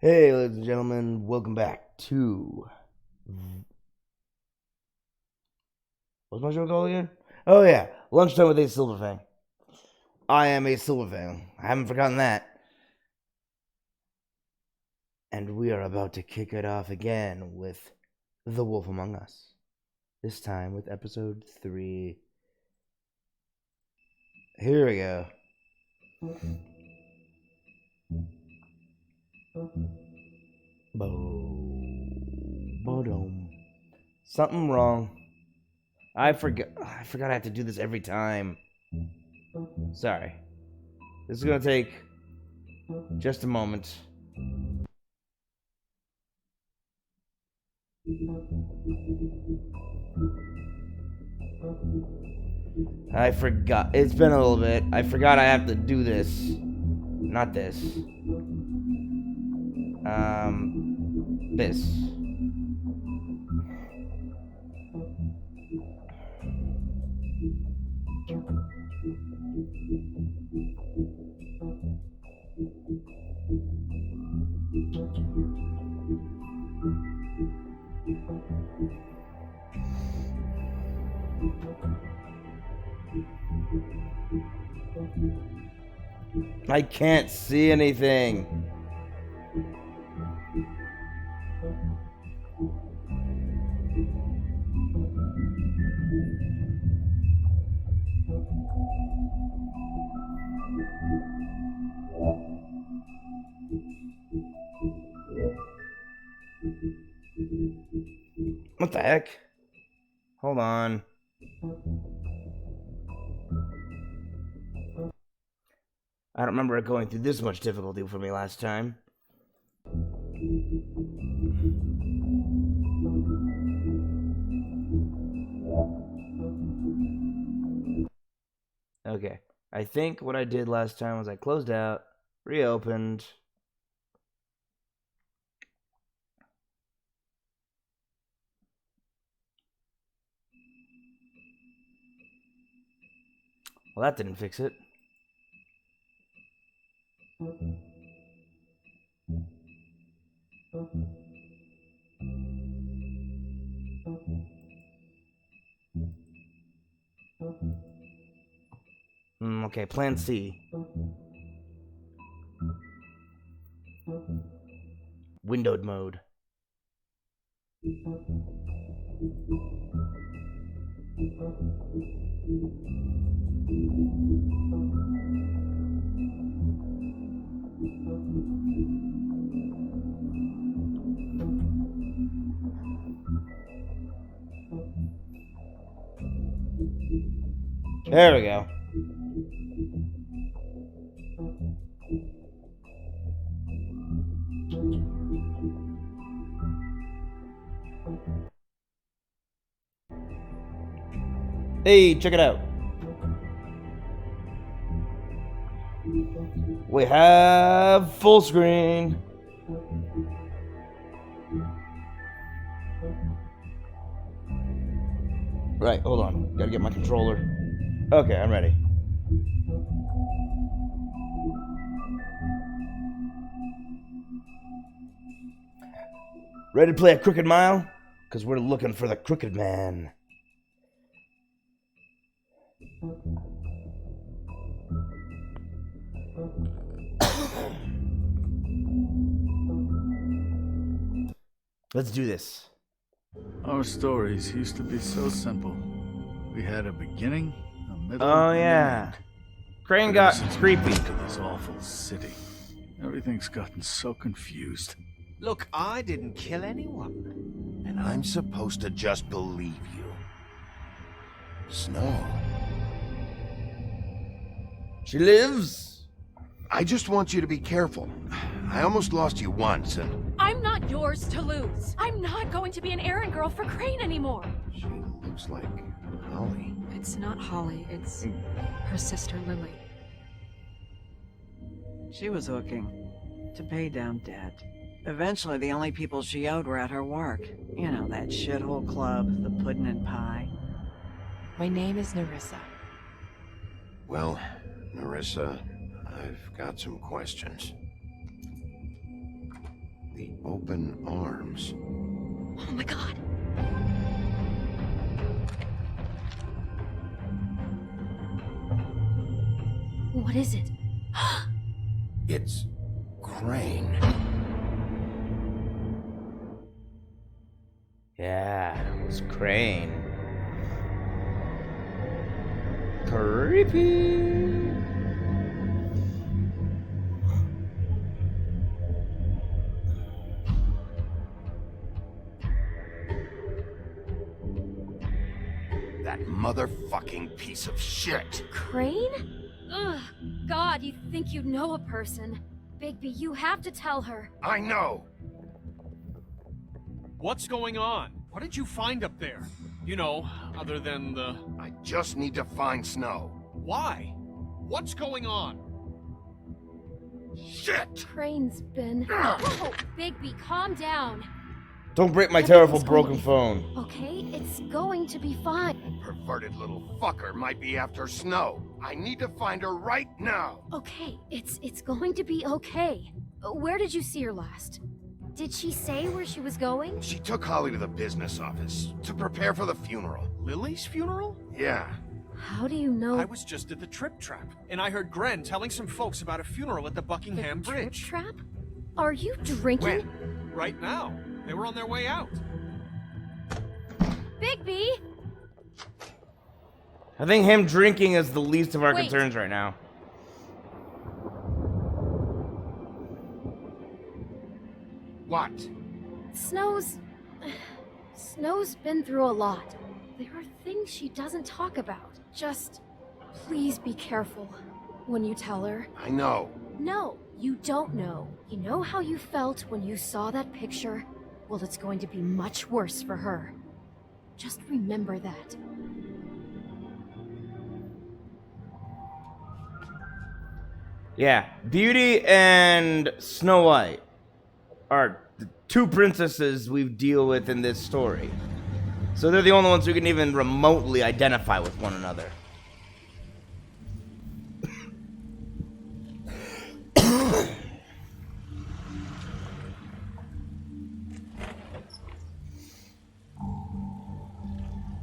Hey, ladies and gentlemen, welcome back to. What's my show called again? Oh, yeah, Lunchtime with Ace Silverfang. I am Ace Silverfang. I haven't forgotten that. And we are about to kick it off again with The Wolf Among Us. This time with episode 3. Here we go. Bo-dome. Something wrong. I forgot I have to do this every time. Sorry. This is gonna take just a moment. I forgot. It's been a little bit. I forgot I have to do this. Not this. This. I can't see anything. What the heck? Hold on. I don't remember it going through this much difficulty for me last time. Okay. I think what I did last time was I closed out, reopened. Well, that didn't fix it. Okay, plan C. Windowed mode. There we go. Hey, check it out. We have full screen. Right, hold on. Gotta get my controller. Okay, I'm ready. Ready to play a Crooked Mile? Because we're looking for the Crooked Man. Let's do this. Our stories used to be so simple. We had a beginning, a middle, Oh, and yeah. an end. Crane But got ever since we creepy. moved to this awful city, everything's gotten so confused. Look, I didn't kill anyone. And I'm supposed to just believe you. Snow. She lives. I just want you to be careful. I almost lost you once, and I'm not yours to lose. I'm not going to be an errand girl for Crane anymore. she looks like Holly. It's not Holly, it's her sister Lily. She was looking to pay down debt. Eventually, the only people she owed were at her work. You know, that shithole club, the Puddin' and Pie. My name is Nerissa. Well, Nerissa, I've got some questions. The open arms. Oh my god. What is it? It's Crane. Yeah, it was Crane. Creepy. That motherfucking piece of shit. Crane? Ugh, God, you think you know a person. Bigby, you have to tell her. I know. What's going on? What did you find up there? You know, other than the... I just need to find Snow. Why? What's going on? Shit! Crane's been... Whoa, Bigby, calm down. Don't break my terrible broken phone. Okay, it's going to be fine. Perverted little fucker might be after Snow. I need to find her right now. Okay, it's going to be okay. Where did you see her last? Did she say where she was going? She took Holly to the business office to prepare for the funeral. Lily's funeral? Yeah. How do you know? I was just at the Trip Trap, and I heard Gren telling some folks about a funeral at the Buckingham the Bridge. Trip Trap? Are you drinking? When? Right now. They were on their way out. Bigby! I think him drinking is the least of our Wait. concerns right now. What? Snow's been through a lot. There are things she doesn't talk about. Just please be careful when you tell her. I know. No, you don't know. You know how you felt when you saw that picture? Well, it's going to be much worse for her. Just remember that. Yeah, Beauty and Snow White are the two princesses we deal with in this story. So they're the only ones who can even remotely identify with one another.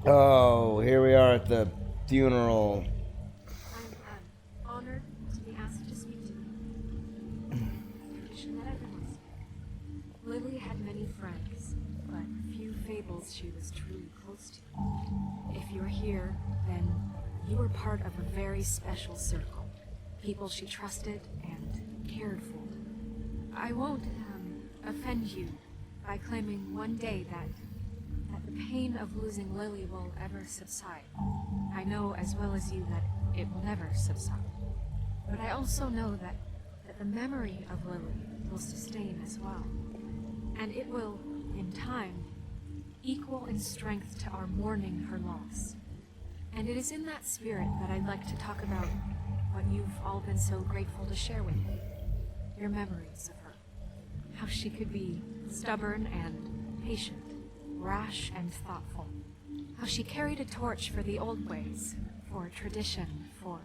Oh, here we are at the funeral. I'm honored to be asked to speak to you. Shanetta Dawes. Lily had many friends, but few fables she was truly close to. If you're here, then you were part of a very special circle. People she trusted and cared for. I won't offend you by claiming one day that the pain of losing Lily will ever subside. I know as well as you that it will never subside. But I also know that the memory of Lily will sustain as well. And it will, in time, equal in strength to our mourning her loss. And it is in that spirit that I'd like to talk about what you've all been so grateful to share with me. Your memories of her. How she could be stubborn and patient, rash and thoughtful. How she carried a torch for the old ways, for tradition, for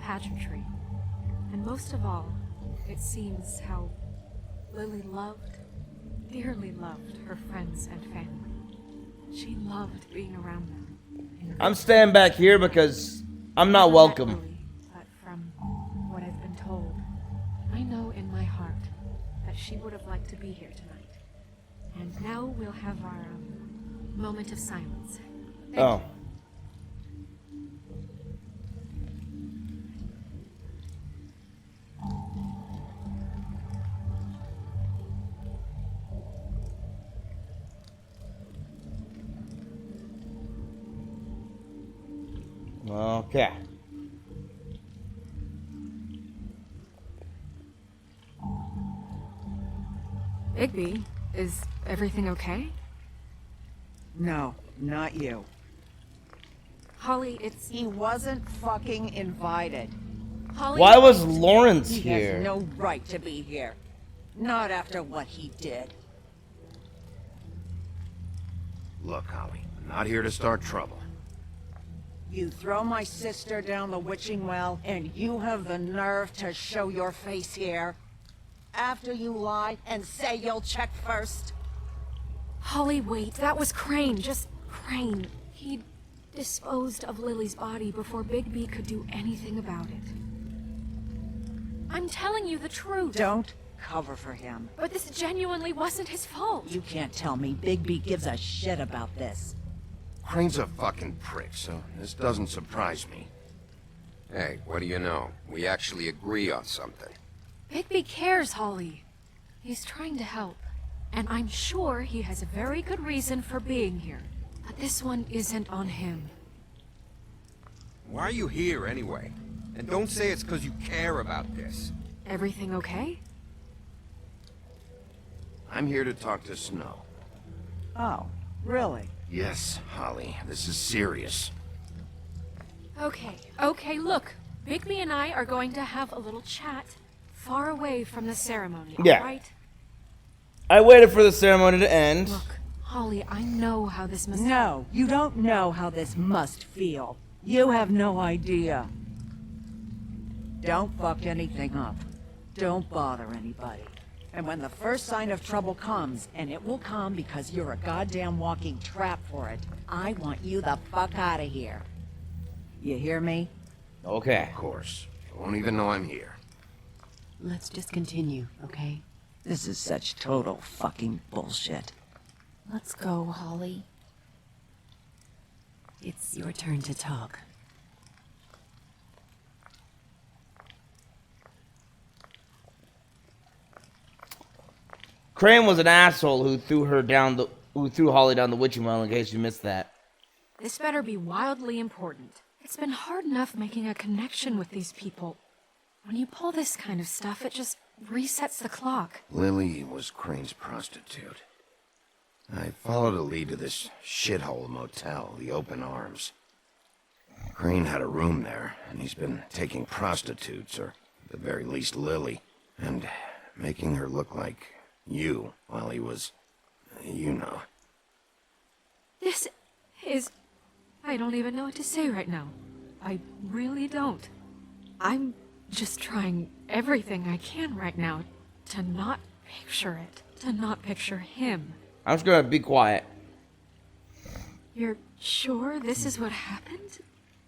pageantry. And most of all, it seems how Lily loved, dearly loved her friends and family. She loved being around them. I'm staying back here because I'm not welcome. Lily, but from what I've been told, I know in my heart that she would have liked to be here tonight. And now we'll have our moment of silence. Thank Oh. Okay. Bigby, is everything okay? No, not you. Holly, it's... He wasn't fucking invited. Holly... Why was Lawrence He here? has no right to be here. Not after what he did. Look, Holly, I'm not here to start trouble. You throw my sister down the witching well, and you have the nerve to show your face here? after you lie and say you'll check first? Holly, wait. That was Crane. Just Crane. He disposed of Lily's body before Bigby could do anything about it. I'm telling you the truth. Don't cover for him. But this genuinely wasn't his fault. You can't tell me Bigby gives a shit about this. Crane's a fucking prick, so this doesn't surprise me. Hey, what do you know? We actually agree on something. Bigby cares, Holly. He's trying to help. And I'm sure he has a very good reason for being here. But this one isn't on him. Why are you here anyway? And don't say it's because you care about this. Everything okay? I'm here to talk to Snow. Oh, really? Yes, Holly, this is serious. Okay, look. Bigby and I are going to have a little chat far away from the ceremony, Yeah. alright? I waited for the ceremony to end. Look, Holly, I know how this must... No, you don't know how this must feel. You have no idea. Don't fuck anything up. Don't bother anybody. And when the first sign of trouble comes, and it will come because you're a goddamn walking trap for it, I want you the fuck out of here. You hear me? Okay. Of course. You won't even know I'm here. Let's just continue, okay? This is such total fucking bullshit. Let's go, Holly. It's your turn to talk. Crane was an asshole who threw Holly down the witching well, in case you missed that. This better be wildly important. It's been hard enough making a connection with these people. When you pull this kind of stuff, it just resets the clock. Lily was Crane's prostitute. I followed a lead to this shithole motel, the Open Arms. Crane had a room there, and he's been taking prostitutes, or at the very least Lily, and making her look like you while he was, you know. This is... I don't even know what to say right now. I really don't. I'm just trying everything I can right now to not picture it. To not picture him. I'm just gonna be quiet. You're sure this is what happened?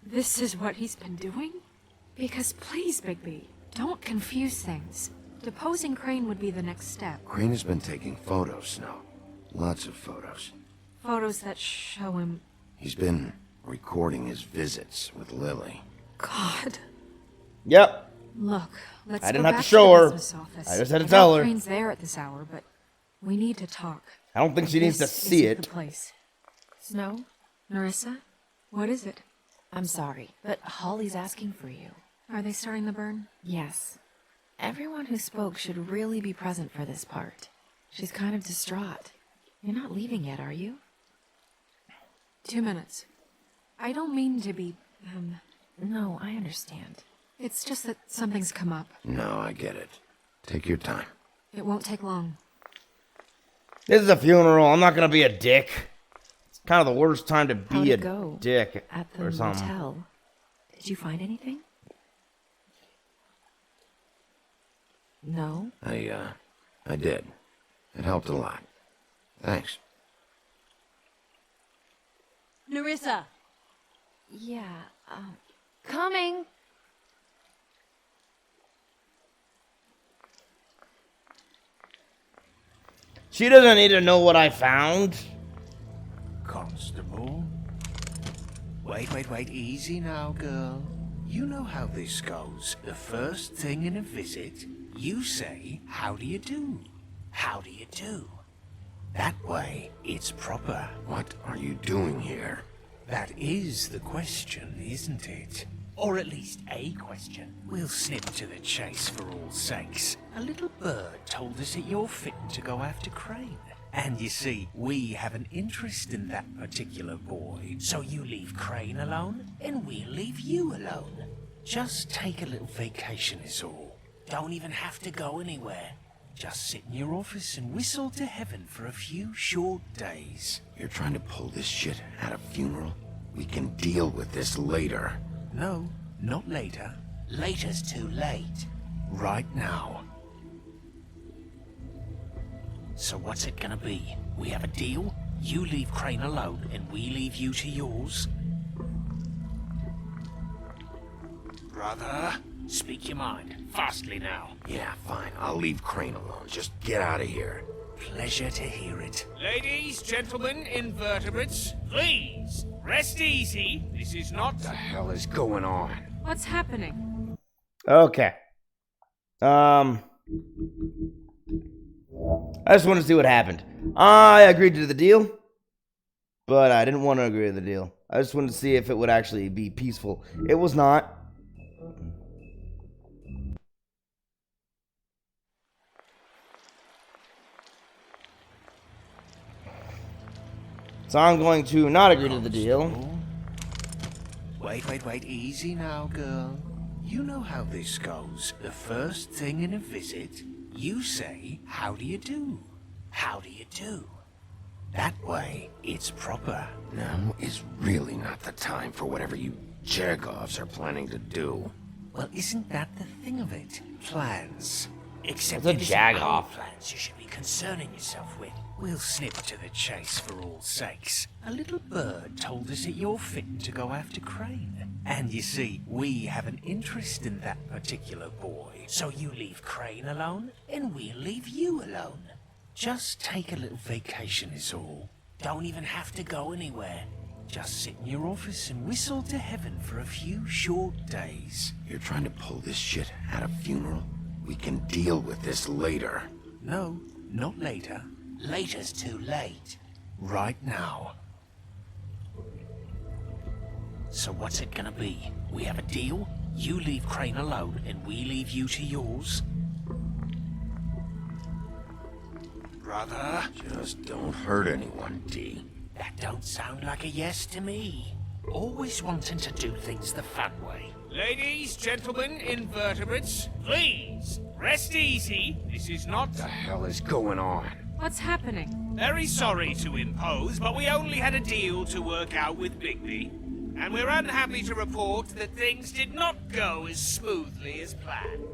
This is what he's been doing? Because please, Bigby, don't confuse things. Deposing Crane would be the next step. Crane has been taking photos, Snow. Lots of photos. Photos that show him... He's been recording his visits with Lily. God. Yep. Look, let's I didn't go have to back show the her. business office. I just had to I tell know her. Crane's there at this hour, but we need to talk. I don't think she needs to This see isn't it. the place. Snow? Narissa? What is it? I'm sorry, but Holly's asking for you. Are they starting the burn? Yes. Everyone who spoke should really be present for this part. She's kind of distraught. You're not leaving yet, are you? 2 minutes. I don't mean to be, No, I understand. It's just that something's come up. No, I get it. Take your time. It won't take long. This is a funeral. I'm not gonna be a dick. It's kind of the worst time to How'd be it a go dick at the or something. motel? Did you find anything? No? I did. It helped a lot. Thanks. Narissa! Yeah, coming! She doesn't need to know what I found. Constable? Wait, easy now, girl. You know how this goes. The first thing in a visit, you say, how do you do? How do you do? That way, it's proper. What are you doing here? That is the question, isn't it? Or at least a question. We'll snip to the chase for all sakes. A little bird told us that you're fitting to go after Crane. And you see, we have an interest in that particular boy. So you leave Crane alone, and we'll leave you alone. Just take a little vacation is all. Don't even have to go anywhere. Just sit in your office and whistle to heaven for a few short days. You're trying to pull this shit at a funeral? We can deal with this later. No, not later. Later's too late. Right now. So what's it gonna be? We have a deal? You leave Crane alone, and we leave you to yours? Brother, speak your mind. Fastly now. Yeah, fine. I'll leave Crane alone. Just get out of here. Pleasure to hear it. Ladies, gentlemen, invertebrates, please, rest easy. This is not... What the hell is going on? What's happening? Okay. I just wanted to see what happened. I agreed to the deal, but I didn't want to agree to the deal. I just wanted to see if it would actually be peaceful. It was not. So I'm going to not agree to the deal. Wait, easy now, girl. You know how this goes. The first thing in a visit, you say, how do you do? How do you do? That way, it's proper. Now is really not the time for whatever you Jergovs are planning to do. Well, isn't that the thing of it? Plans. Except What's a it isn't Jaghoff? any plans you should be concerning yourself with. We'll snip to the chase for all sakes. A little bird told us that you're fitting to go after Crane. And you see, we have an interest in that particular boy. So you leave Crane alone, and we'll leave you alone. Just take a little vacation is all. Don't even have to go anywhere. Just sit in your office and whistle to heaven for a few short days. You're trying to pull this shit at a funeral? We can deal with this later. No, not later. Later's too late. Right now. So what's it gonna be? We have a deal? You leave Crane alone, and we leave you to yours? Brother? Just don't hurt anyone, D. That don't sound like a yes to me. Always wanting to do things the fun way. Ladies, gentlemen, invertebrates, please, rest easy. This is not... What the hell is going on? What's happening? Very sorry to impose, but we only had a deal to work out with Bigby. And we're unhappy to report that things did not go as smoothly as planned.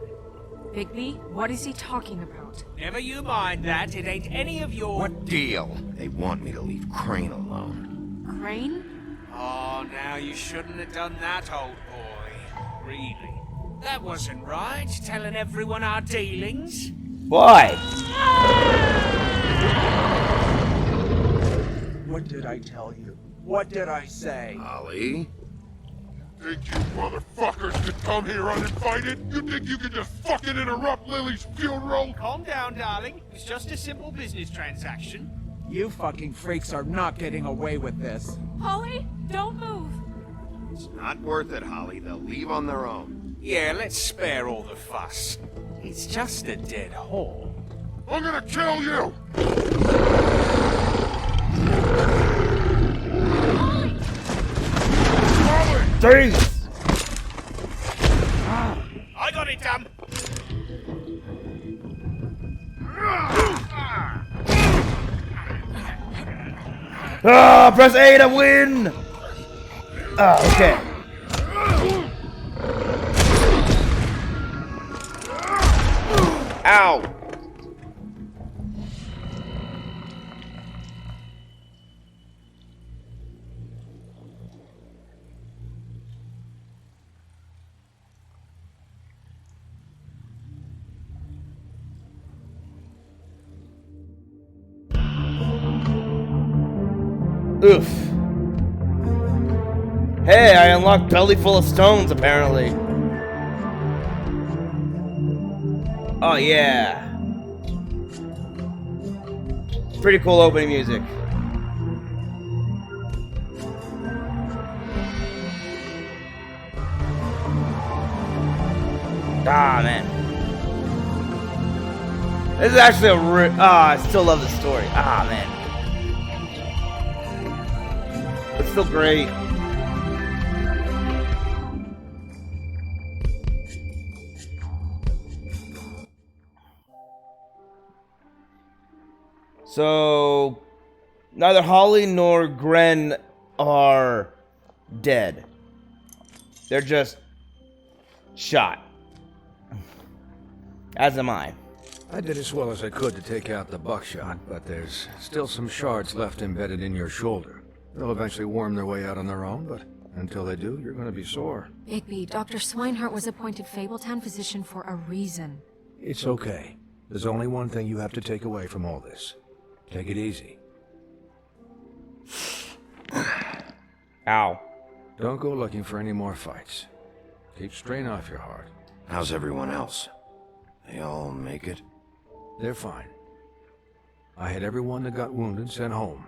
Bigby, what is he talking about? Never you mind that, it ain't any of your... What deal? They want me to leave Crane alone. Crane? Oh, now you shouldn't have done that, old boy. Really. That wasn't right, telling everyone our dealings. Why? What did I tell you? What did I say? Ollie? Think you motherfuckers could come here uninvited? You think you could just fucking interrupt Lily's funeral? Calm down, darling. It's just a simple business transaction. You fucking freaks are not getting away with this. Holly, don't move. It's not worth it, Holly. They'll leave on their own. Yeah, let's spare all the fuss. It's just a dead hole. I'm gonna kill you! Jeez! I got it, damn! Ah, press A to win! Ah, okay. Ow! Oof. Hey, I unlocked Belly Full of Stones, apparently. Oh, yeah. Pretty cool opening music. Ah, man. This is actually a I still love the story. Ah, man. It's still great. So, neither Holly nor Gren are dead. They're just shot. As am I. I did as well as I could to take out the buckshot, but there's still some shards left embedded in your shoulder. They'll eventually worm their way out on their own, but until they do, you're gonna be sore. Bigby, Dr. Swinehart was appointed Fabletown physician for a reason. It's okay. There's only one thing you have to take away from all this. Take it easy. Ow. Don't go looking for any more fights. Keep strain off your heart. How's everyone else? They all make it? They're fine. I had everyone that got wounded sent home.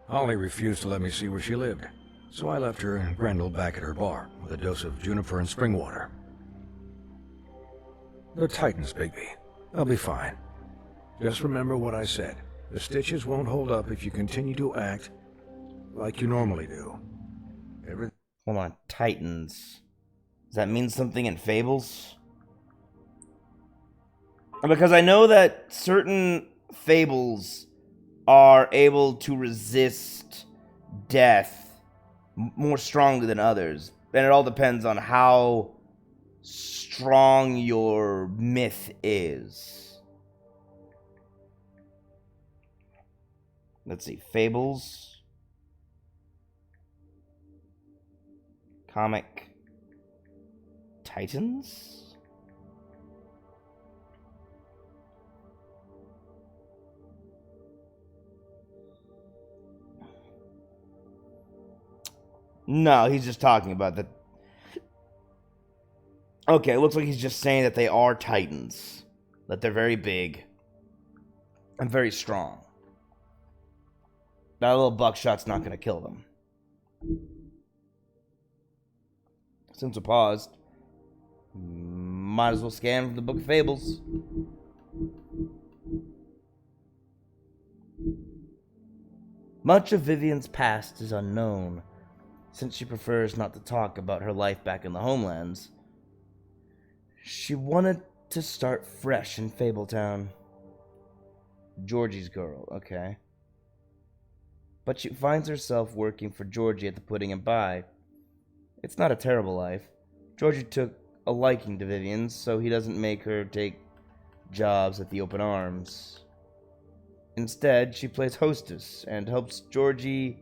Holly refused to let me see where she lived, so I left her and Grendel back at her bar with a dose of juniper and spring water. They're Titans, Bigby. They'll be fine. Just remember what I said. The stitches won't hold up if you continue to act like you normally do. Hold on, Titans. Does that mean something in Fables? Because I know that certain Fables are able to resist death more strongly than others. And it all depends on how strong your myth is. Let's see, Fables. Comic Titans? No, he's just talking about that. Okay, it looks like he's just saying that they are Titans. That they're very big. And very strong. That little buckshot's not going to kill them. Since we're paused, might as well scan from the Book of Fables. Much of Vivian's past is unknown, since she prefers not to talk about her life back in the homelands. She wanted to start fresh in Fabletown. Georgie's girl, okay. But she finds herself working for Georgie at the Pudding and Pie. It's not a terrible life. Georgie took a liking to Vivian, so he doesn't make her take jobs at the Open Arms. Instead, she plays hostess and helps Georgie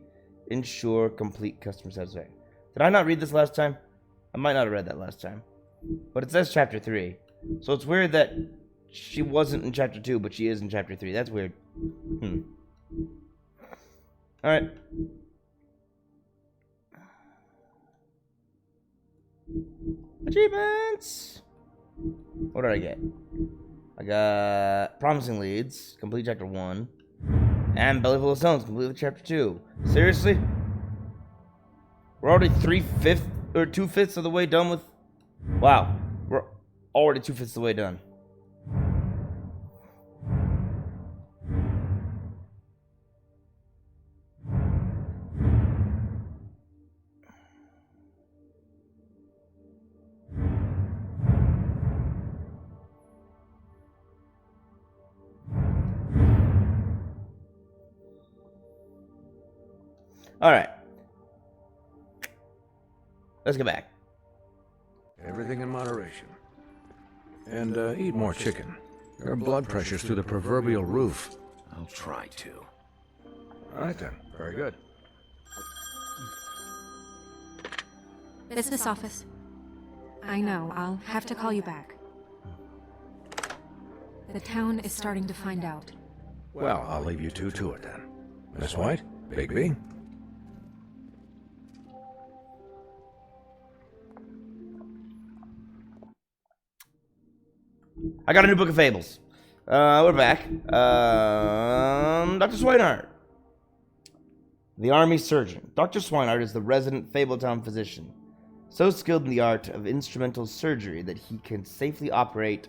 ensure complete customer satisfaction. Did I not read this last time? I might not have read that last time. But it says chapter 3. So it's weird that she wasn't in chapter 2, but she is in chapter 3. That's weird. Alright. Achievements! What did I get? I got Promising Leads, complete chapter 1. And Bellyful of Stones, complete chapter 2. Seriously? We're already 2/5 of the way done with... Wow. We're already 2/5 of the way done. Alright. Let's get back. Everything in moderation. And eat more chicken. Your blood pressure's through the proverbial roof. I'll try to. Alright then. Very good. Business office. I know, I'll have to call you back. The town is starting to find out. Well, I'll leave you two to it then. Miss White, Bigby. I got a new Book of Fables. We're back. Dr. Swinehart. The Army Surgeon. Dr. Swinehart is the resident Fabletown physician, so skilled in the art of instrumental surgery that he can safely operate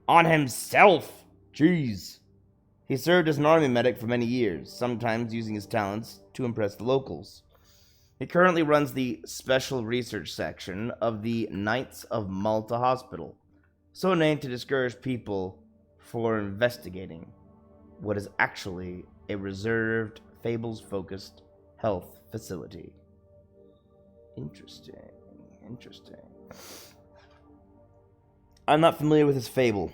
on himself. Jeez. He served as an army medic for many years, sometimes using his talents to impress the locals. He currently runs the Special Research Section of the Knights of Malta Hospital, so named to discourage people for investigating what is actually a reserved, Fables-focused health facility. Interesting. I'm not familiar with his fable.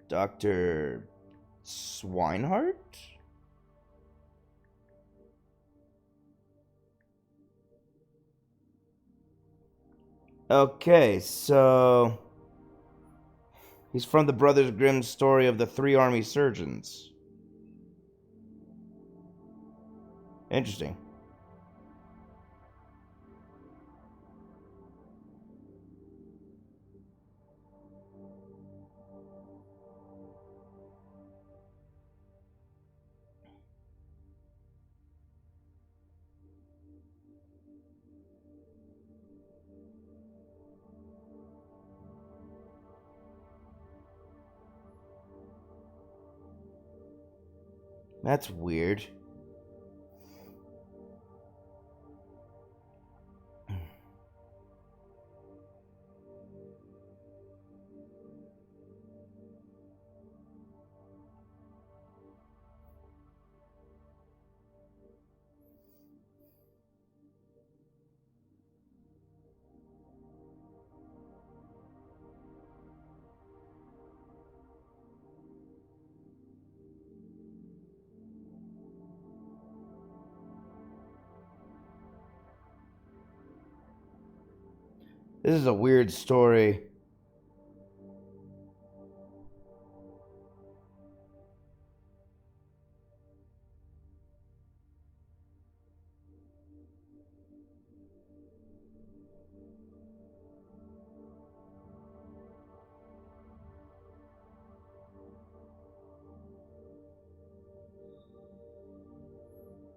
Dr. Swinehart? Okay, so he's from the Brothers Grimm story of the Three Army Surgeons. Interesting. That's weird. This is a weird story.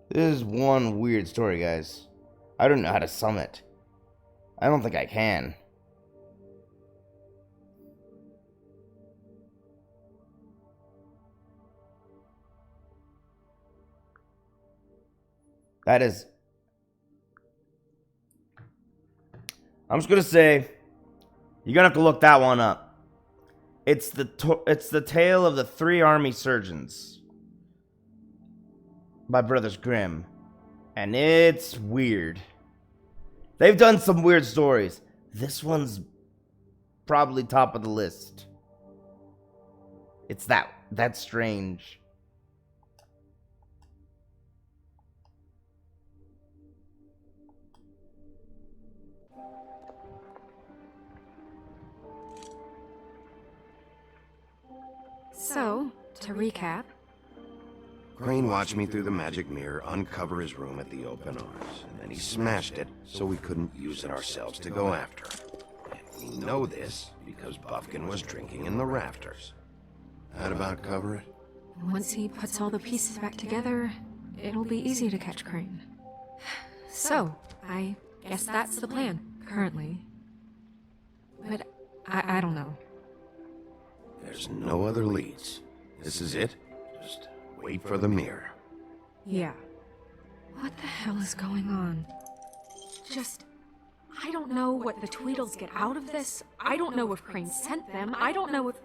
This is one weird story, guys. I don't know how to sum it. I don't think I can. That is... I'm just gonna say, you're gonna have to look that one up. It's the tale of the Three Army Surgeons by Brothers Grimm, and it's weird. They've done some weird stories. This one's probably top of the list. It's that's strange. So, to recap, Crane watched me through the magic mirror uncover his room at the open arms, and then he smashed it so we couldn't use it ourselves to go after him. And we know this because Buffkin was drinking in the rafters. That about cover it? once he puts all the pieces back together, it'll be easy to catch Crane. So, I guess that's the plan, currently. But I don't know. There's no other leads. This is it. Just wait for the mirror. Yeah. What the hell is going on? I don't know what the Tweedles get out of this. I don't know if Crane sent them. I don't know if...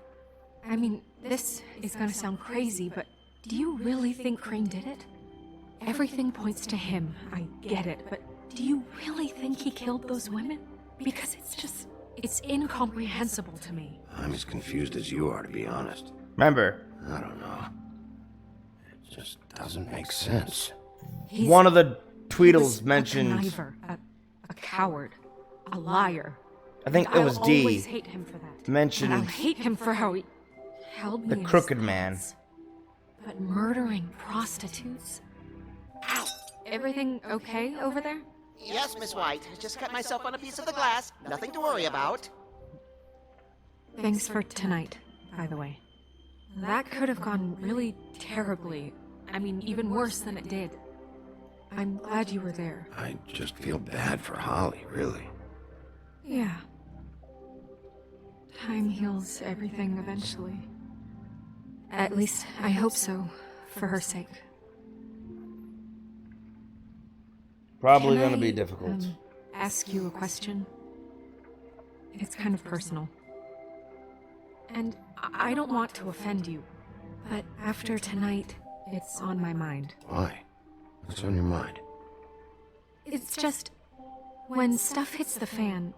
I mean, this is gonna sound crazy, but do you really think Crane did it? Everything points to him. I get it, but do you really think he killed those women? Because it's incomprehensible to me. I'm as confused as you are, to be honest. Remember, I don't know. It just doesn't make sense. One of the Tweedles mentioned... A conniver, a coward, a liar. I think it was D. I'll always hate him for that. Mentioned... And I'll hate him for how he held me the in his crooked man. hands. But murdering prostitutes? Ow! Everything okay over there? Yes, Miss White. Just cut myself on a piece of the glass. Nothing to worry about. Thanks for tonight, by the way. That could have gone really terribly. I mean, even worse than it did. I'm glad you were there. I just feel bad for Holly, really. Yeah. Time heals everything eventually. At least, I hope so, for her sake. Probably Can gonna be I, difficult. Ask you a question? It's kind of personal. And I don't want to offend you, but after tonight, it's on my mind. Why? What's on your mind? It's just, when stuff hits the fan,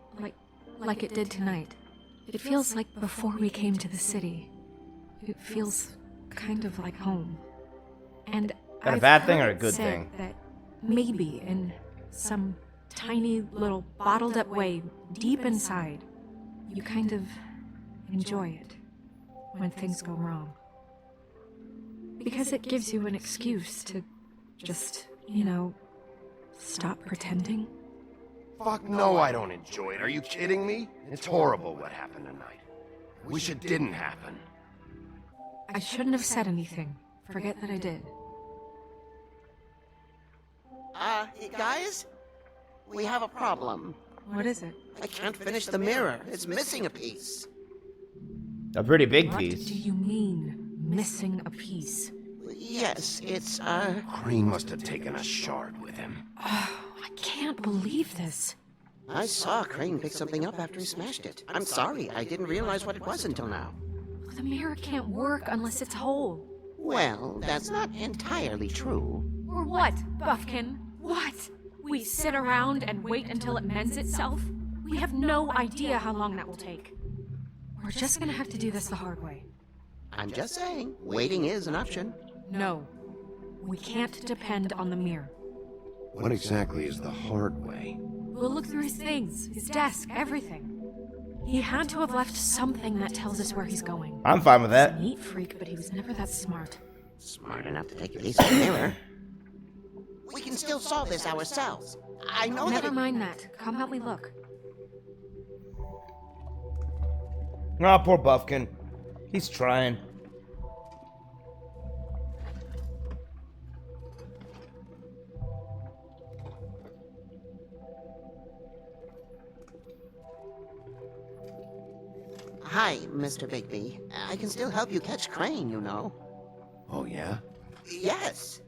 like it did tonight, it feels like before we came to the city. It feels kind of like home. And That a I've bad thing heard or a it good said thing? that maybe in some tiny little bottled up way deep inside, you kind of enjoy it when things go wrong. Because it gives you an excuse to just, stop pretending. Fuck no, I don't enjoy it. Are you kidding me? It's horrible what happened tonight. Wish it didn't happen. I shouldn't have said anything. Forget that I did. Guys? We have a problem. What is it? I can't finish the mirror. It's missing a piece. A pretty big What piece. do you mean, missing a piece? Yes, it's, Crane must have taken a shard with him. I can't believe this. I saw Crane pick something up after he smashed it. I'm sorry, I didn't realize what it was until now. The mirror can't work unless it's whole. Well, that's not entirely true. Or what, Buffkin? What? We sit around and wait until it mends itself? We have no idea how long that will take. We're just gonna have to do this the hard way. I'm just saying, waiting is an option. No. We can't depend on the mirror. What exactly is the hard way? We'll look through his things, his desk, everything. He had to have left something that tells us where he's going. I'm fine with that. He's a neat freak, but he was never that smart. Smart enough to take a piece of the mirror. We can still solve this ourselves. I know that Never mind that. Come help me look. Ah, poor Buffkin. He's trying. Hi, Mr. Bigby. I can still help you catch Crane, you know. Oh, yeah? Yes.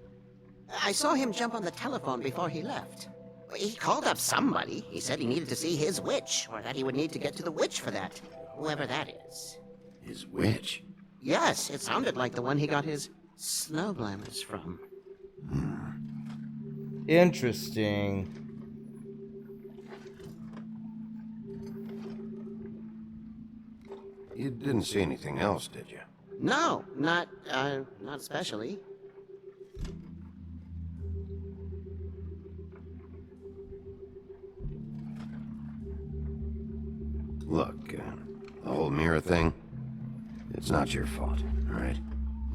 I saw him jump on the telephone before he left. He called up somebody. He said he needed to see his witch, or that he would need to get to the witch for that. Whoever that is. His witch? Yes, it sounded like the one he got his snow glamours from. Interesting. You didn't see anything else, did you? No, not especially. Look, the whole mirror thing, it's not your fault, all right?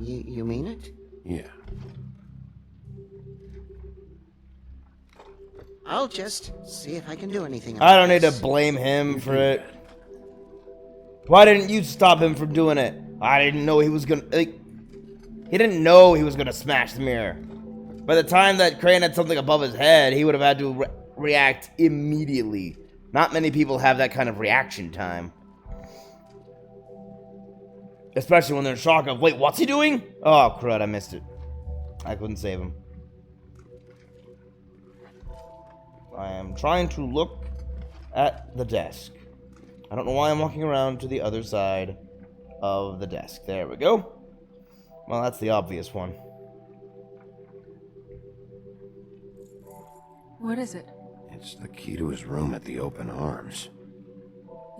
You mean it? Yeah. I'll just see if I can do anything. I don't need to blame him for it. Why didn't you stop him from doing it? I didn't know he was gonna... he didn't know he was gonna smash the mirror. By the time that Crane had something above his head, he would have had to react immediately. Not many people have that kind of reaction time. Especially when they're in shock of, wait, what's he doing? Oh, crud, I missed it. I couldn't save him. I am trying to look at the desk. I don't know why I'm walking around to the other side of the desk. There we go. Well, that's the obvious one. What is it? It's the key to his room at the Open Arms.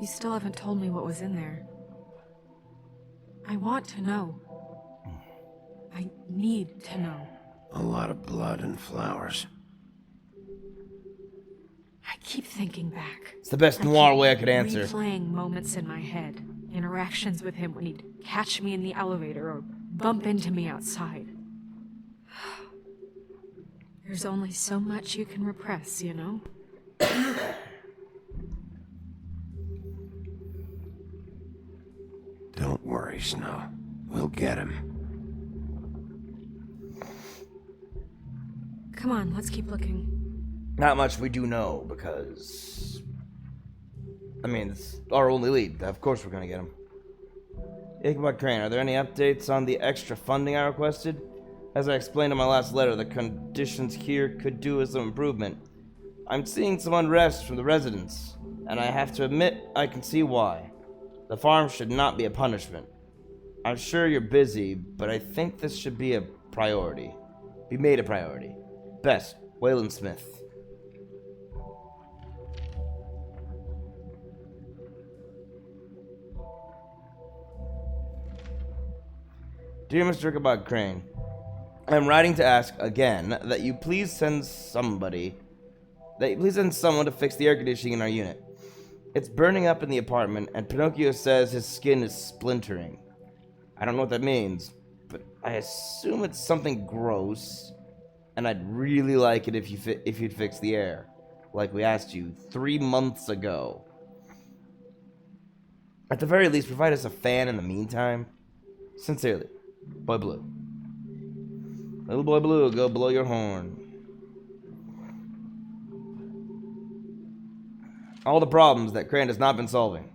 You still haven't told me what was in there. I want to know. I need to know. A lot of blood and flowers. I keep thinking back. It's the best noir way I could answer. Replaying moments in my head. Interactions with him when he'd catch me in the elevator or bump into me outside. There's only so much you can repress, you know? Don't worry, Snow. We'll get him. Come on, let's keep looking. Not much we do know, because... I mean, it's our only lead. Of course we're gonna get him. Ichabod Crane, are there any updates on the extra funding I requested? As I explained in my last letter, the conditions here could do with some improvement. I'm seeing some unrest from the residents, and I have to admit I can see why. The farm should not be a punishment. I'm sure you're busy, but I think this should be a priority. Be made a priority. Best, Waylon Smith. Dear Mr. Ichabod Crane, I'm writing to ask again that you please send someone to fix the air conditioning in our unit. It's burning up in the apartment, and Pinocchio says his skin is splintering. I don't know what that means, but I assume it's something gross, and I'd really like it if you'd fix the air, like we asked you 3 months ago. At the very least, provide us a fan in the meantime. Sincerely, Boy Blue. Little Boy Blue, go blow your horn. All the problems that Crane has not been solving.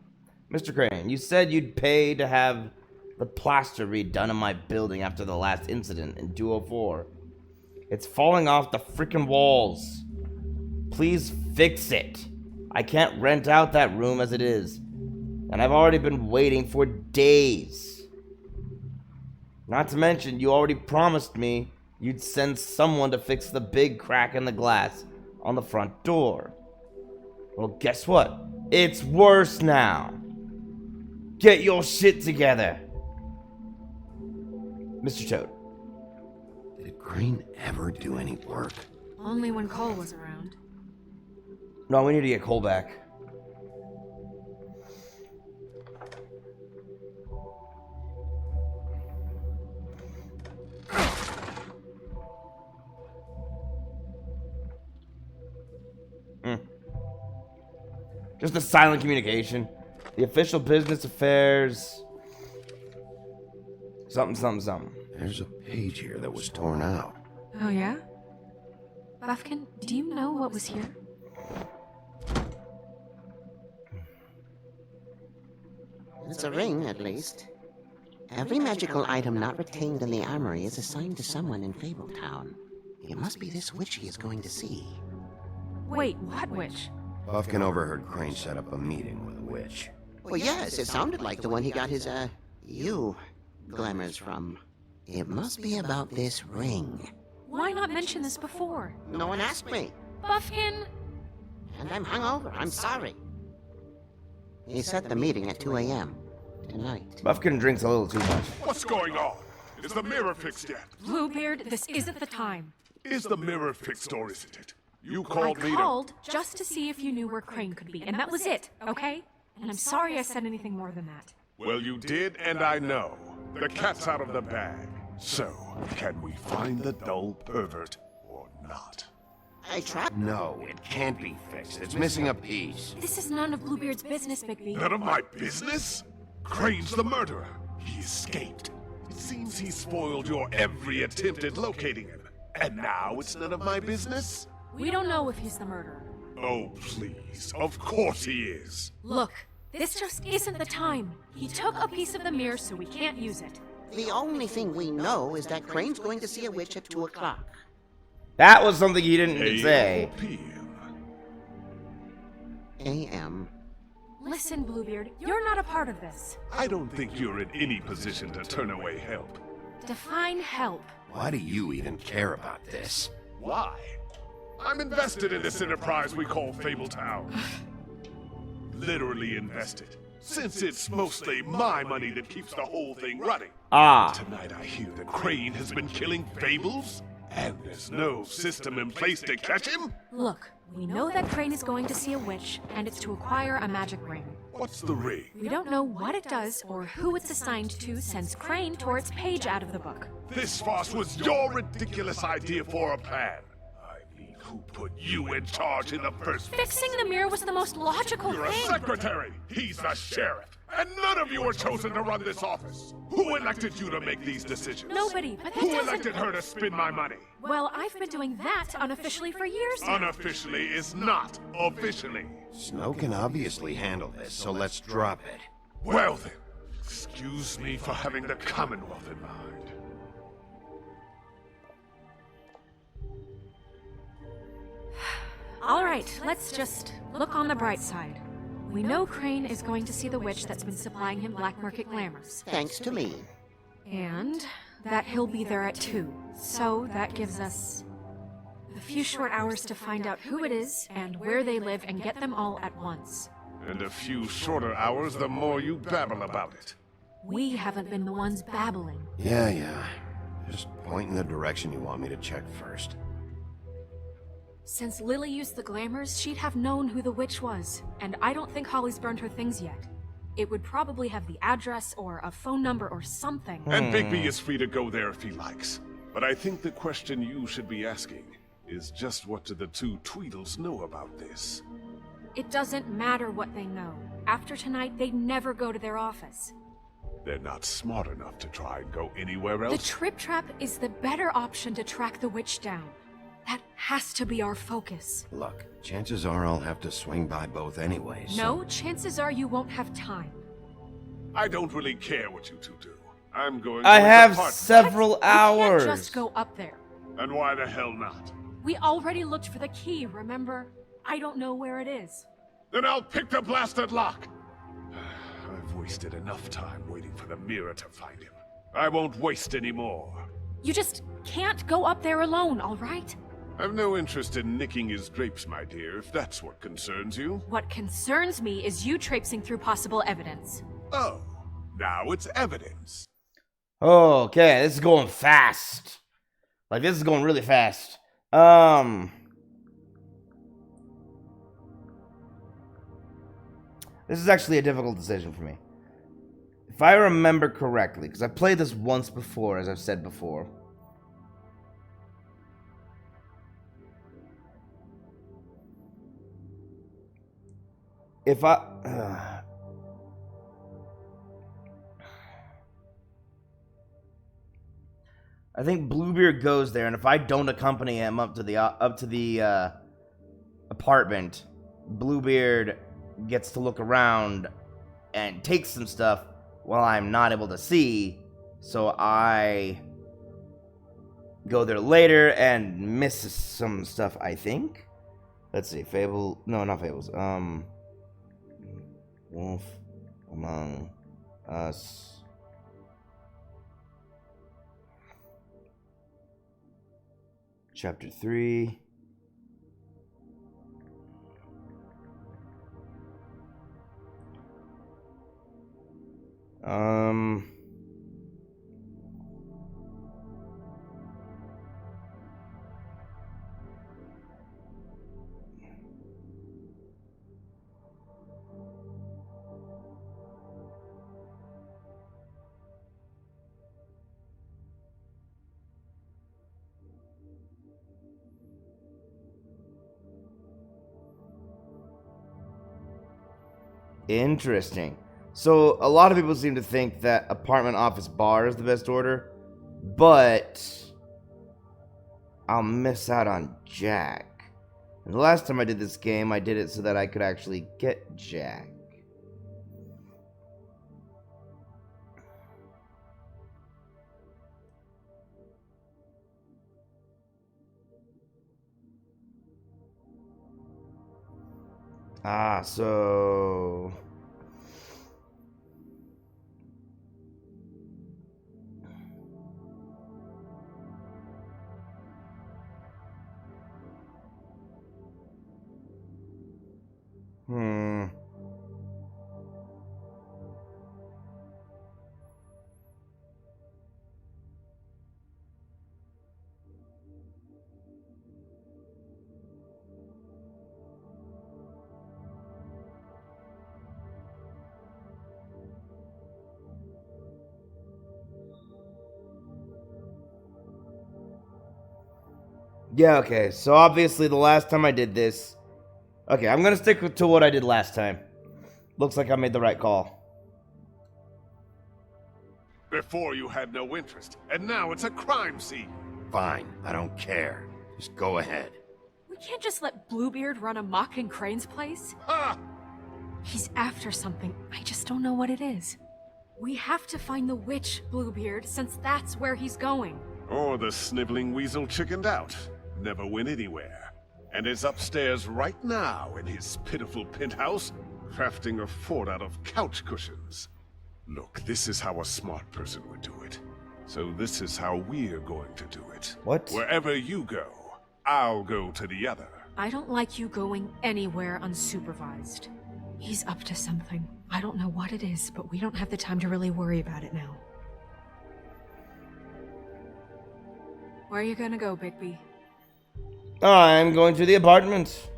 Mr. Crane, you said you'd pay to have the plaster redone in my building after the last incident in 204. It's falling off the freaking walls. Please fix it. I can't rent out that room as it is. And I've already been waiting for days. Not to mention, you already promised me you'd send someone to fix the big crack in the glass on the front door. Well, guess what? It's worse now. Get your shit together. Mr. Toad. Did Crane ever do any work? Only when Cole was around. No, we need to get Cole back. Just a silent communication. The official business affairs. Something. There's a page here that was torn out. Oh, yeah? Buffkin, do you know what was here? It's a ring, at least. Every magical item not retained in the armory is assigned to someone in Fabletown. It must be this witch he is going to see. Wait, what witch? Buffkin overheard Crane set up a meeting with a witch. Well, yes, it sounded like the one he got his, glamours from. It must be about this ring. Why not mention this before? No one asked me. Buffkin! And I'm hungover, I'm sorry. He set the meeting at 2 a.m. tonight. Buffkin drinks a little too much. What's going on? Is the mirror fixed yet? Bluebeard, this isn't the time. Is the mirror fixed or isn't it? You I called me called just to see if you knew where Crane could be, and that was it, okay? And I'm sorry I said anything more than that. Well, you did, and I know. The cat's out of the bag. So, can we find the dull pervert or not? I tried. No, it can't be fixed. It's missing a piece. This is none of Bluebeard's business, Bigby. None of my business? Crane's the murderer. He escaped. It seems he spoiled your every attempt at locating him. And now it's none of my business? We don't know if he's the murderer. Oh, please. Of course he is. Look, this just isn't the time. He took a piece of the mirror, so we can't use it. The only thing we know is that Crane's going to see a witch at 2 o'clock. That was something he didn't say. A.M. Listen, Bluebeard, you're not a part of this. I don't think you're in any position to turn away help. Define help. Why do you even care about this? Why? I'm invested in this enterprise we call Fabletown. Literally invested. Since it's mostly my money that keeps the whole thing running. Tonight I hear that Crane has been killing fables, and there's no system in place to catch him? Look, we know that Crane is going to see a witch, and it's to acquire a magic ring. What's the ring? We don't know what it does or who it's assigned to since Crane tore its page out of the book. This farce was your ridiculous idea for a plan. Who put you in charge in the first place? Fixing the mirror was the most logical You're thing. a secretary. He's the sheriff. And none of you were chosen to run this office. Who elected you to make these decisions? Nobody, but that Who doesn't... elected her to spend my money? Well, I've been doing that unofficially for years now. Unofficially is not officially. Snow can obviously handle this, so let's drop it. Well then, excuse me for having the Commonwealth in mind. All right, let's just look on the bright side. We know Crane is going to see the witch that's been supplying him black market glamours. Thanks to me. And that he'll be there at 2. So that gives us a few short hours to find out who it is and where they live and get them all at once. And a few shorter hours the more you babble about it. We haven't been the ones babbling. Yeah. Just point in the direction you want me to check first. Since Lily used the glamours, she'd have known who the witch was. And I don't think Holly's burned her things yet. It would probably have the address or a phone number or something. And Bigby is free to go there if he likes. But I think the question you should be asking is just what do the two Tweedles know about this? It doesn't matter what they know. After tonight, they'd never go to their office. They're not smart enough to try and go anywhere else. The Trip Trap is the better option to track the witch down. That has to be our focus. Look, chances are I'll have to swing by both anyway, so... No, chances are you won't have time. I don't really care what you two do. I'm going I to have apartment. several hours. We can't just go up there. And why the hell not? We already looked for the key, remember? I don't know where it is. Then I'll pick the blasted lock! I've wasted enough time waiting for the mirror to find him. I won't waste any more. You just can't go up there alone, all right? I've no interest in nicking his drapes, my dear, if that's what concerns you. What concerns me is you traipsing through possible evidence. Oh, now it's evidence. Okay, this is going fast. Like, this is going really fast. This is actually a difficult decision for me. If I remember correctly, because I've played this once before, as I've said before. If I think Bluebeard goes there, and if I don't accompany him up to the apartment, Bluebeard gets to look around and take some stuff while I'm not able to see, so I go there later and miss some stuff, I think. Let's see, Fable, no, not Fables, Wolf Among Us. Chapter 3. Interesting. So, a lot of people seem to think that apartment office bar is the best order, but I'll miss out on Jack. And the last time I did this game, I did it so that I could actually get Jack. So... Yeah, okay, so obviously the last time I did this... Okay, I'm gonna stick to what I did last time. Looks like I made the right call. Before you had no interest, and now it's a crime scene. Fine, I don't care. Just go ahead. We can't just let Bluebeard run amok in Crane's place. Ha! He's after something. I just don't know what it is. We have to find the witch, Bluebeard, since that's where he's going. Or the sniveling weasel chickened out. Never went anywhere. And is upstairs right now in his pitiful penthouse, crafting a fort out of couch cushions. Look, this is how a smart person would do it. So this is how we're going to do it. What? Wherever you go, I'll go to the other. I don't like you going anywhere unsupervised. He's up to something. I don't know what it is, but we don't have the time to really worry about it now. Where are you gonna go, Bigby? I'm going to the apartment.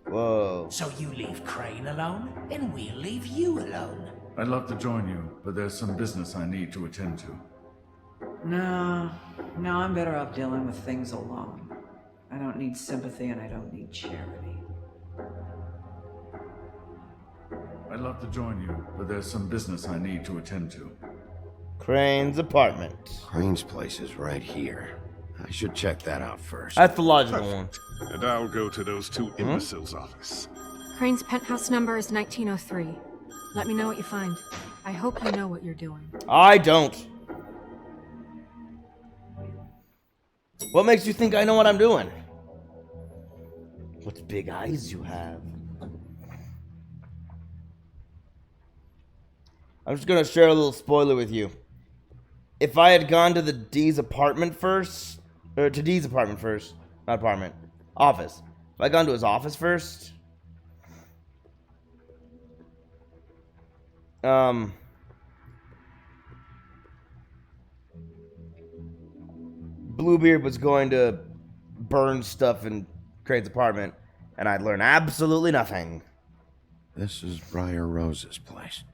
Whoa. So you leave Crane alone, and we'll leave you alone. I'd love to join you, but there's some business I need to attend to. No, I'm better off dealing with things alone. I don't need sympathy and I don't need charity. I'd love to join you, but there's some business I need to attend to. Crane's apartment. Crane's place is right here. I should check that out first. That's the logical one. And I'll go to those two imbeciles' office. Crane's penthouse number is 1903. Let me know what you find. I hope you know what you're doing. I don't. What makes you think I know what I'm doing? What big eyes you have. I'm just gonna share a little spoiler with you. If I had gone to Dee's apartment first, not apartment, office. If I had gone to his office first, Bluebeard was going to burn stuff in Crane's apartment, and I'd learn absolutely nothing. This is Briar Rose's place.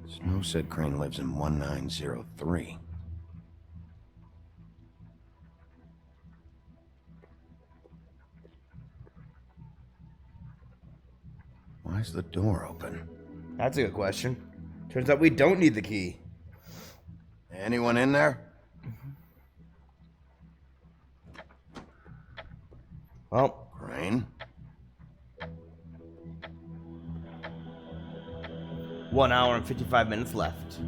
Snow said Crane lives in 1903. Why's the door open? That's a good question. Turns out we don't need the key. Anyone in there? Well, Crane? 1 hour and 55 minutes left.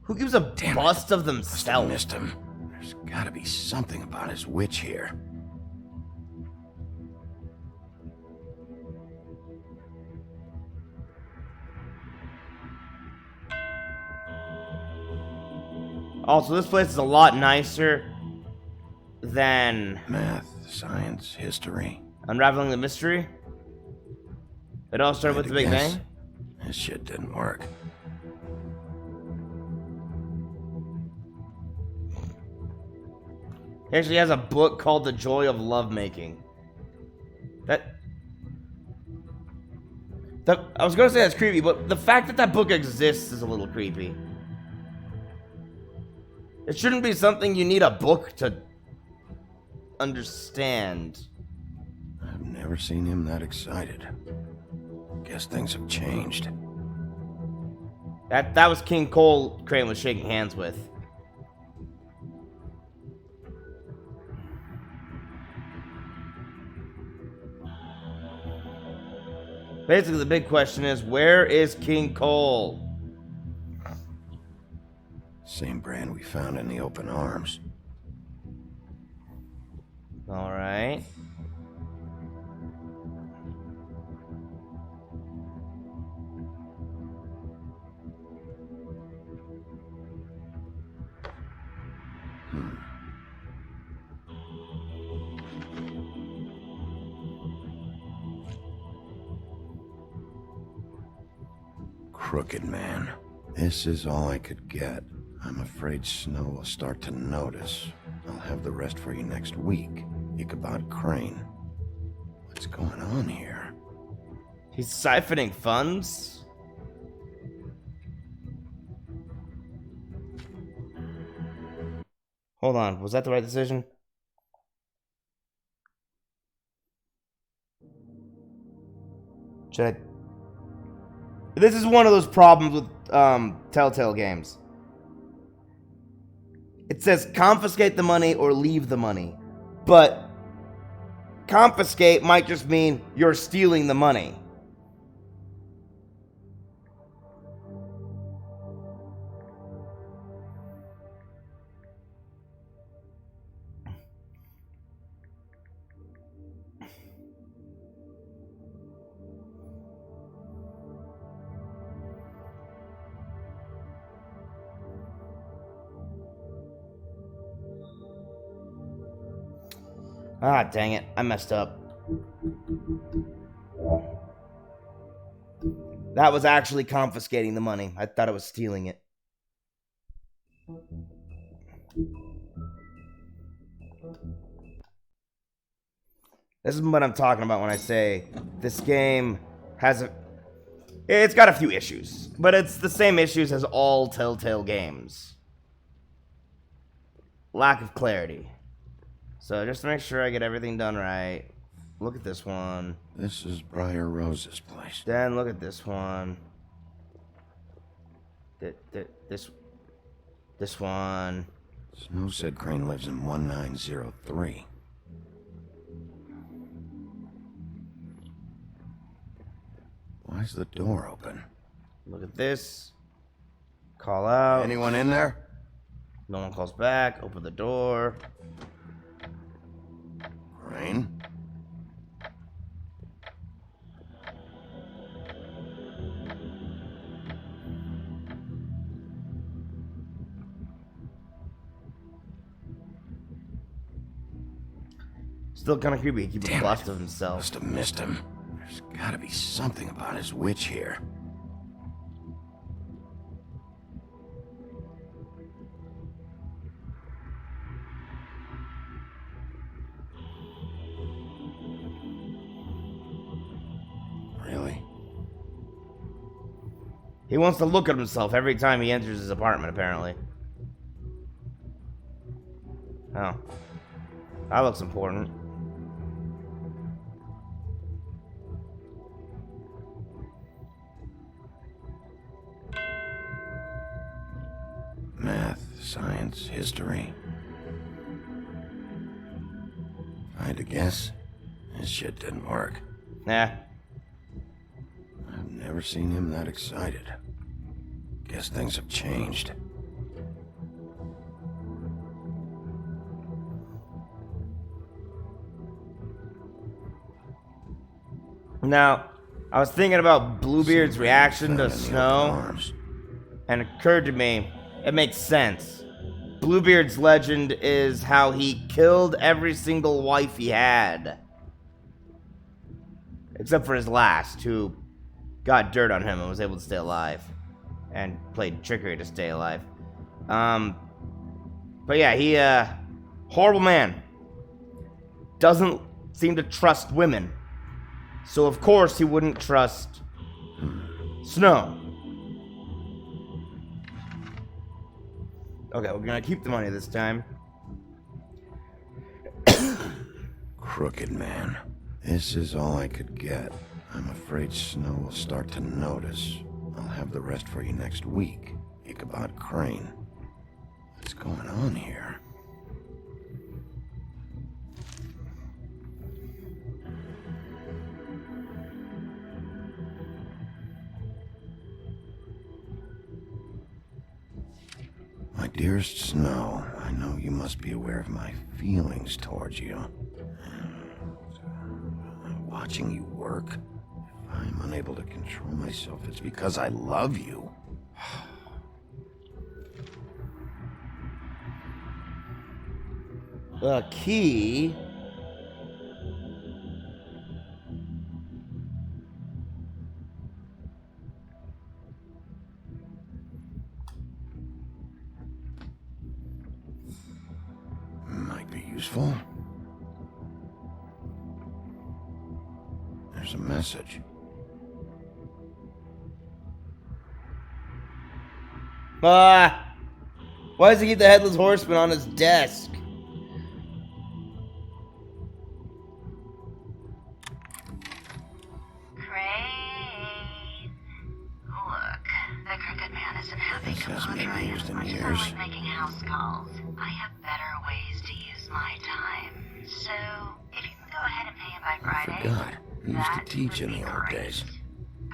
Who gives a bust of themselves? Missed him. There's gotta be something about his witch here. Also, this place is a lot nicer than math, science, history. Unraveling the Mystery. It all started with the Big Bang. This shit didn't work. He actually has a book called The Joy of Lovemaking. I was gonna say that's creepy, but the fact that that book exists is a little creepy. It shouldn't be something you need a book to understand. I've never seen him that excited. Guess things have changed. That was King Cole Crane was shaking hands with. Basically, the big question is, where is King Cole? Same brand we found in the open arms. All right. Crooked Man. This is all I could get. I'm afraid Snow will start to notice. I'll have the rest for you next week. Ichabod Crane. What's going on here? He's siphoning funds? Hold on, was that the right decision? Should I... This is one of those problems with Telltale games. It says confiscate the money or leave the money. But confiscate might just mean you're stealing the money. Ah, dang it. I messed up. That was actually confiscating the money. I thought I was stealing it. This is what I'm talking about when I say this game has a... It's got a few issues, but it's the same issues as all Telltale games. Lack of clarity. So just to make sure I get everything done right, look at this one. This is Briar Rose's place. Then look at this one. This one. Snow said Crane lives in 1903. Why's the door open? Look at this. Call out. Anyone in there? No one calls back. Open the door. Crane? Still kind of creepy. He keeps a bust of himself. Must have missed him. There's gotta be something about his witch here. Really? He wants to look at himself every time he enters his apartment, apparently. Oh. That looks important. Math, science, history. If I had to guess, this shit didn't work. Nah. I've never seen him that excited. Guess things have changed. Now, I was thinking about Bluebeard's reaction to Snow, and it occurred to me, it makes sense. Bluebeard's legend is how he killed every single wife he had. Except for his last, who got dirt on him and was able to stay alive. And played trickery to stay alive. But yeah, he, horrible man. Doesn't seem to trust women. So of course he wouldn't trust Snow. Okay, we're gonna keep the money this time. Crooked man. This is all I could get. I'm afraid Snow will start to notice. I'll have the rest for you next week. Ichabod Crane. What's going on here? My dearest Snow, I know you must be aware of my feelings towards you. Watching you work, if I'm unable to control myself, it's because I love you. The key... Might be useful. There's a message. Why does he keep the Headless Horseman on his desk? Crane. Look, the Crooked Man isn't having This a hasn't been right. used in I just years. don't like making house calls. I have better ways to use my time. So, if you can go ahead and pay him by Friday, God, we used that to teach would in be the old great. days.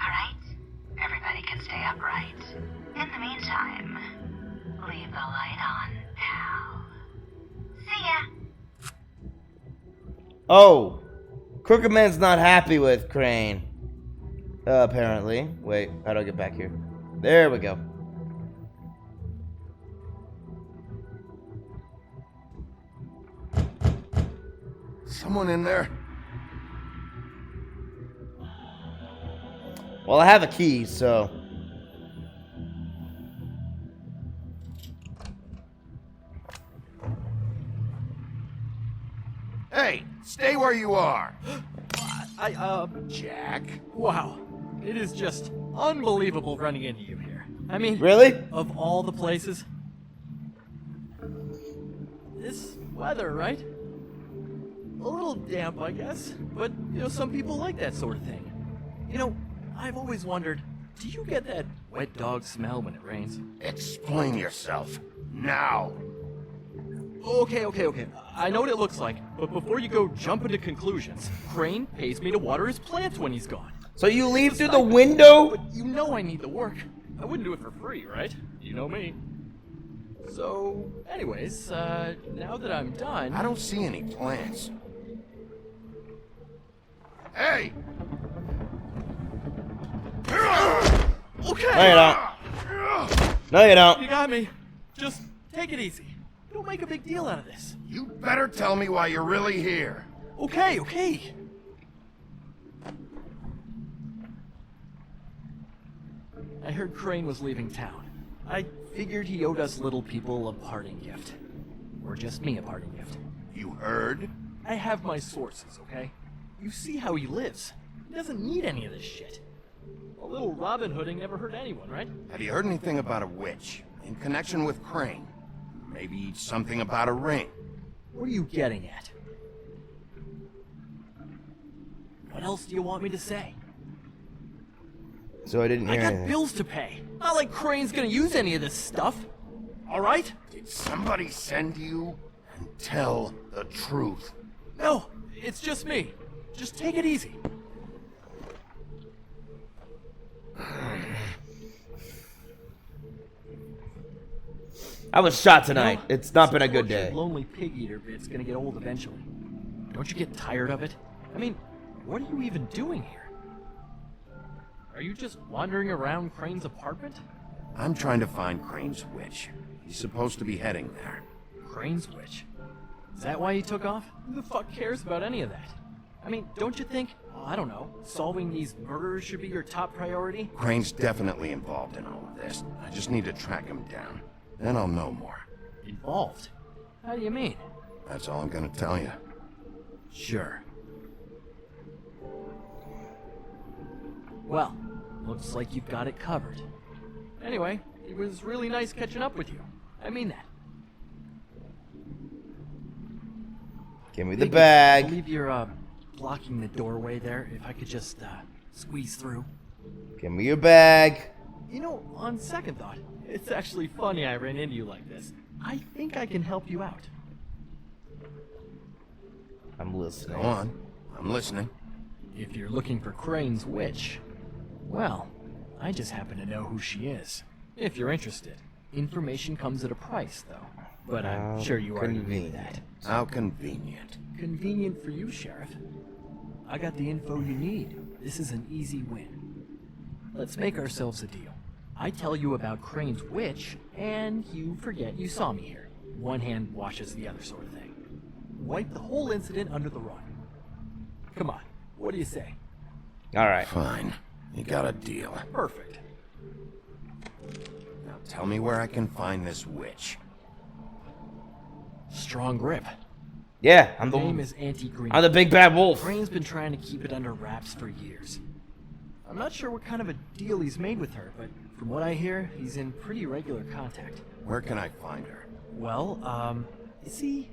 Alright? Everybody can stay upright. In the meantime, leave the light on, pal. See ya! Oh! Crooked Man's not happy with Crane. Apparently. Wait, how do I get back here? There we go. Someone in there? Well, I have a key, so... Hey, stay where you are. Jack? Wow. It is just unbelievable running into you here. I mean... Really? Of all the places. This weather, right? A little damp, I guess. But, you know, some people like that sort of thing. You know, I've always wondered, do you get that wet dog smell when it rains? Explain yourself. Now. Okay. I know what it looks like, but before you go jumping to conclusions, Crane pays me to water his plants when he's gone. So you leave through the window? But you know I need the work. I wouldn't do it for free, right? You know me. So, anyways, now that I'm done... I don't see any plants. Hey! Okay! No, you don't. No, you don't. You got me. Just take it easy. Don't make a big deal out of this. You better tell me why you're really here. Okay. I heard Crane was leaving town. I figured he owed us little people a parting gift. Or just me a parting gift. You heard? I have my sources, okay? You see how he lives. He doesn't need any of this shit. A little Robin Hooding never hurt anyone, right? Have you heard anything about a witch in connection with Crane? Maybe something about a ring. What are you getting at? What else do you want me to say? So I didn't hear I got anything. bills to pay. Not like Crane's gonna use any of this stuff. Alright? Did somebody send you? And tell the truth. No, it's just me. Just take it easy. I was shot tonight. It's not been a good Your day. lonely pig eater bit's gonna get old eventually. Don't you get tired of it? I mean, what are you even doing here? Are you just wandering around Crane's apartment? I'm trying to find Crane's witch. He's supposed to be heading there. Crane's witch? Is that why he took off? Who the fuck cares about any of that? I mean, don't you think, I don't know, solving these murders should be your top priority? Crane's definitely involved in all of this. I just need to track him down. Then I'll know more. Involved? How do you mean? That's all I'm gonna tell you. Sure. Well, looks like you've got it covered. Anyway, it was really nice catching up with you. I mean that. Give me the bag. I believe you're, blocking the doorway there. If I could just, squeeze through. Give me your bag. You know, on second thought, it's actually funny I ran into you like this. I think I can help you out. I'm listening. Go on. I'm listening. If you're looking for Crane's witch, well, I just happen to know who she is. If you're interested. Information comes at a price, though. But I'm sure you already knew that. How convenient. Convenient for you, Sheriff. I got the info you need. This is an easy win. Let's make ourselves a deal. I tell you about Crane's witch, and you forget you saw me here. One hand washes the other sort of thing. Wipe the whole incident under the rug. Come on, what do you say? All right. Fine. You got a deal. Perfect. Now tell me where I can find this witch. Strong grip. Yeah, Her name is Auntie Green. I'm the big bad wolf. Crane's been trying to keep it under wraps for years. I'm not sure what kind of a deal he's made with her, but from what I hear, he's in pretty regular contact. Where can I find her? Well, you see,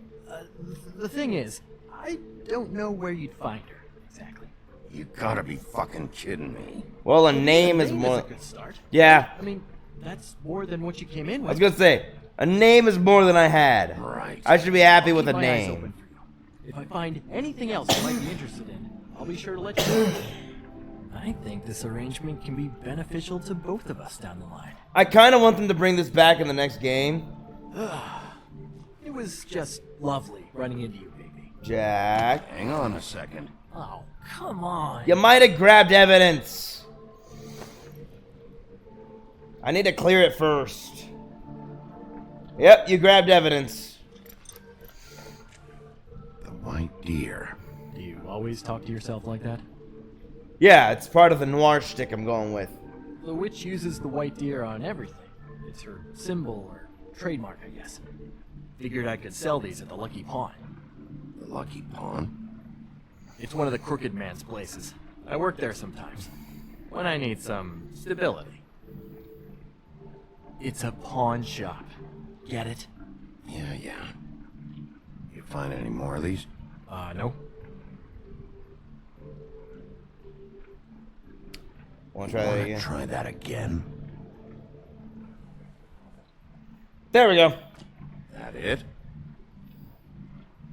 the thing is, I don't know where you'd find her, exactly. You gotta be fucking kidding me. Well, a name is Name more. a good start. Yeah. I mean, that's more than what you came in with. I was gonna say a name is more than I had. Right. I should be happy with a Keep my eyes open name. for you. If I find anything else you might be interested in, I'll be sure to let you know. I think this arrangement can be beneficial to both of us down the line. I kind of want them to bring this back in the next game. It was just lovely running into you, baby. Jack. Hang on a second. Oh, come on. You might have grabbed evidence. I need to clear it first. Yep, you grabbed evidence. The white deer. Do you always talk to yourself like that? Yeah, it's part of the noir shtick I'm going with. The witch uses the white deer on everything. It's her symbol or trademark, I guess. Figured I could sell these at the Lucky Pawn. The Lucky Pawn? It's one of the crooked man's places. I work there sometimes. When I need some stability. It's a pawn shop. Get it? Yeah. You find any more of these? No. Wanna try that again? Try that again? There we go. That it?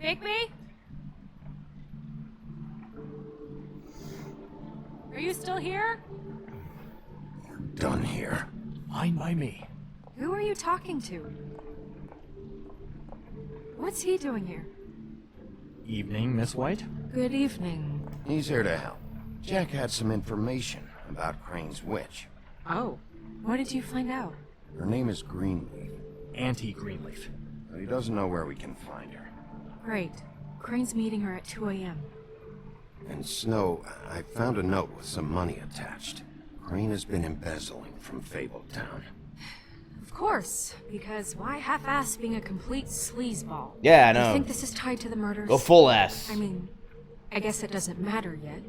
Bigby? Are you still here? Done here. Fine by me. Who are you talking to? What's he doing here? Evening, Miss White. Good evening. He's here to help. Jack had some information about Crane's witch. Oh, what did you find out? Her name is Greenleaf. Auntie Greenleaf. But he doesn't know where we can find her. Great. Crane's meeting her at 2 a.m. And Snow, I found a note with some money attached. Crane has been embezzling from Fabletown. Of course, because why half-ass being a complete sleazeball? Yeah, I know. You think this is tied to the murders? Go full ass. I mean, I guess it doesn't matter yet.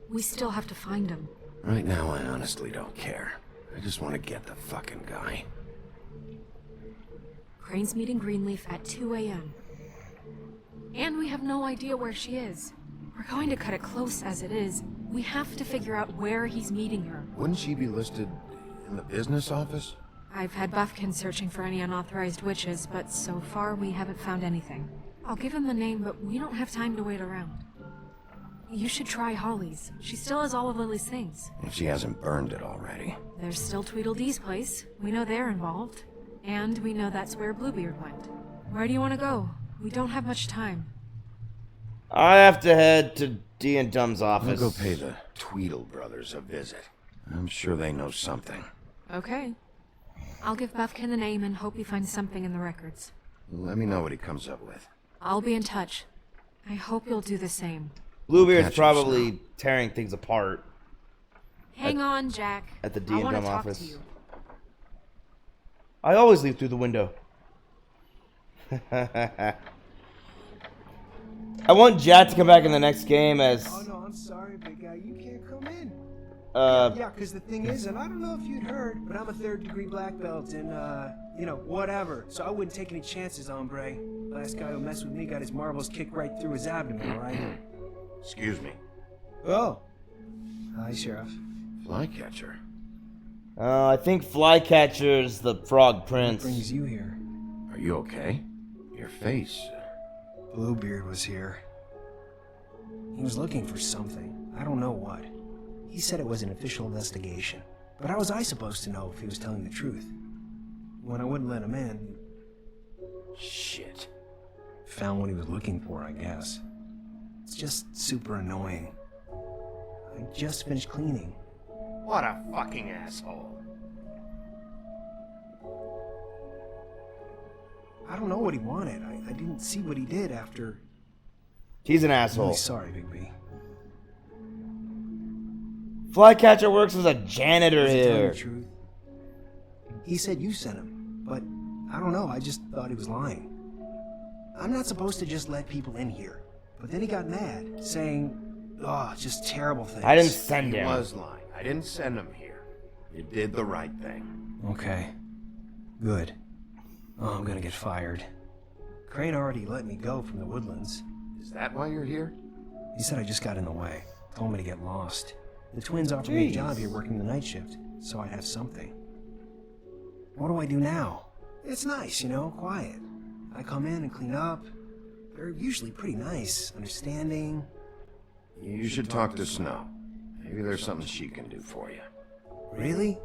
We still have to find him. Right now, I honestly don't care. I just want to get the fucking guy. Crane's meeting Greenleaf at 2 a.m. And we have no idea where she is. We're going to cut it close as it is. We have to figure out where he's meeting her. Wouldn't she be listed in the business office? I've had Buffkin searching for any unauthorized witches, but so far we haven't found anything. I'll give him the name, but we don't have time to wait around. You should try Holly's. She still has all of Lily's things. If she hasn't burned it already. There's still Tweedledee's place. We know they're involved. And we know that's where Bluebeard went. Where do you want to go? We don't have much time. I have to head to D and Dum's office. I'll go pay the Tweedle brothers a visit. I'm sure they know something. Okay. I'll give Buffkin the name and hope he finds something in the records. Let me know what he comes up with. I'll be in touch. I hope you'll do the same. Bluebeard's probably tearing things apart. Hang on, Jack. At the D I and want to Dum talk office. to you. I always leave through the window. I want Jack to come back in the next game as... Oh, no, I'm sorry, big guy. You can't come in. Yeah, because the thing is, and I don't know if you'd heard, but I'm a 3rd-degree black belt in, whatever. So I wouldn't take any chances, hombre. Last guy who messed with me got his marbles kicked right through his abdomen, right? Excuse me. Oh. Hi, Sheriff. Flycatcher. I think Flycatcher's the Frog Prince. What brings you here? Are you okay? Your face. Bluebeard was here. He was looking for something. I don't know what. He said it was an official investigation. But how was I supposed to know if he was telling the truth? When I wouldn't let him in... Shit. Found what he was looking for, I guess. It's just super annoying. I just finished cleaning. What a fucking asshole. I don't know what he wanted. I didn't see what he did after... He's an I'm asshole. really sorry, Bigby. Flycatcher works as a janitor Does he tell you here. the truth? He said you sent him, but I don't know. I just thought he was lying. I'm not supposed to just let people in here. But then he got mad, saying, just terrible things. I didn't send He him. was lying. I didn't send him here. You did the right thing. Okay. Good. Oh, I'm gonna get fired. Crane already let me go from the Woodlands. Is that why you're here? He said I just got in the way. Told me to get lost. The twins offered me a job here working the night shift, so I'd have something. What do I do now? It's nice, quiet. I come in and clean up. They're usually pretty nice, understanding. You should talk to Snow. Maybe there's something she can do for you. Really?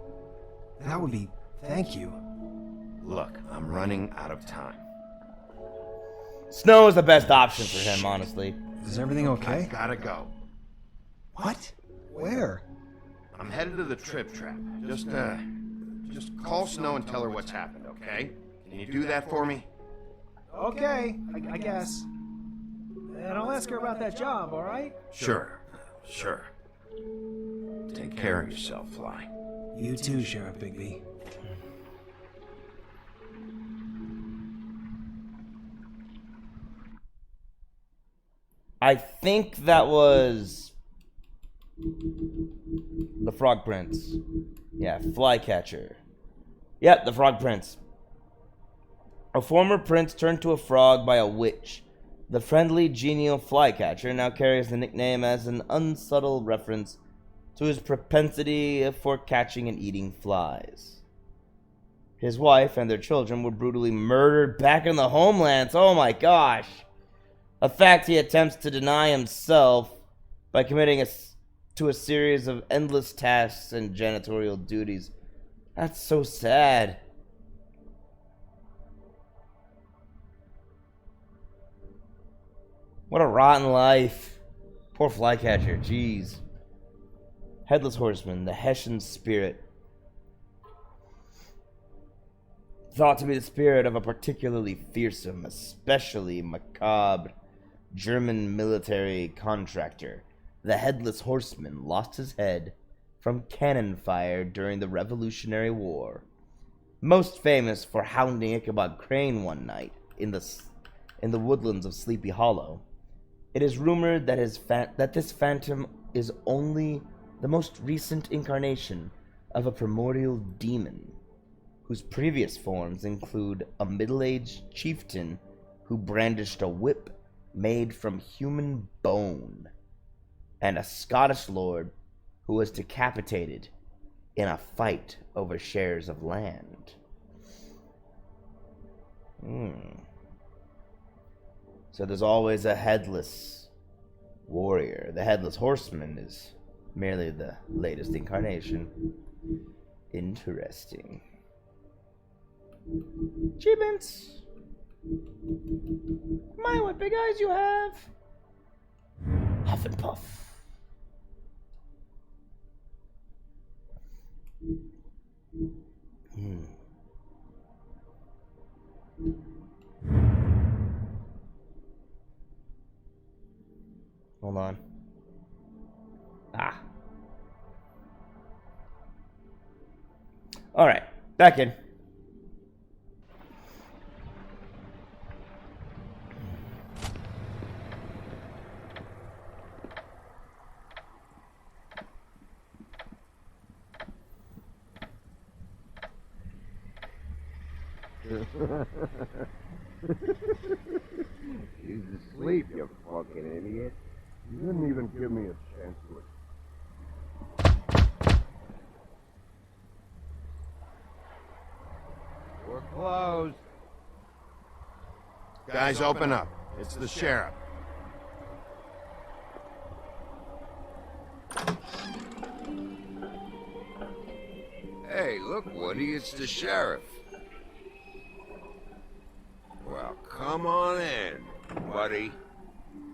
That would be... thank you. Look, I'm running out of time. Snow is the best option for him, honestly. Is everything okay? I gotta go. What? Where? I'm headed to the Trip Trap. Just call Snow and tell her what's happened, okay? Can you do that for me? Okay, I guess. And I'll ask her about that job, alright? Sure. Take care of yourself, Fly. You too, Sheriff Bigby. I think that was the Frog Prince. Yeah, Flycatcher. Yep, the Frog Prince. A former prince turned to a frog by a witch. The friendly, genial Flycatcher now carries the nickname as an unsubtle reference to his propensity for catching and eating flies. His wife and their children were brutally murdered back in the homelands. Oh my gosh. A fact he attempts to deny himself by committing to a series of endless tasks and janitorial duties. That's so sad. What a rotten life. Poor Flycatcher, jeez. Headless Horseman, the Hessian spirit. Thought to be the spirit of a particularly fearsome, especially macabre German military contractor. The Headless Horseman lost his head from cannon fire during the Revolutionary War. Most famous for hounding Ichabod Crane one night in the woodlands of Sleepy Hollow. It is rumored that this phantom is only the most recent incarnation of a primordial demon, whose previous forms include a middle-aged chieftain who brandished a whip made from human bone, and a Scottish lord who was decapitated in a fight over shares of land. So there's always a headless warrior. The Headless Horseman is merely the latest incarnation. Interesting. Achievements. My, what big eyes you have. Huff and puff. Hold on. All right, back in. He's asleep, you fucking idiot. You didn't even give me a chance to. We're closed. Guys, open up. It's the sheriff. Hey, look, Woody, it's the sheriff. Well, come on in, buddy.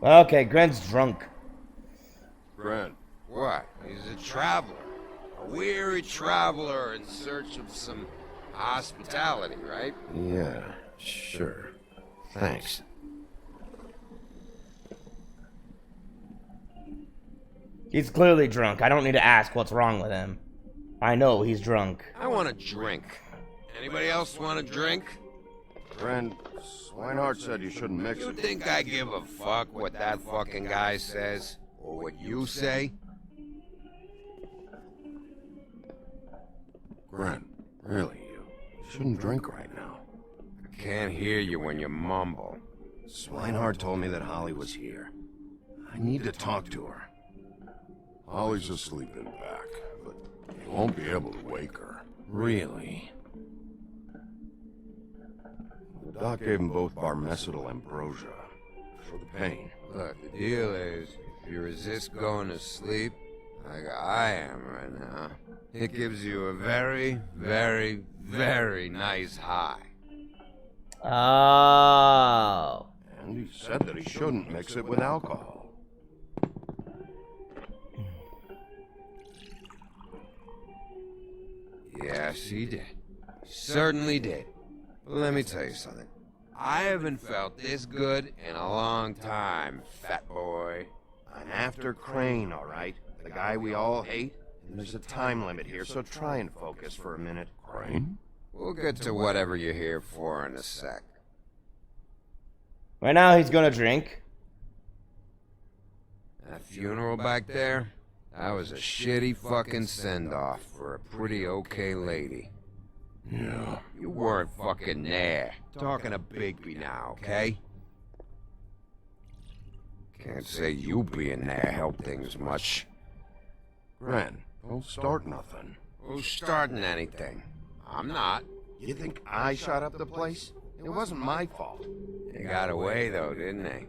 Okay, Gren's drunk. Gren, what? He's a traveler. A weary traveler in search of some hospitality, right? Yeah, sure. Thanks. He's clearly drunk. I don't need to ask what's wrong with him. I know he's drunk. I want a drink. Anybody else want a drink? Friend, Swinehart said you shouldn't mix it. You think I give a fuck what that fucking guy says? Or what you say? Gren, really, you shouldn't drink right now. I can't hear you when you mumble. Swinehart told me that Holly was here. I need to talk to her. Holly's asleep in back, but you won't be able to wake her. Really? The doc gave them both Barmecidal ambrosia for the pain. Look, the deal is, if you resist going to sleep, like I am right now, it gives you a very, very, very nice high. Oh. And he said that he shouldn't mix it with alcohol. Yes, he did. He certainly did. But let me tell you something. I haven't felt this good in a long time, fat boy. I'm after Crane, all right? The guy we all hate. And there's a time limit here, so try and focus for a minute. Crane? We'll get to whatever you're here for in a sec. Right now, he's gonna drink. That funeral back there? That was a shitty fucking send-off for a pretty okay lady. Yeah. You weren't fucking there. Talking to Bigby now, okay? Can't say you being there helped things much. Ren, don't start nothing. Who's starting anything? I'm not. You think I shot up the place? It wasn't my fault. They got away, though, didn't they?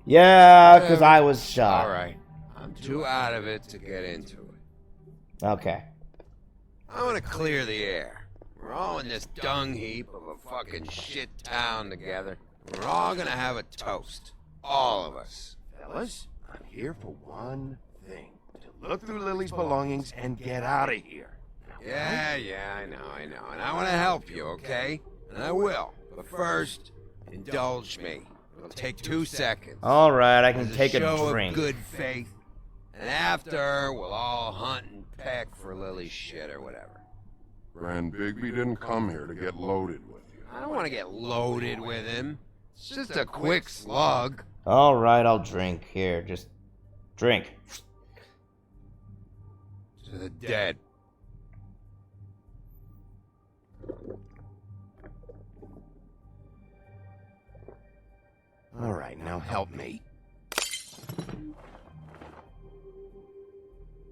Yeah, because I was shot. Alright. I'm too out of it to get into it. Okay. I want to clear the air. We're all in this dung heap of a fucking shit town together. We're all gonna have a toast. All of us. Fellas, I'm here for one thing. To look through Lily's belongings and get out of here. Yeah, I know. And I want to help you, okay? And I will. But first, indulge me. It'll take 2 seconds. Alright, I can As take a show of drink. good faith. And after, we'll all hunt and peck for Lily's shit or whatever. Ren, Bigby didn't come here to get loaded with you. I don't want to get loaded with him. It's just a quick slug. Alright, I'll drink. Here, just drink. To the dead. All right, now help me.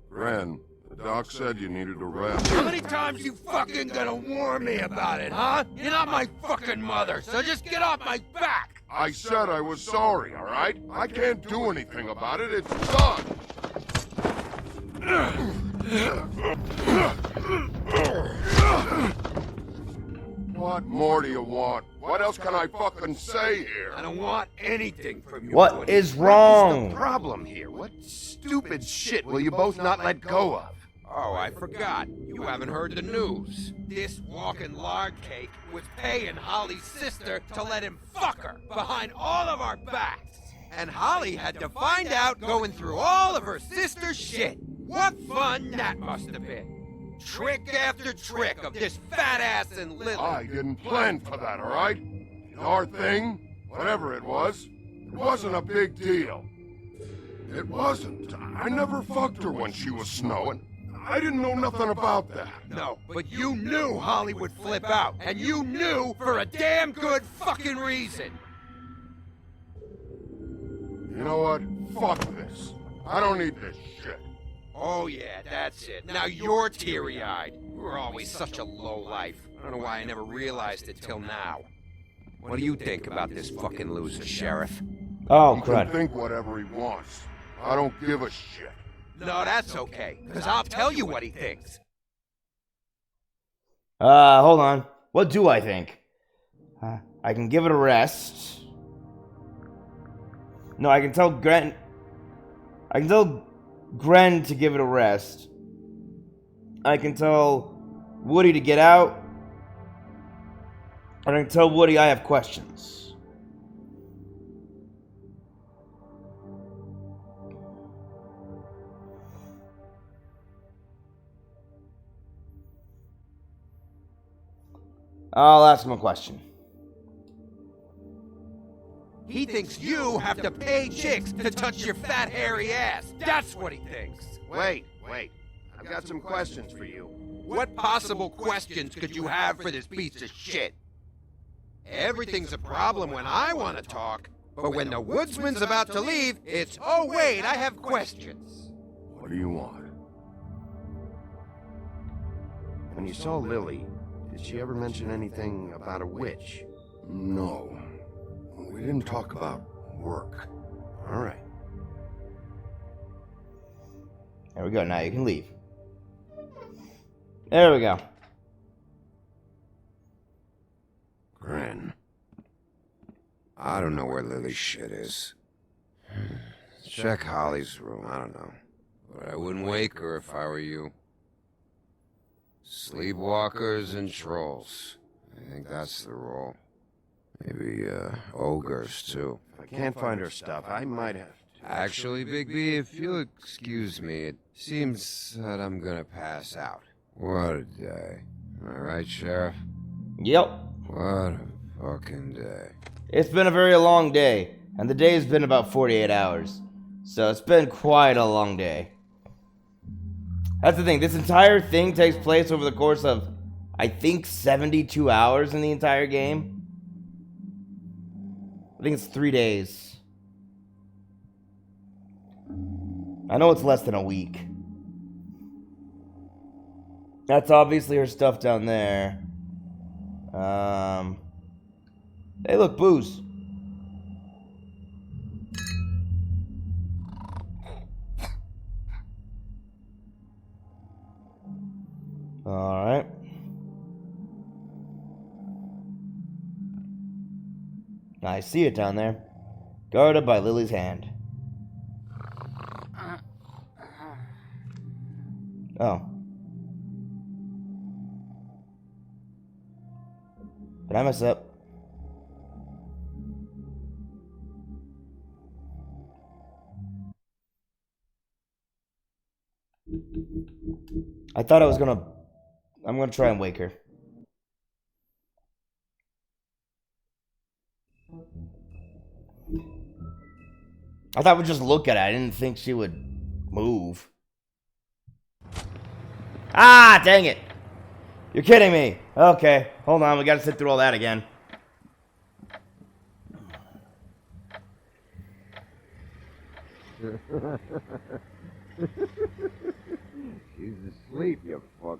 Ren, the doc said you needed a rest. How many times you fucking gonna warn me about it, huh? You're not my fucking mother, so just get off my back! I said I was sorry, all right? I can't do anything about it. It's done. What more do you want? What else can I fucking say here? I don't want anything from you. What is What's wrong? the problem here? What stupid shit will you both not let go of? Oh, I forgot. You haven't heard the news. This walking lard cake was paying Holly's sister to let him fuck her behind all of our backs. And Holly had to find out going through all of her sister's shit. What fun that must have been. Trick after trick of this fat ass and Lily. I didn't plan for that, all right? Our thing, whatever it wasn't a big deal. It wasn't. I never fucked her when she was snowing. I didn't know nothing about that. No, but you knew Holly would flip out, and you knew for a damn good fucking reason. You know what? Fuck this. I don't need this shit. Oh yeah, that's it. Now you're teary-eyed. You were always such a lowlife. I don't know why I never realized it till now. What do you think about this fucking loser, Sheriff? Oh, He crud. can think whatever he wants. I don't give a shit. No, that's okay, because I'll tell you what he thinks. Hold on. What do I think? I can give it a rest. No, I can tell Gren to give it a rest. I can tell Woody to get out. And I can tell Woody I have questions. I'll ask him a question. He thinks you have to pay chicks to touch your fat, hairy ass. That's what he thinks. Wait. I've got some questions for you. What possible questions could you have for this piece of shit? Everything's a problem when I want to talk, but when the woodsman's about to leave, it's, oh wait, I have questions. What do you want? When you saw Lily, did she ever mention anything about a witch? No. We didn't talk about work. All right. There we go. Now you can leave. There we go. Gren. I don't know where Lily's shit is. Check Holly's room, I don't know. But I wouldn't wake her if I were you. Sleepwalkers and trolls. I think that's the rule. Maybe, ogres, too. If I can't find her stuff, I might have to. Actually, Bigby, if you'll excuse me, it seems that I'm gonna pass out. What a day. Am I right, Sheriff? Yep. What a fucking day. It's been a very long day, and the day's been about 48 hours. So it's been quite a long day. That's the thing, this entire thing takes place over the course of, I think, 72 hours in the entire game. I think it's 3 days. I know it's less than a week. That's obviously her stuff down there. Hey, look, booze. Alright. I see it down there. Guarded by Lily's hand. Oh. Did I mess up? I thought I was gonna... I'm gonna try and wake her. I thought we'd just look at it. I didn't think she would move. Ah, dang it. You're kidding me. Okay, hold on. We gotta sit through all that again. She's asleep, you fuck.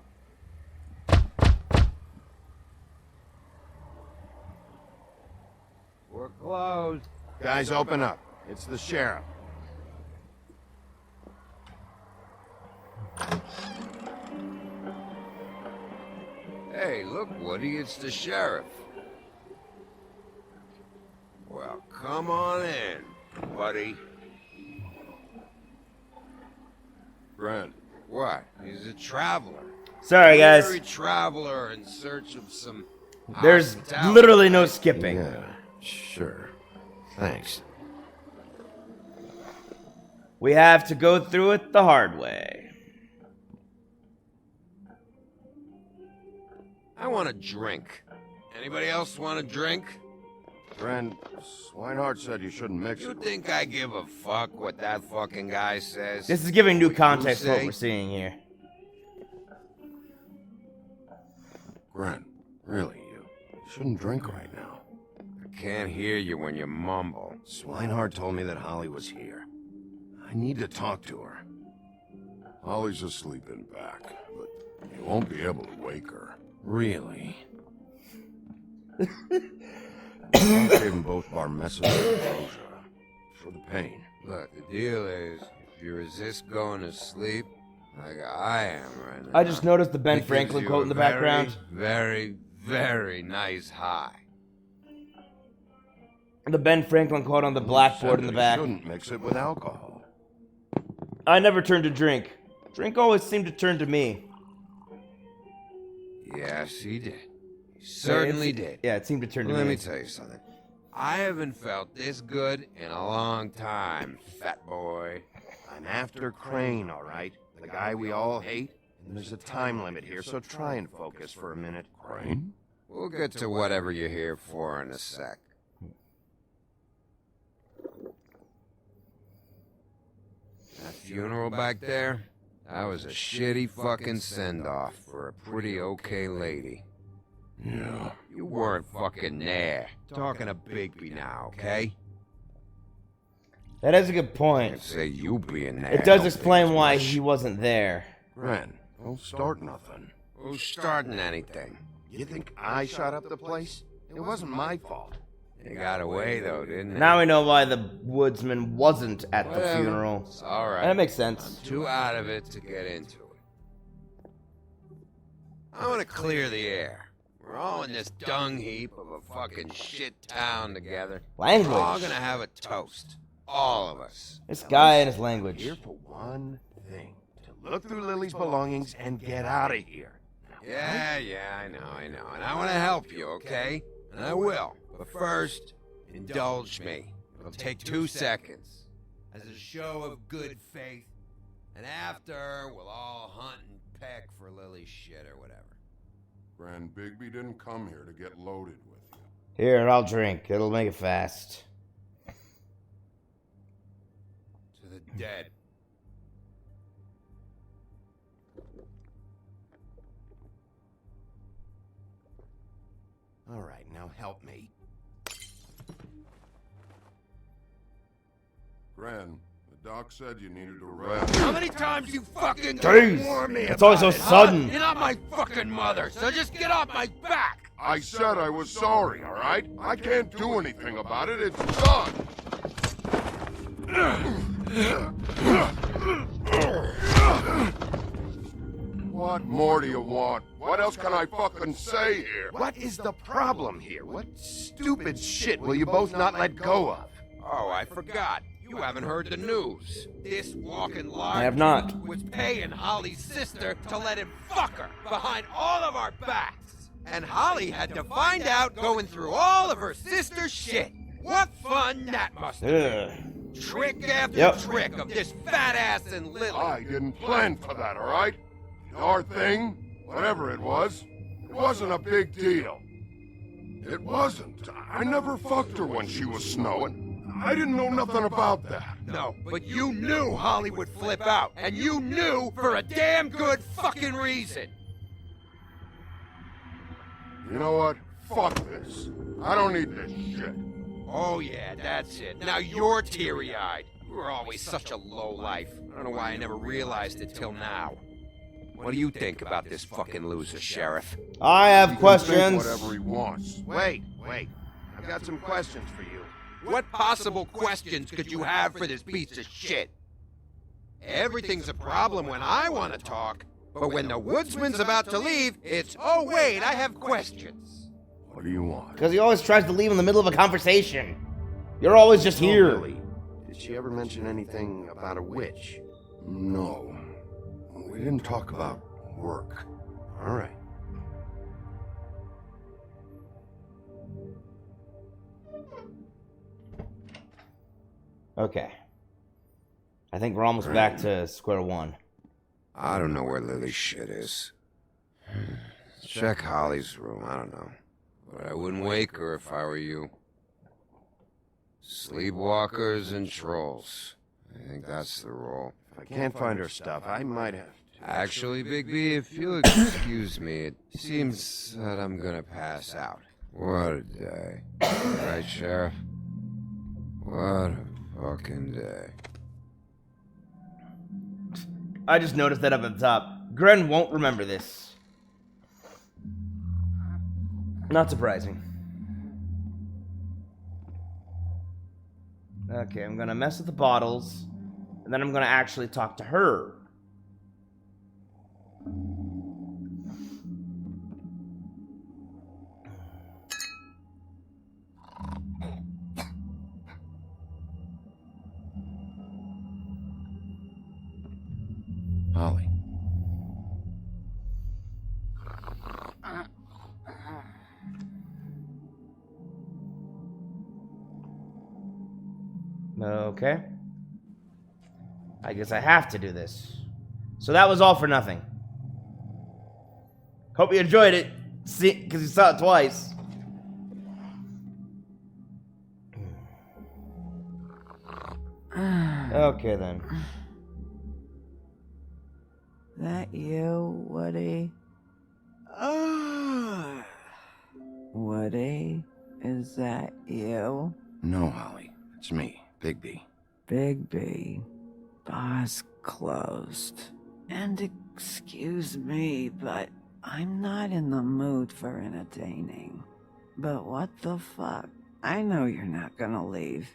We're closed. Guys, open up. It's the sheriff. Hey, look, Woody, it's the sheriff. Well, come on in, buddy. Brent. What? He's a traveler. Sorry, guys. Weary traveler in search of some There's hospitality. literally no skipping. Yeah, sure. Thanks. We have to go through it the hard way. I want a drink. Anybody else want a drink? Brent, Swinehart said you shouldn't mix You it. think I give a fuck what that fucking guy says? This is giving new What you context to what say? we're seeing here. Brent, really, you shouldn't drink right now. I can't hear you when you mumble. Swinehart told me that Holly was here. I need to talk to her. Holly's asleep in back, but you won't be able to wake her. Really? I gave them both Barmessa and Ambrosia for the pain. Look, the deal is, if you resist going to sleep, like I am right now... I just noticed the Ben it gives Franklin you quote a in the background. Very, very nice high. The Ben Franklin quote on the blackboard in the back. Shouldn't mix it with alcohol. I never turned to drink. Drink always seemed to turn to me. Yes, he did. He certainly did. Yeah, it seemed to turn to Let me. me tell you something. I haven't felt this good in a long time, fat boy. I'm after Crane, all right? The guy we all hate. And there's a time limit here, so try and focus for a minute. Crane? We'll get to whatever you're here for in a sec. That funeral back there, that was a shitty fucking send-off for a pretty okay lady. Yeah. You weren't fucking there. Talking to Bigby now, okay? That is a good point. Can't say you being there. It does helped explain things why much. he wasn't there. Ren, don't start nothing. Who's starting anything? You think I shot up the place? It wasn't my fault. They got away though, didn't they? Now we know why the woodsman wasn't at the Whatever. funeral. It's all right. That makes sense. I'm too out of it to get into it. I want to clear the air. We're all in this dung heap of a fucking shit town together. Language. We're all gonna have a toast. All of us. This guy and his language. Here for one thing. To look through Lily's belongings and get out of here. Yeah, I know. And I want to help you, okay? And I will. But first, indulge me. It'll take 2 seconds. As a show of good faith. And after, we'll all hunt and peck for Lily's shit or whatever. Grand Bigby didn't come here to get loaded with you. Here, I'll drink. It'll make it fast. To the dead. All right, now help me. Gran, the doc said you needed a rest. How many times you fucking Jeez, warn me it's always about so it, sudden. Huh? You're not my fucking mother, so just get off my back! I said I was sorry, all right? I can't do anything about it. It's done. What more do you want? What else can I fucking say here? What is the problem here? What stupid shit will you both not let go of? Oh, I forgot. You haven't heard the news. This walking lard I have not. was paying Holly's sister to let him fuck her behind all of our backs. And Holly had to find out going through all of her sister's shit. What fun that must have been. Trick after trick of this fat ass and Lily. I didn't plan for that, all right? Our thing, whatever it wasn't a big deal. It wasn't. I never fucked her when she was snowing. I didn't know nothing about that. No, but you knew Holly would flip out, and you knew for a damn good fucking reason. You know what? Fuck this. I don't need this shit. Oh yeah, that's it. Now you're teary-eyed. You were always such a lowlife. I don't know why I never realized it till now. What do you think about this fucking loser, Sheriff? I have questions. Think whatever he wants. Wait. I've got some questions for you. What possible questions could you have for this piece of shit? Everything's a problem when I want to talk, but when the woodsman's about to leave, it's, oh wait, I have questions. What do you want? Because he always tries to leave in the middle of a conversation. You're always just here. Lily, did she ever mention anything about a witch? No. We didn't talk about work. All right. Okay. I think we're almost back to square one. I don't know where Lily's shit is. Check Holly's room, I don't know. But I wouldn't wake her if I were you. Sleepwalkers and trolls. I think that's the rule. If I can't find her stuff, I might have to. Actually, Bigby, if you'll excuse me, it seems that I'm gonna pass out. What a day. Right, Sheriff? What a fucking day. I just noticed that up at the top. Gren won't remember this. Not surprising. Okay, I'm gonna mess with the bottles, and then I'm gonna actually talk to her. Holly. Okay. I guess I have to do this. So that was all for nothing. Hope you enjoyed it. See, because you saw it twice. Okay then. That you, Woody? Woody, is that you? No, Holly. It's me, Bigby. Bigby. Bar's closed. And excuse me, but I'm not in the mood for entertaining. But what the fuck? I know you're not gonna leave.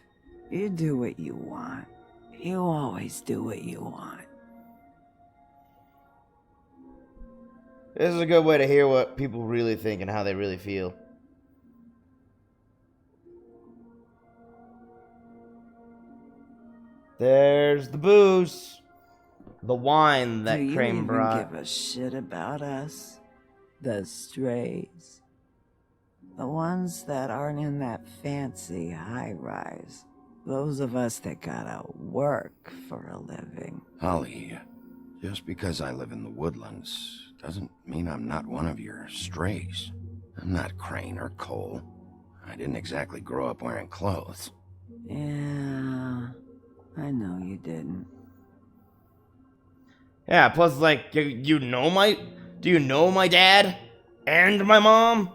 You do what you want. You always do what you want. This is a good way to hear what people really think and how they really feel. There's the booze. The wine that Crane brought. Do you even give a shit about us? The strays? The ones that aren't in that fancy high-rise. Those of us that gotta work for a living. Holly, just because I live in the woodlands doesn't mean I'm not one of your strays. I'm not Crane or Cole. I didn't exactly grow up wearing clothes. Yeah, I know you didn't. Yeah, plus, like, do you know my dad? And my mom?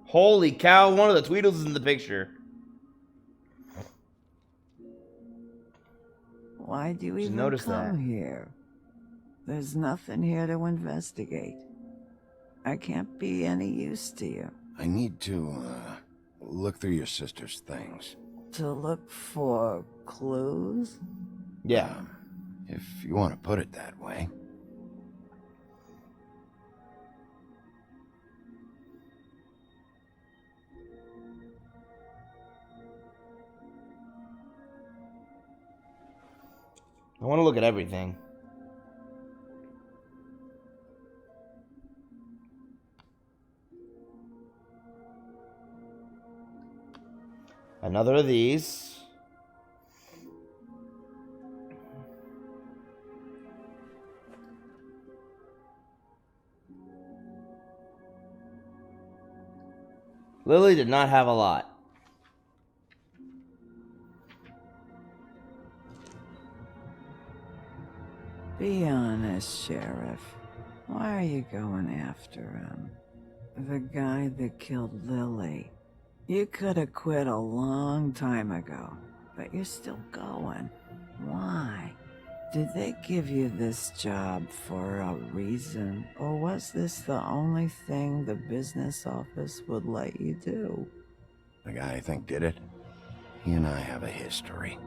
Holy cow, one of the Tweedles is in the picture. Why do you even notice come that. here? There's nothing here to investigate. I can't be any use to you. I need to, look through your sister's things. To look for clues? Yeah. If you want to put it that way. I want to look at everything. Another of these. Lily did not have a lot. Be honest, Sheriff. Why are you going after him? The guy that killed Lily. You could have quit a long time ago, but you're still going. Why? Did they give you this job for a reason, or was this the only thing the business office would let you do? The guy I think did it, he and I have a history.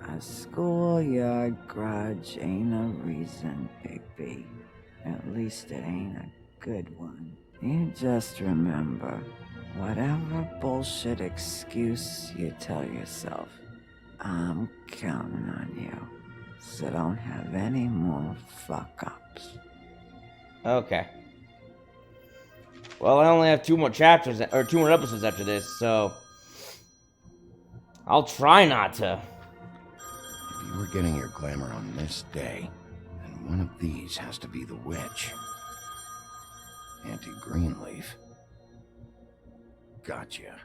A schoolyard grudge ain't a reason, Bigby. At least it ain't a good one. You just remember, whatever bullshit excuse you tell yourself, I'm counting on you. So don't have any more fuck-ups. Okay. Well, I only have 2 more chapters, or 2 more episodes after this, so I'll try not to. If you were getting your glamour on this day, then one of these has to be the witch. Auntie Greenleaf. Gotcha.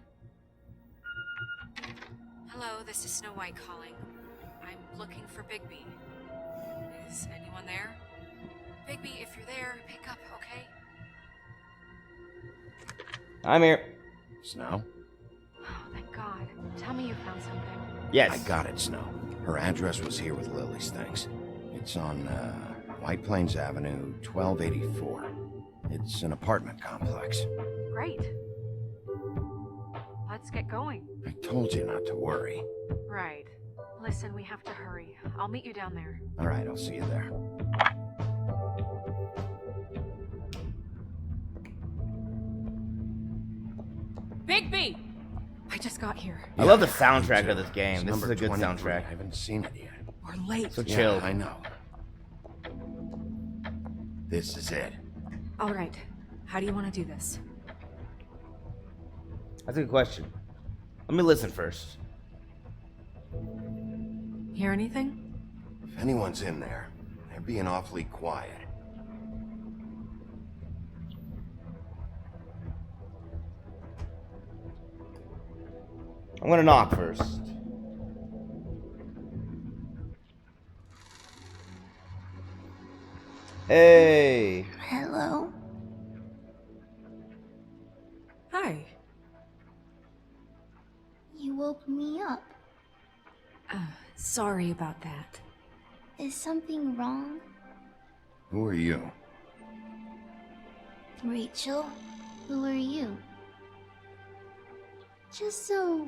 Hello, this is Snow White calling. I'm looking for Bigby. Is anyone there? Bigby, if you're there, pick up, okay? I'm here. Snow? Oh, thank God. Tell me you found something. Yes. I got it, Snow. Her address was here with Lily's things. It's on, White Plains Avenue, 1284. It's an apartment complex. Great. Let's get going. I told you not to worry. Right. Listen, we have to hurry. I'll meet you down there. All right, I'll see you there. Bigby! I just got here. I love the soundtrack of this game. This is number a good 23. soundtrack. I haven't seen it yet. We're late. So chill. Yeah, I know. This is it. All right. How do you want to do this? That's a good question. Let me listen first. Hear anything? If anyone's in there, they're being awfully quiet. I'm gonna knock first. Hey. Hello? Hi. You woke me up. Sorry about that. Is something wrong? Who are you? Rachel? Who are you? Just so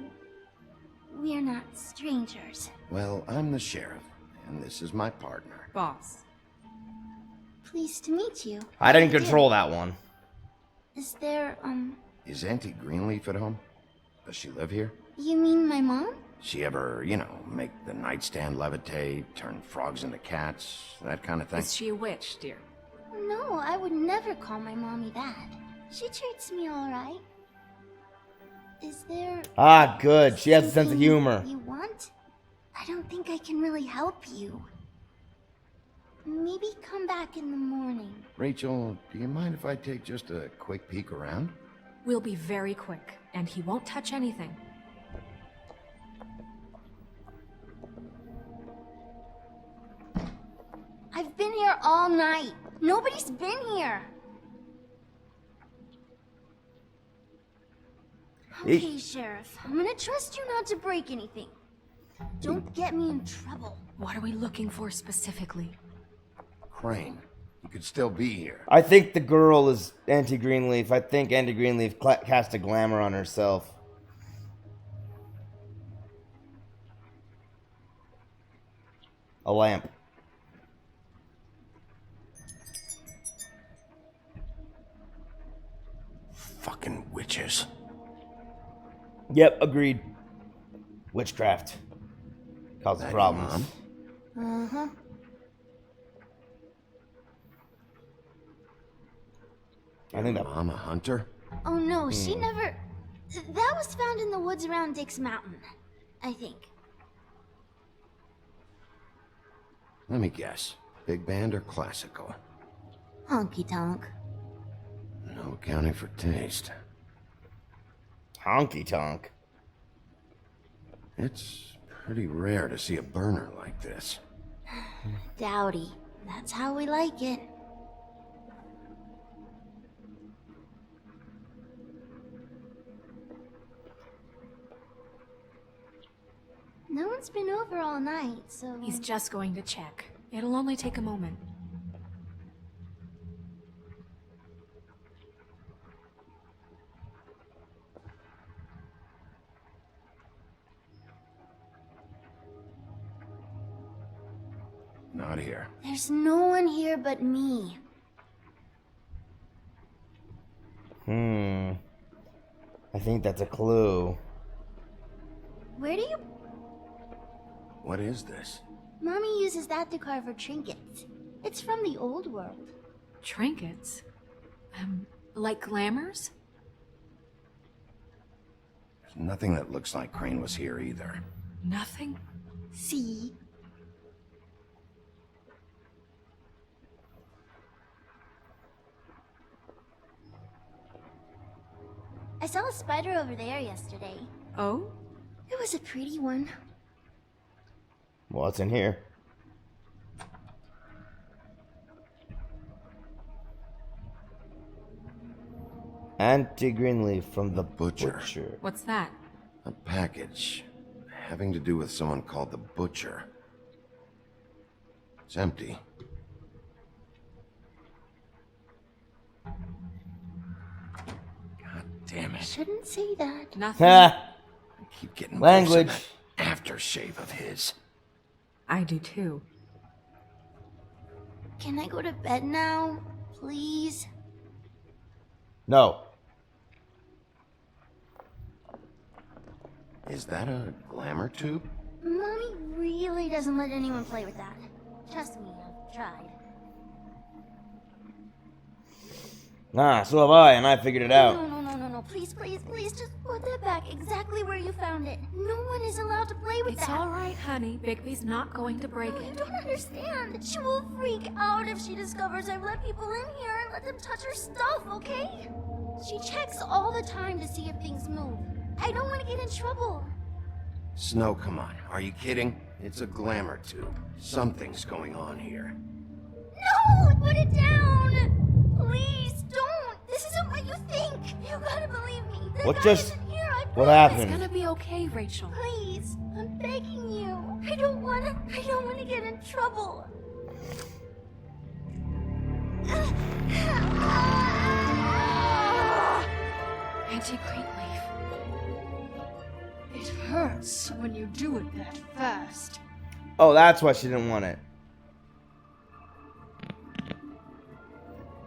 we're not strangers. Well, I'm the sheriff, and this is my partner. Boss. Pleased to meet you. I didn't How you control doing? that one. Is there, Is Auntie Greenleaf at home? Does she live here? you mean my mom? She ever, make the nightstand levitate, turn frogs into cats, that kind of thing? Is she a witch, dear? No, I would never call my mommy that. She treats me alright. Is there... Ah, good. She has a sense of something humor. you want? I don't think I can really help you. Maybe come back in the morning. Rachel, do you mind if I take just a quick peek around? We'll be very quick, and he won't touch anything. I've been here all night. Nobody's been here. Okay, Sheriff. I'm gonna trust you not to break anything. Don't get me in trouble. What are we looking for specifically? Crane, you could still be here. I think the girl is Auntie Greenleaf. I think Auntie Greenleaf cast a glamour on herself. A lamp. Fucking witches. Yep, agreed. Witchcraft. Causes problems. Uh-huh. I think that Mom a hunter? Oh no, she never... That was found in the woods around Dick's Mountain, I think. Let me guess. Big band or classical? Honky tonk. No accounting for taste. Honky tonk. It's pretty rare to see a burner like this. Dowdy. That's how we like it. No one's been over all night, so... He's just going to check. It'll only take a moment. Not here. There's no one here but me. I think that's a clue. Where do you... What is this? Mommy uses that to carve her trinkets. It's from the old world. Trinkets? Like glamours? There's nothing that looks like Crane was here either. Nothing? See? I saw a spider over there yesterday. Oh? It was a pretty one. What's in here? Auntie Greenleaf from the Butcher. What's that? A package having to do with someone called the Butcher. It's empty. God damn it. Shouldn't say that. Nothing. I keep getting Language. close to that aftershave of his. I do too. Can I go to bed now? Please? No. Is that a glamour tube? Mommy really doesn't let anyone play with that. Trust me, I've tried. Ah, so have I, and I figured it out. No. Please, just put that back exactly where you found it. No one is allowed to play with It's that. all right, honey. Bigby's not going to break You it. don't understand. She will freak out if she discovers I've let people in here and let them touch her stuff, okay? She checks all the time to see if things move. I don't want to get in trouble. Snow, come on. Are you kidding? It's a glamour tube. Something's going on here. No! Put it down! Please, don't! This isn't what you think! You gotta believe me. That What guy just... isn't here, I What promise. It's happened? gonna be okay, Rachel. Please, I'm begging you. I don't wanna get in trouble. Auntie Greenleaf. It hurts when you do it that fast. Oh, that's why she didn't want it.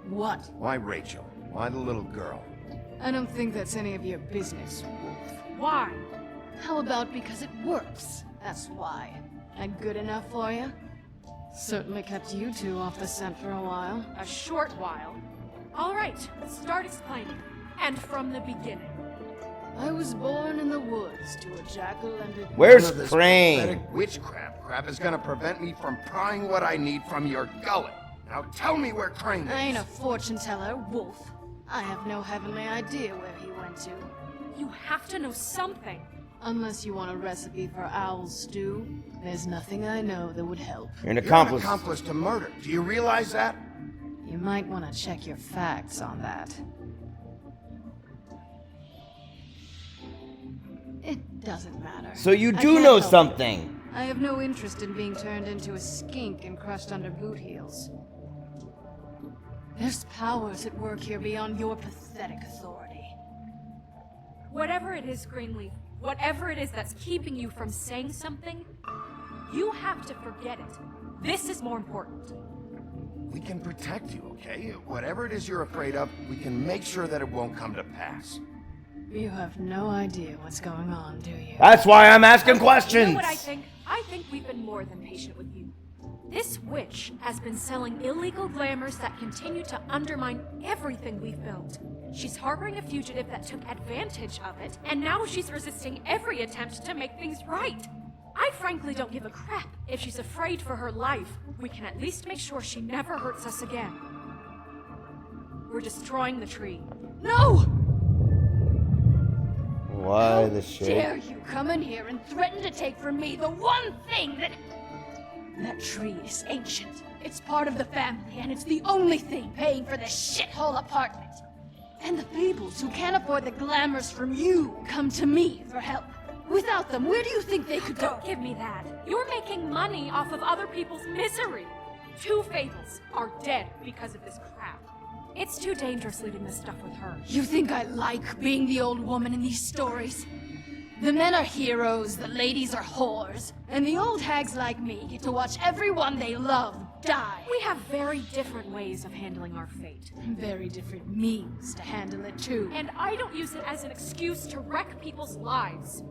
What? Why Rachel? Why the little girl? I don't think that's any of your business, Wolf. Why? How about because it works? That's why. That good enough for you? Certainly kept you two off the scent for a while. A short while. All right, start explaining. And from the beginning. I was born in the woods to a jackal and a... Where's None of this Crane? pathetic witchcraft crap is gonna prevent me from prying what I need from your gullet. Now tell me where Crane is. I ain't a fortune teller, Wolf. I have no heavenly idea where he went to. You have to know something. Unless you want a recipe for owl stew, there's nothing I know that would help. You're an You're accomplice. an accomplice to murder. Do you realize that? You might want to check your facts on that. It doesn't matter. So you I do can't know help it. something. I have no interest in being turned into a skink and crushed under boot heels. There's powers at work here beyond your pathetic authority. Whatever it is, Greenleaf, whatever it is that's keeping you from saying something, you have to forget it. This is more important. We can protect you, okay? Whatever it is you're afraid of, we can make sure that it won't come to pass. You have no idea what's going on, do you? That's why I'm asking You questions. know what I think? I think we've been more than patient with you. This witch has been selling illegal glamours that continue to undermine everything we've built. She's harboring a fugitive that took advantage of it, and now she's resisting every attempt to make things right. I frankly don't give a crap if she's afraid for her life. We can at least make sure she never hurts us again. We're destroying the tree. No! Why the shit? Dare you come in here and threaten to take from me the one thing that... That tree is ancient. It's part of the family, and it's the only thing paying for this shithole apartment. And the Fables who can't afford the glamours from you come to me for help. Without them, where do you think they could go? Don't give me that. You're making money off of other people's misery. 2 Fables are dead because of this crap. It's too dangerous leaving this stuff with her. You think I like being the old woman in these stories? The men are heroes, the ladies are whores, and the old hags like me get to watch everyone they love die. We have very different ways of handling our fate. Very different means to handle it too. And I don't use it as an excuse to wreck people's lives.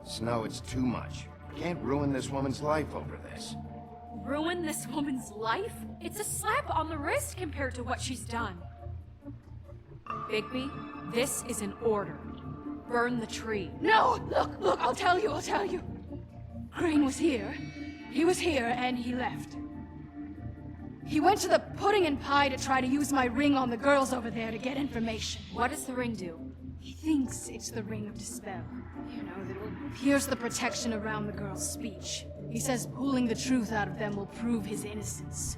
Snow, it's too much. Can't ruin this woman's life over this. Ruin this woman's life? It's a slap on the wrist compared to what she's done. Bigby, this is an order. Burn the tree. No! Look, I'll tell you. Crane was here. He was here, and he left. He went to the pudding and pie to try to use my ring on the girls over there to get information. What does the ring do? He thinks it's the ring of dispel. You know, that will pierce the protection around the girls' speech. He says pulling the truth out of them will prove his innocence.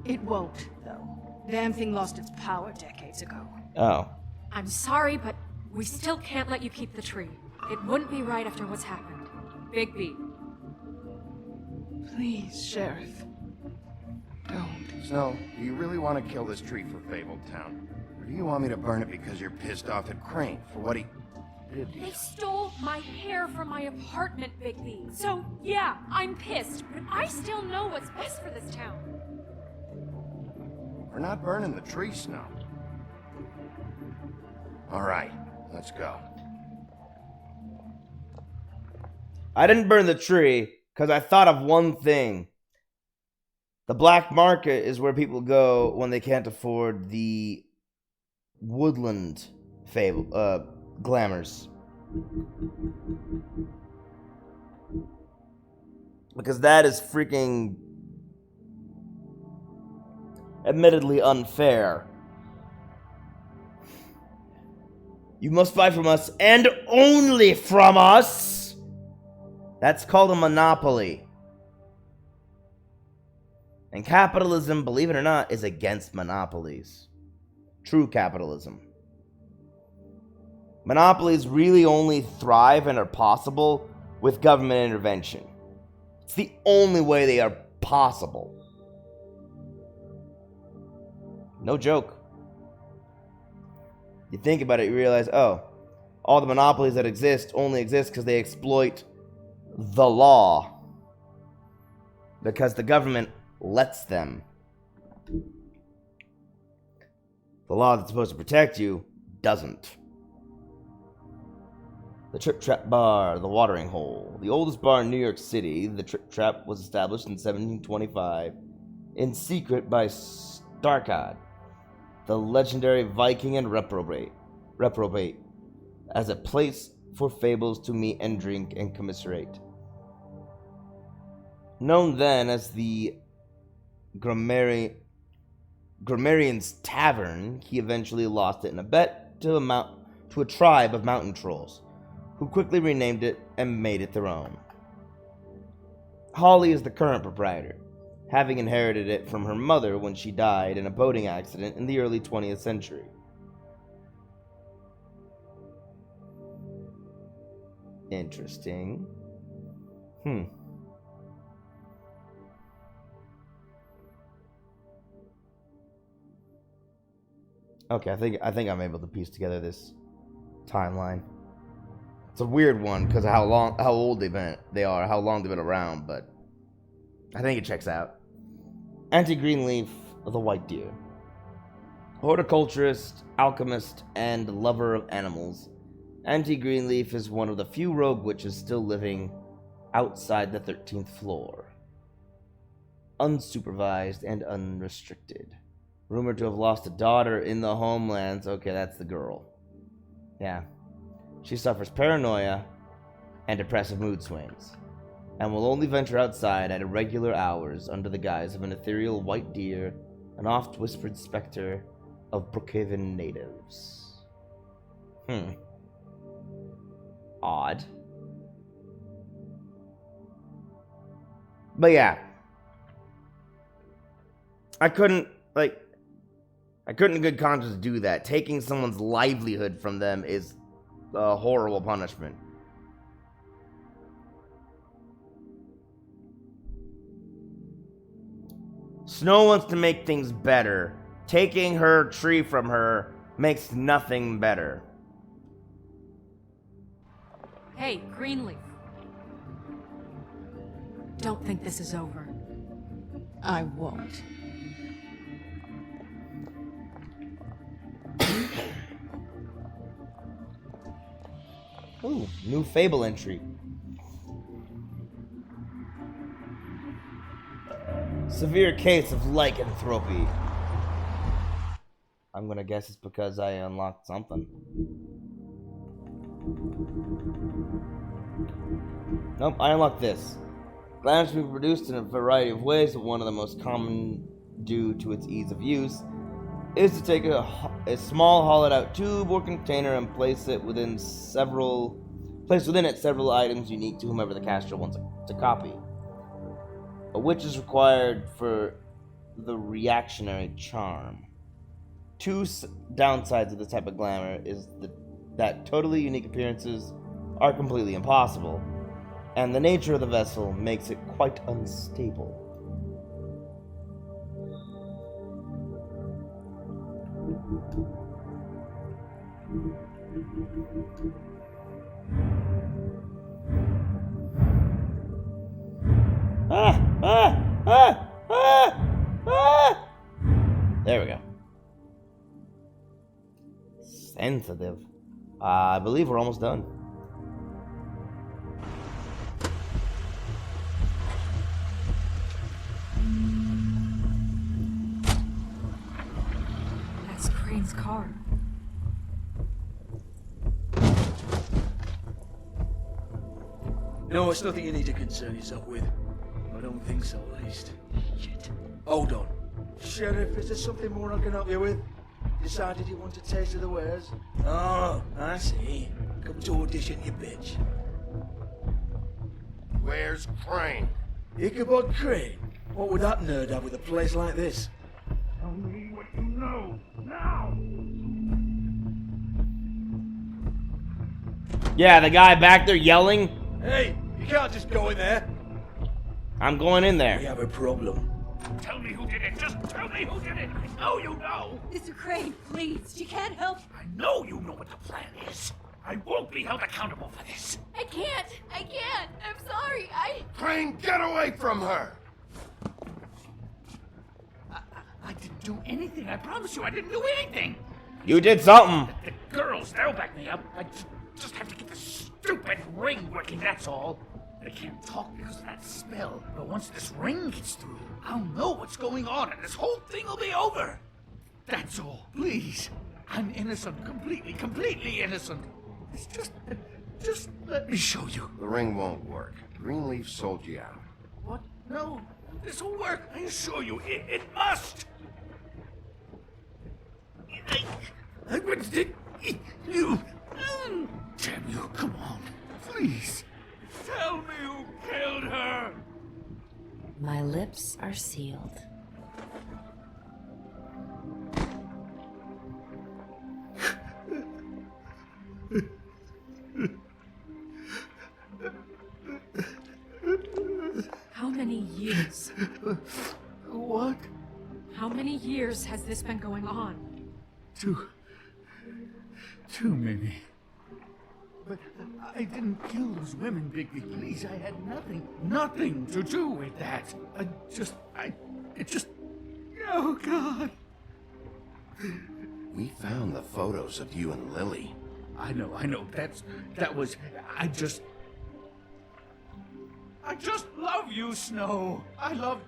It won't, though. Damn thing lost its power decades ago. Oh. I'm sorry, but we still can't let you keep the tree. It wouldn't be right after what's happened. Bigby. Please, Sheriff. Don't. Snow, do you really want to kill this tree for Fabletown? Or do you want me to burn it because you're pissed off at Crane for what he did to you? They stole my hair from my apartment, Bigby. So, yeah, I'm pissed, but I still know what's best for this town. We're not burning the tree, Snow. All right, let's go. I didn't burn the tree because I thought of one thing. The black market is where people go when they can't afford the woodland glamours. Because that is freaking admittedly unfair. You must buy from us, and only from us. That's called a monopoly. And capitalism, believe it or not, is against monopolies. True capitalism. Monopolies really only thrive and are possible with government intervention. It's the only way they are possible. No joke. You think about it, you realize, oh, all the monopolies that exist only exist because they exploit the law. Because the government lets them. The law that's supposed to protect you doesn't. The Trip Trap Bar, the Watering Hole. The oldest bar in New York City, the Trip Trap was established in 1725 in secret by Starkad, the legendary Viking and reprobate, as a place for fables to meet and drink and commiserate. Known then as the Grammarian's Tavern, he eventually lost it in a bet to a tribe of mountain trolls, who quickly renamed it and made it their own. Holly is the current proprietor, having inherited it from her mother when she died in a boating accident in the early 20th century. Interesting. Okay, I think I'm able to piece together this timeline. It's a weird one because of how old they are, how long they've been around, but I think it checks out. Auntie Greenleaf, the White Deer. Horticulturist, alchemist, and lover of animals, Auntie Greenleaf is one of the few rogue witches still living outside the 13th floor. Unsupervised and unrestricted. Rumored to have lost a daughter in the homelands. Okay, that's the girl. Yeah. She suffers paranoia and depressive mood swings, and will only venture outside at irregular hours under the guise of an ethereal white deer, an oft-whispered specter of Brookhaven natives. Odd. But yeah. I couldn't in good conscience do that. Taking someone's livelihood from them is a horrible punishment. Snow wants to make things better. Taking her tree from her makes nothing better. Hey, Greenleaf. Don't think this is over. I won't. Ooh, new fable entry. Severe case of lycanthropy. I'm gonna guess it's because I unlocked something. Nope, I unlocked this. Glamour can be produced in a variety of ways, but one of the most common, due to its ease of use, is to take a small hollowed-out tube or container and place within it several items unique to whomever the caster wants to copy. A witch is required for the reactionary charm. Two downsides of this type of glamour is that totally unique appearances are completely impossible, and the nature of the vessel makes it quite unstable. There we go. Sensitive. I believe we're almost done. That's Crane's car. No, it's nothing you need to concern yourself with. I don't think so, at least. Shit. Hold on. Sheriff, is there something more I can help you with? Decided you want a taste of the wares? Oh, I see. Come to audition, you bitch. Where's Crane? Ichabod Crane? What would that nerd have with a place like this? Tell me what you know, now! Yeah, the guy back there yelling. Hey, you can't just go in there. I'm going in there. We have a problem. Tell me who did it! Just tell me who did it! I know you know! Mr. Crane, please, you can't help. I know you know what the plan is! I won't be held accountable for this! I can't! I'm sorry, Crane, get away from her! I didn't do anything, I promise you, I didn't do anything! You did something! The girls, they'll back me up. I just have to get the stupid ring working, that's all. I can't talk because of that spell, but once this ring gets through, I'll know what's going on and this whole thing will be over. That's all, please. I'm innocent, completely innocent. It's just let me show you. The ring won't work. Greenleaf sold you out. What? No, this will work. I assure you, it must. I wouldn't you. Damn you, come on, please. Tell me who killed her. My lips are sealed. How many years? What? How many years has this been going on? Too many. But I didn't kill those women, Bigby. Please, I had nothing to do with that. Oh, God. We found the photos of you and Lily. I know. I just love you, Snow. I love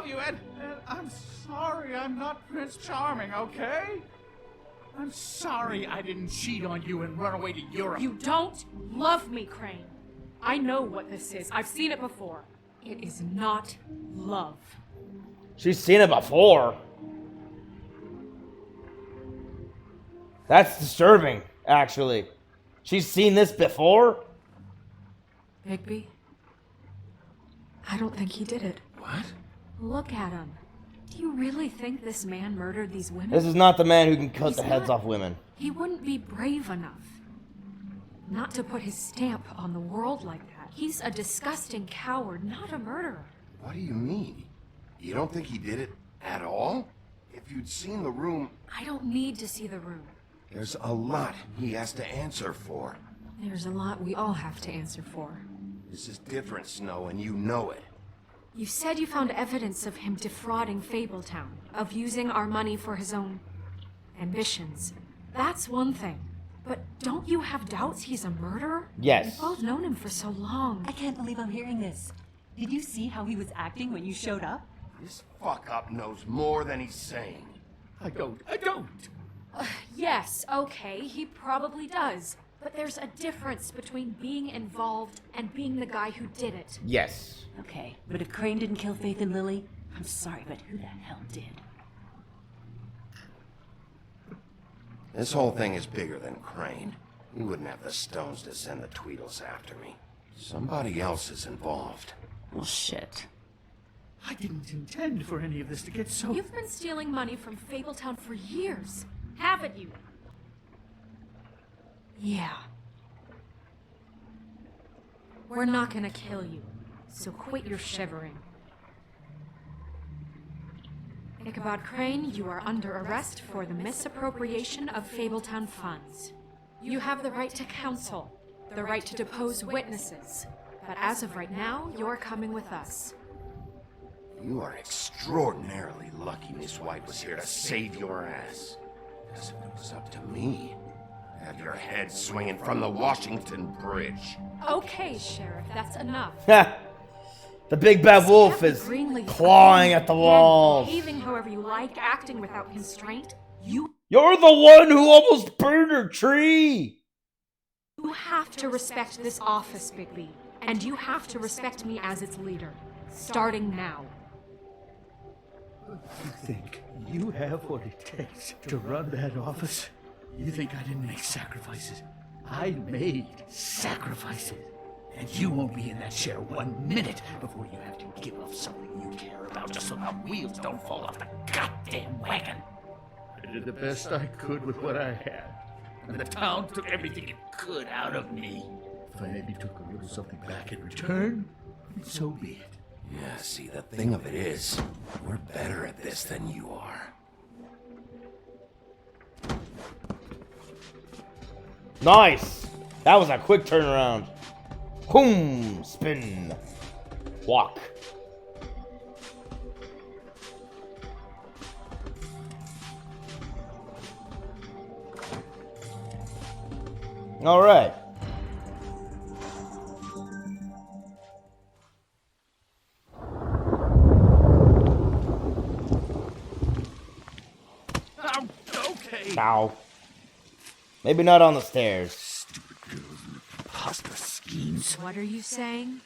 you, and I'm sorry I'm not Prince Charming, okay? I'm sorry I didn't cheat on you and run away to Europe. You don't love me, Crane. I know what this is. I've seen it before. It is not love. She's seen it before. That's disturbing, actually. She's seen this before? Bigby? I don't think he did it. What? Look at him. Do you really think this man murdered these women? This is not the man who can cut He's the heads not. off women. He wouldn't be brave enough. Not to put his stamp on the world like that. He's a disgusting coward, not a murderer. What do you mean? You don't think he did it at all? If you'd seen the room... I don't need to see the room. There's a lot he has to answer for. There's a lot we all have to answer for. This is different, Snow, and you know it. You said you found evidence of him defrauding Fabletown, of using our money for his own ambitions. That's one thing. But don't you have doubts he's a murderer? Yes. We've both known him for so long. I can't believe I'm hearing this. Did you see how he was acting when you showed up? This fuck-up knows more than he's saying. I don't. Yes, okay, he probably does. But there's a difference between being involved and being the guy who did it. Yes. Okay, but if Crane didn't kill Faith and Lily, I'm sorry, but who the hell did? This whole thing is bigger than Crane. He wouldn't have the stones to send the Tweedles after me. Somebody else is involved. Well, shit. I didn't intend for any of this to get so... You've been stealing money from Fabletown for years, haven't you? Yeah. We're not gonna kill you, so quit your shivering. Ichabod Crane, you are under arrest for the misappropriation of Fabletown funds. You have the right to counsel, the right to depose witnesses, but as of right now, you're coming with us. You are extraordinarily lucky Miss White was here to save your ass. Because if it was up to me, I'd have your head swinging from the Washington Bridge. Okay, Sheriff, that's enough. The big bad wolf is clawing at the walls. Behaving however you like, acting without constraint. You're the one who almost burned her tree. You have to respect this office, Bigby. And you have to respect me as its leader. Starting now. You think you have what it takes to run that office? You think I didn't make sacrifices? I made sacrifices. And you won't be in that chair 1 minute before you have to give up something you care about just so the wheels don't fall off the goddamn wagon. I did the best I could with what I had. And the town took everything it could out of me. If I maybe took a little something back in return, so be it. Yeah, see, the thing of it is, we're better at this than you are. Nice. That was a quick turnaround. Boom, spin, walk. All right. Hey. Ow. Maybe not on the stairs. Stupid girls and preposterous schemes. What are you saying?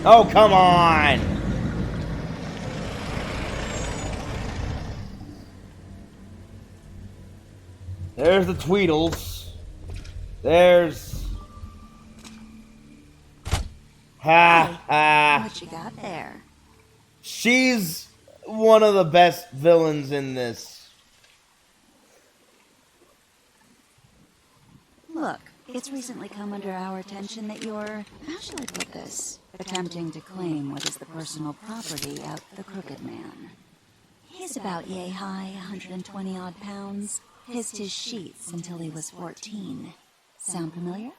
Oh, come on! There's the Tweedles. There's... Ha ha. What you got there? She's one of the best villains in this. Look, it's recently come under our attention that you're, how shall I put this, attempting to claim what is the personal property of the Crooked Man. He's about yay high, 120 odd pounds, pissed his sheets until he was 14. Sound familiar?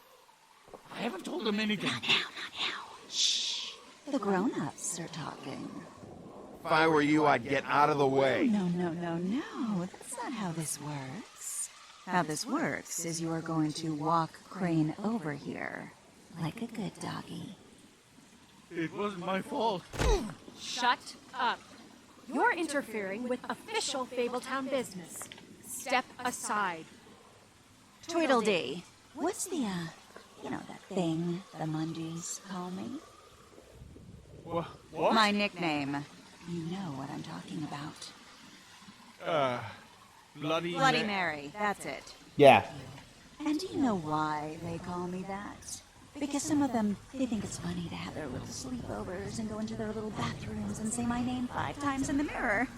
I haven't told him anything. Not now. Shh. The grown-ups are talking. If I were you, I'd get out of the way. No. That's not how this works. How this works is you are going to walk Crane over here, like a good doggy. It wasn't my fault. Shut up. You're interfering with official Fabletown business. Step aside. Tweedledee. What's the, that thing the Mundies call me? What? My nickname. You know what I'm talking about. Bloody Mary, that's it. Yeah. And do you know why they call me that? Because some of them, they think it's funny to have their little sleepovers and go into their little bathrooms and say my name 5 times in the mirror.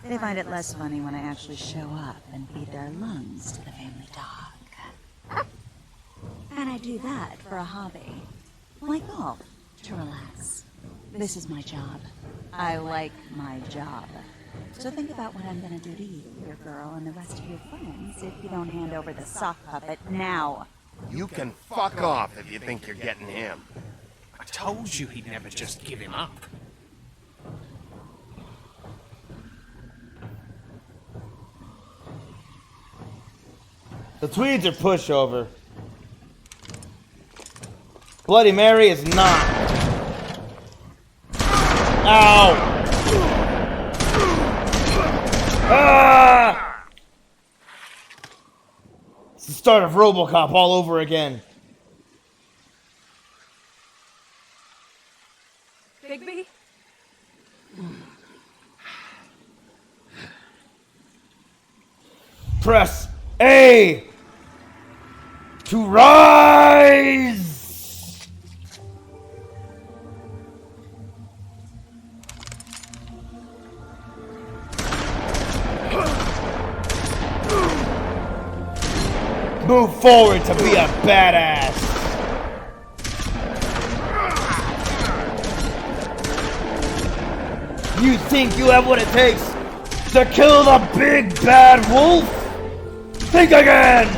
They find it less funny when I actually show up and feed their lungs to the family dog. And I do that for a hobby. Like golf, to relax. This is my job. I like my job. So think about what I'm gonna do to you, your girl, and the rest of your friends if you don't hand over the sock puppet now. You can fuck off if you think you're getting him. I told you he'd never just give him up. The Tweeds are pushover. Bloody Mary is not. Ow! Ah! It's the start of RoboCop all over again. Bigby? Press A to rise. Move forward to be a badass. You think you have what it takes to kill the big bad wolf? Think again!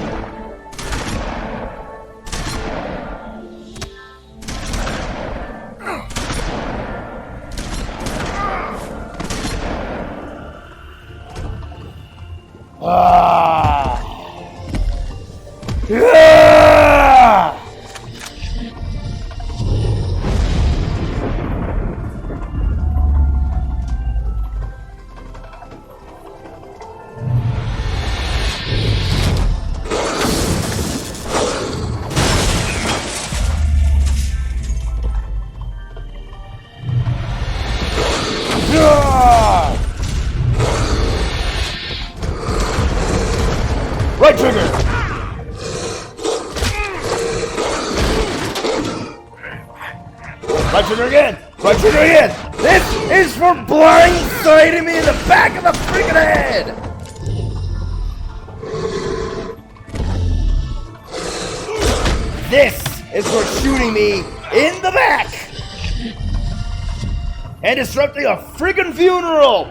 Yeah! Right trigger! Right trigger again! Right trigger again! This is for blindsiding me in the back of the freaking head! This is for shooting me in the back and disrupting a freaking funeral.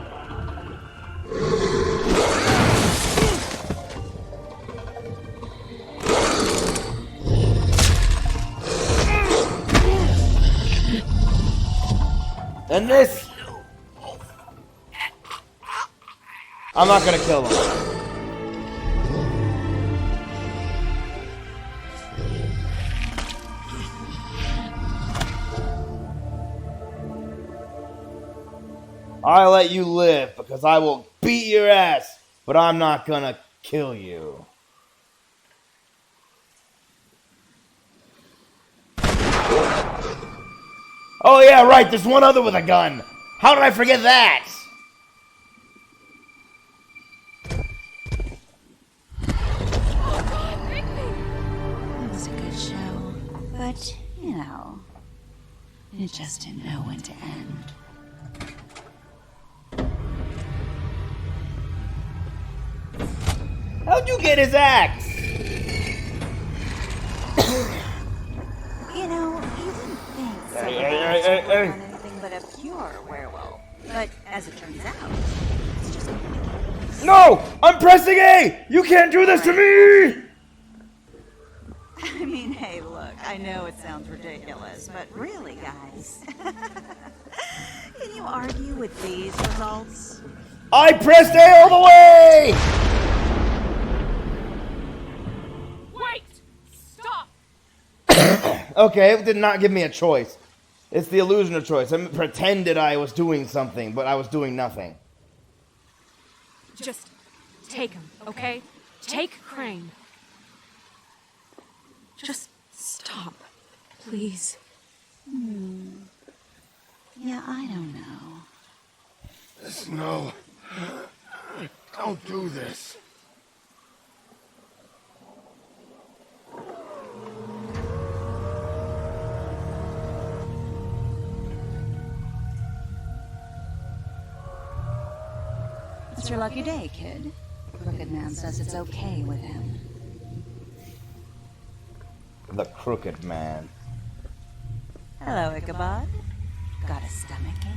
And this, I'm not gonna kill him. I let you live because I will beat your ass, but I'm not gonna kill you. Oh yeah, right, there's one other with a gun. How did I forget that? It was a good show, but, you know, it just didn't know when to end. How'd you get his axe? You know, you wouldn't think someone else would work on anything but a pure werewolf. But as it turns out, it's just No! I'm pressing A! You can't do this to me! I mean, hey, look, I know it sounds ridiculous, but really, guys, can you argue with these results? I pressed A all the way! Wait! Stop! Okay, it did not give me a choice. It's the illusion of choice. I pretended I was doing something, but I was doing nothing. Just take him, okay? Take Crane. Just stop, please. Yeah, I don't know. No. Don't do this. It's your lucky day, kid. Crooked Man says it's okay with him. The Crooked Man. Hello, Ichabod. Got a stomachache?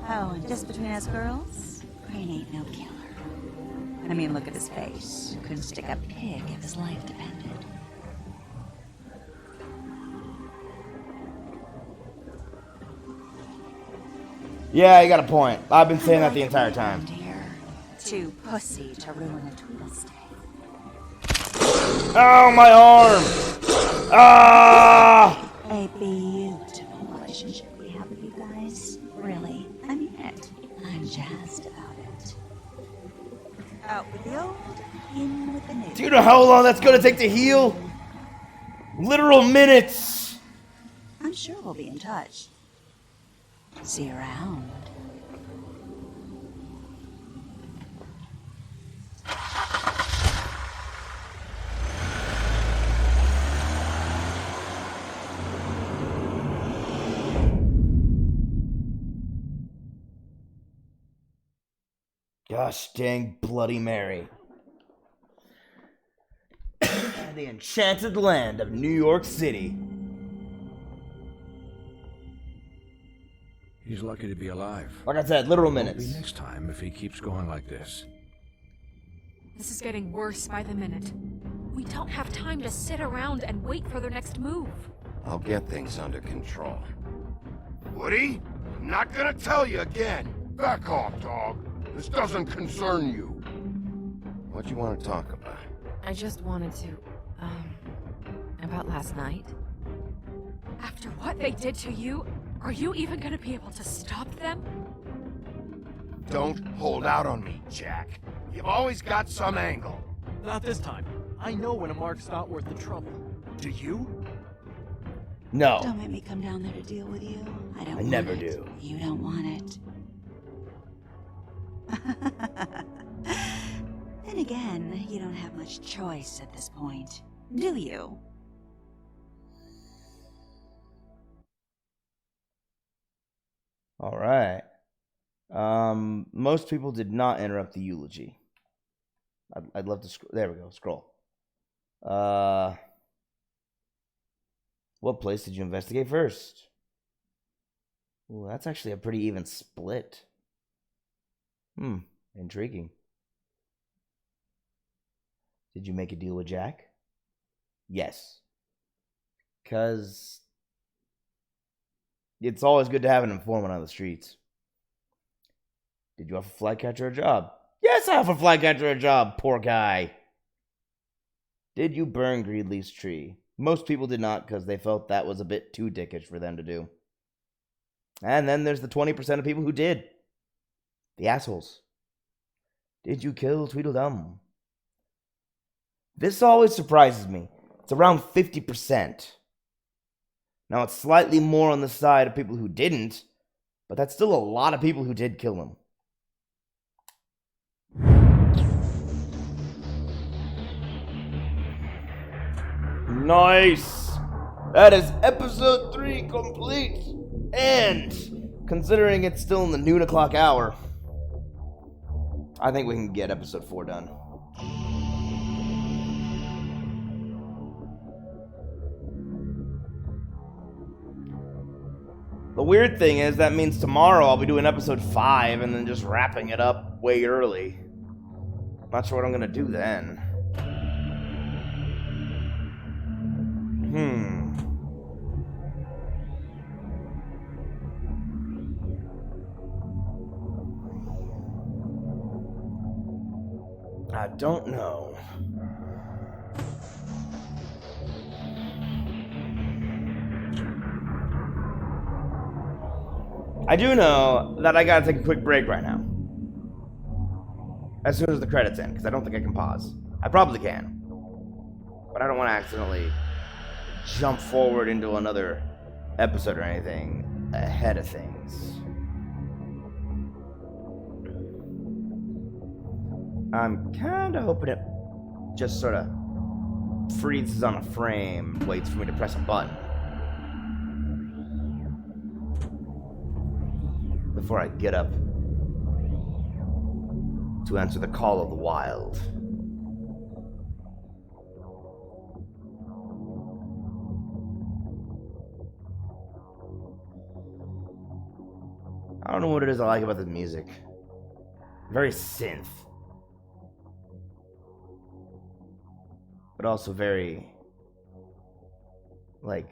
Oh, and just between us girls, Crane ain't no killer. I mean, look at his face. Couldn't stick a pig if his life depended. Yeah, you got a point. I've been saying that the entire time. Too pussy to ruin a Tweedle stay. Oh, my arm! Ah! A beautiful relationship we have with you guys. Really, I mean it. I'm jazzed about it. Out with the old, in with the new. Do you know how long that's gonna take to heal? Literal minutes! I'm sure we'll be in touch. See you around. Gosh dang Bloody Mary. The enchanted land of New York City. He's lucky to be alive. Like I said, literal Won't minutes. be next time if he keeps going like this. This is getting worse by the minute. We don't have time to sit around and wait for their next move. I'll get things under control. Woody, I'm not gonna tell you again. Back off, dog. This doesn't concern you. What do you want to talk about? I just wanted to, about last night. After what they did to you, are you even gonna be able to stop them? Don't hold out on me, Jack. You've always got some angle. Not this time. I know when a mark's not worth the trouble. Do you? No. Don't make me come down there to deal with you. I don't I want never it. do. You don't want it. Then again, you don't have much choice at this point, do you? All right. Most people did not interrupt the eulogy. I'd love to there we go. Scroll. What place did you investigate first? Ooh, that's actually a pretty even split. Intriguing. Did you make a deal with Jack? Yes. Because it's always good to have an informant on the streets. Did you offer Flycatcher a job? Yes, I offered Flycatcher a job, poor guy. Did you burn Greedley's tree? Most people did not because they felt that was a bit too dickish for them to do. And then there's the 20% of people who did. The assholes. Did you kill Tweedledum? This always surprises me. It's around 50%. Now, it's slightly more on the side of people who didn't, but that's still a lot of people who did kill him. Nice! That is episode 3 complete! And, considering it's still in the noon o'clock hour, I think we can get episode 4 done. The weird thing is, that means tomorrow I'll be doing episode 5 and then just wrapping it up way early. Not sure what I'm gonna do then. I don't know. I do know that I gotta take a quick break right now. As soon as the credits end, because I don't think I can pause. I probably can. But I don't want to accidentally jump forward into another episode or anything ahead of things. I'm kind of hoping it just sort of freezes on a frame, waits for me to press a button. Before I get up to answer the call of the wild. I don't know what it is I like about the music. Very synth. But also very, like,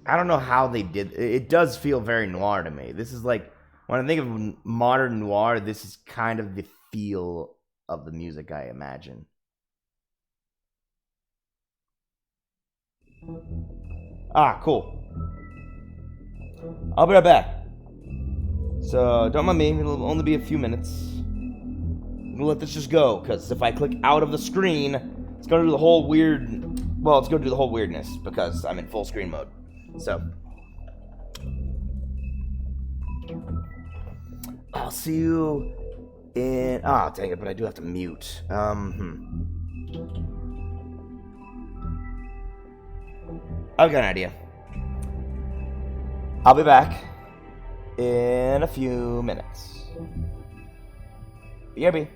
I don't know how they did it. Does feel very noir to me. This is like, when I think of modern noir, this is kind of the feel of the music I imagine. Ah, cool. I'll be right back. So, don't mind me, it'll only be a few minutes. We'll let this just go, because if I click out of the screen, it's going to do the whole weird... Well, it's going to do the whole weirdness, because I'm in full screen mode. So... I'll see you in... Ah, dang it, but I do have to mute. I've got an idea. I'll be back in a few minutes. BRB.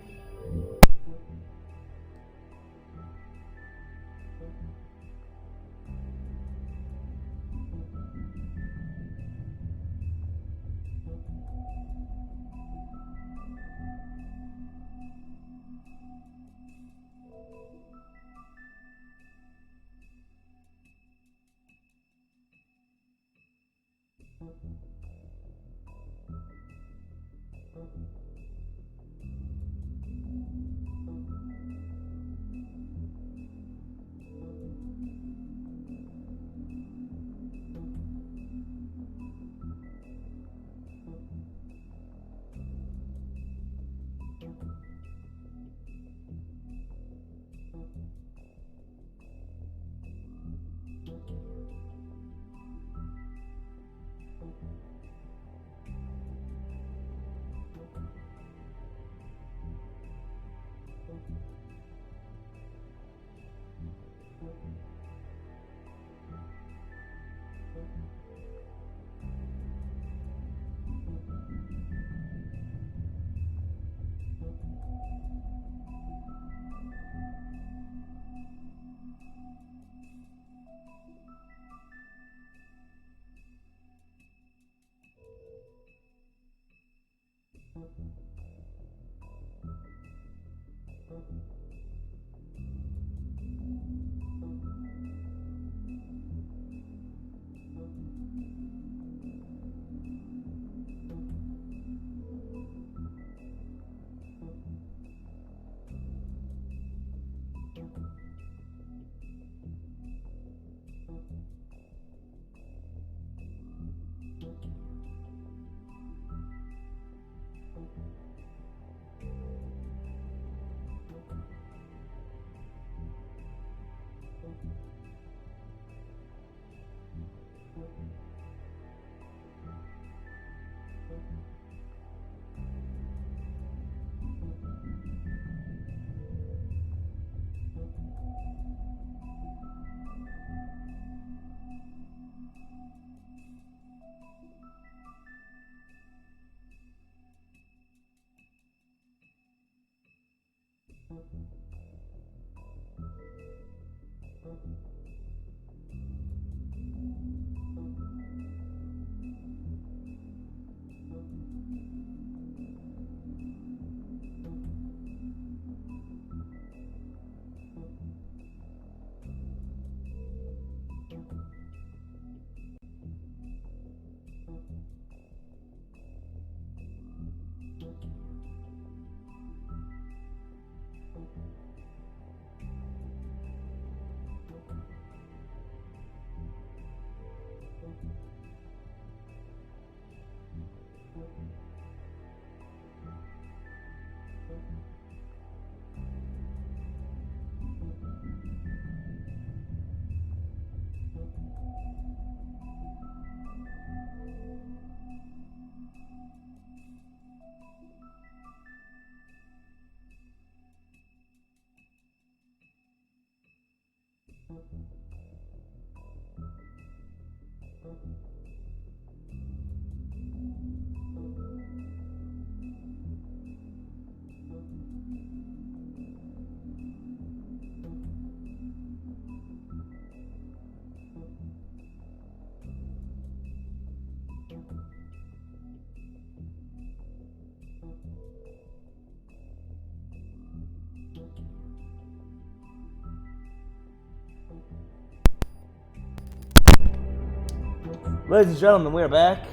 Ladies and gentlemen, we are back.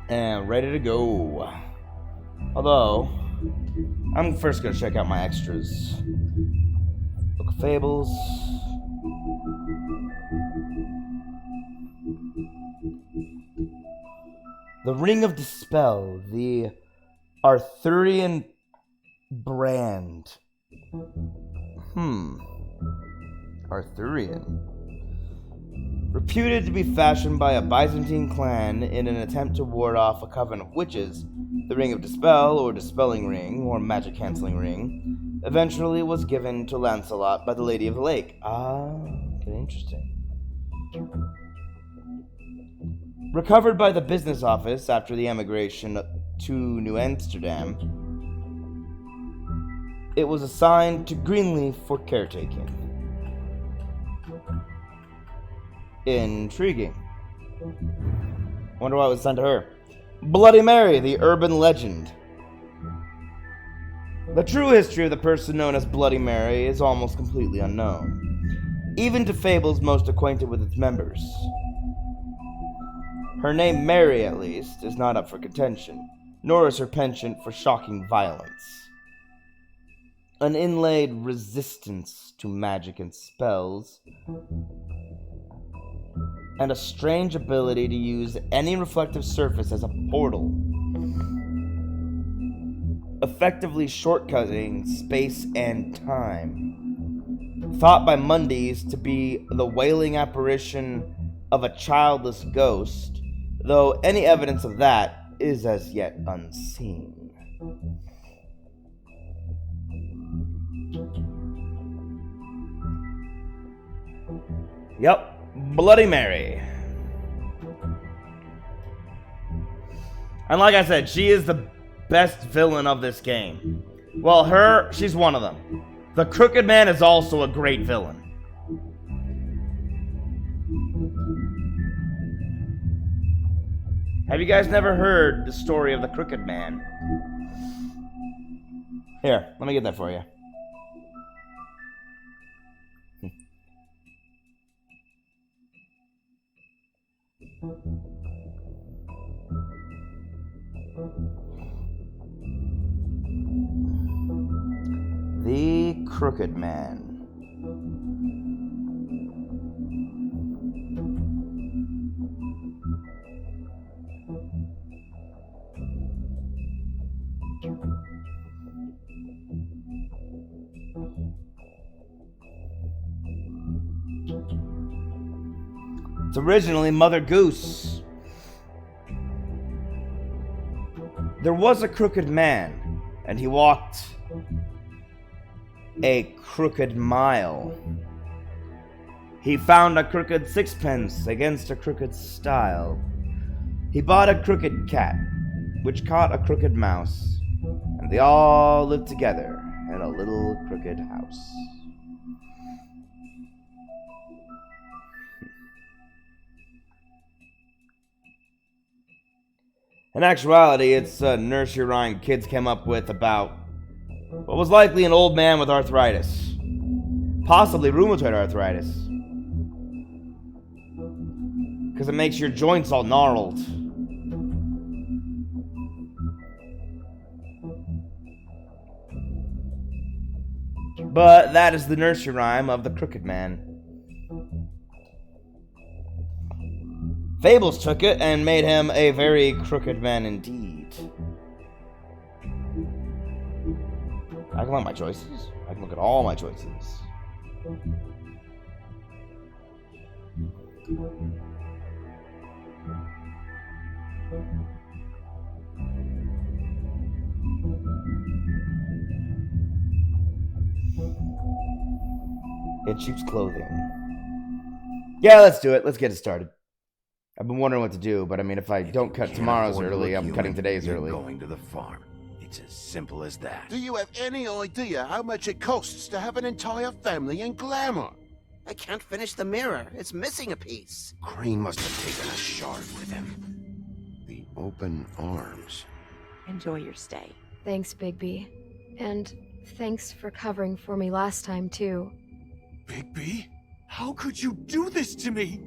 And ready to go. Although, I'm first going to check out my extras. Book of Fables. The Ring of Dispel. The Arthurian brand. Arthurian. Reputed to be fashioned by a Byzantine clan in an attempt to ward off a coven of witches, the Ring of Dispel, or Dispelling Ring, or Magic Cancelling Ring, eventually was given to Lancelot by the Lady of the Lake. Okay, interesting. Recovered by the business office after the emigration to New Amsterdam, it was assigned to Greenleaf for caretaking. Intriguing. Wonder why it was assigned to her. Bloody Mary, the urban legend. The true history of the person known as Bloody Mary is almost completely unknown, even to fables most acquainted with its members. Her name, Mary at least, is not up for contention, nor is her penchant for shocking violence. An inlaid resistance to magic and spells, and a strange ability to use any reflective surface as a portal, effectively shortcutting space and time. Thought by Mundies to be the wailing apparition of a childless ghost, though any evidence of that is as yet unseen. Yep, Bloody Mary. And like I said, she is the best villain of this game. Well, she's one of them. The Crooked Man is also a great villain. Have you guys never heard the story of the Crooked Man? Here, let me get that for you. The Crooked Man. It's originally Mother Goose. There was a crooked man, and he walked a crooked mile. He found a crooked sixpence against a crooked stile. He bought a crooked cat, which caught a crooked mouse, and they all lived together in a little crooked house. In actuality, it's a nursery rhyme kids came up with about what was likely an old man with arthritis. Possibly rheumatoid arthritis. Because it makes your joints all gnarled. But that is the nursery rhyme of the Crooked Man. Fables took it and made him a very crooked man indeed. I can look at my choices. I can look at all my choices. It shoots clothing. Yeah, let's do it. Let's get it started. I've been wondering what to do, but I mean, if I don't cut tomorrow's early, I'm cutting today's early. Going to the farm. It's as simple as that. Do you have any idea how much it costs to have an entire family in Glamour? I can't finish the mirror. It's missing a piece. Crane must have taken a shard with him. The open arms. Enjoy your stay. Thanks, Bigby. And thanks for covering for me last time, too. Bigby? How could you do this to me?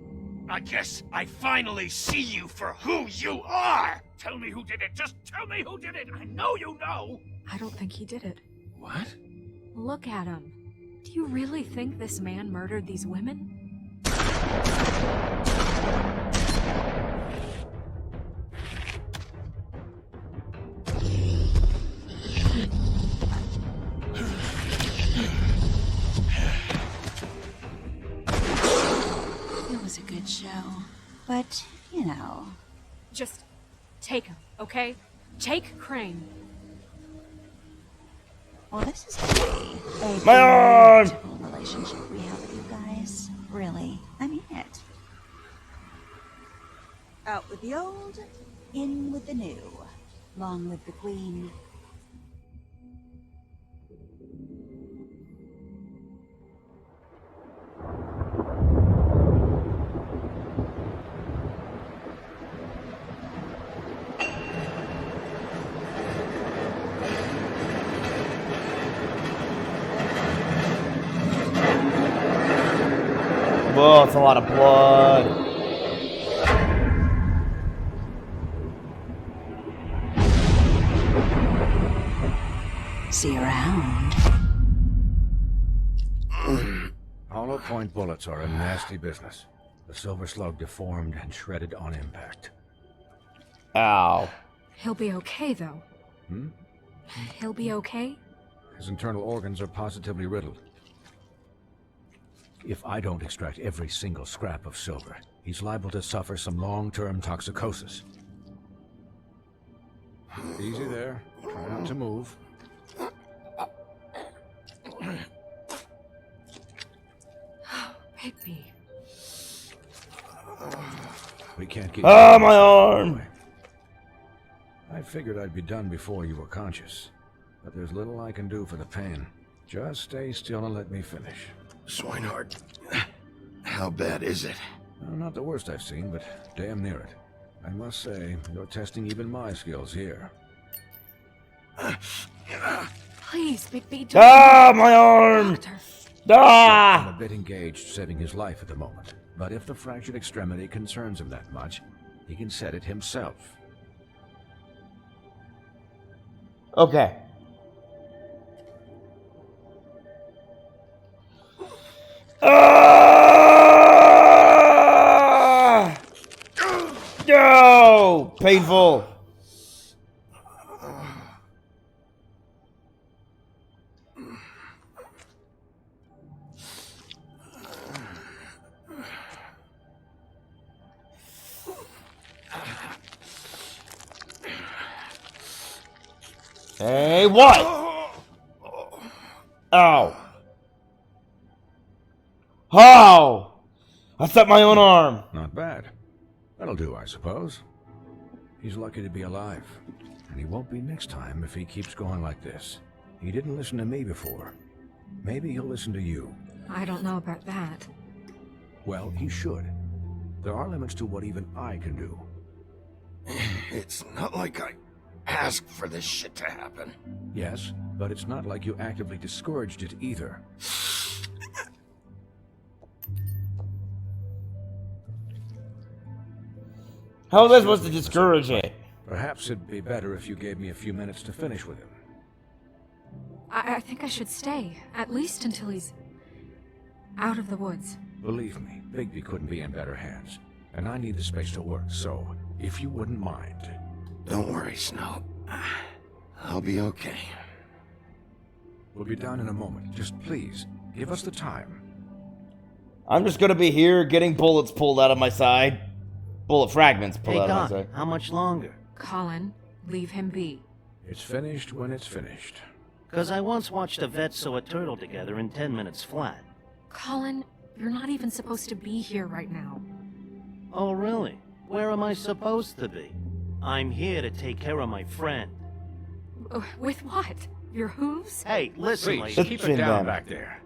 I guess I finally see you for who you are! Tell me who did it! Just tell me who did it! I know you know! I don't think he did it. What? Look at him. Do you really think this man murdered these women? It was a good show. But, you know. Just take him, okay? Take Crane. Well, this is really a My arm! beautiful relationship we have with you guys. Really. I mean it. Out with the old, in with the new. Long live the Queen. Whoa, it's a lot of blood. See you around. Hollow point bullets are a nasty business. The Silver Slug deformed and shredded on impact. Ow. He'll be okay, though. Hmm? He'll be okay? His internal organs are positively riddled. If I don't extract every single scrap of silver, he's liable to suffer some long-term toxicosis. Easy there. Try not to move. Bigby. We can't keep... Ah, my arm! I figured I'd be done before you were conscious. But there's little I can do for the pain. Just stay still and let me finish. Swinehart, how bad is it? Well, not the worst I've seen, but damn near it. I must say, you're testing even my skills here. Please, Bigby, don't... Ah, my arm! Ah! I'm a bit engaged saving his life at the moment. But if the fractured extremity concerns him that much, he can set it himself. Okay. No! Painful. Hey, what? Ow. How? I set my own arm. Not bad. That'll do, I suppose. He's lucky to be alive. And he won't be next time if he keeps going like this. He didn't listen to me before. Maybe he'll listen to you. I don't know about that. Well, he should. There are limits to what even I can do. It's not like I asked for this shit to happen. Yes, but it's not like you actively discouraged it either. How was I supposed to discourage it? Perhaps it'd be better if you gave me a few minutes to finish with him. I think I should stay, at least until he's out of the woods. Believe me, Bigby couldn't be in better hands. And I need the space to work, so if you wouldn't mind. Don't worry, Snow. I'll be okay. We'll be down in a moment. Just please, give us the time. I'm just gonna be here getting bullets pulled out of my side. Bullet fragments pulled out of my side. How much longer? Colin, leave him be. It's finished when it's finished. Because I once watched a vet sew a turtle together in 10 minutes flat. Colin, you're not even supposed to be here right now. Oh, really? Where am I supposed to be? I'm here to take care of my friend. With what? Your hooves? Hey, listen, Please, lady. keep it down back there.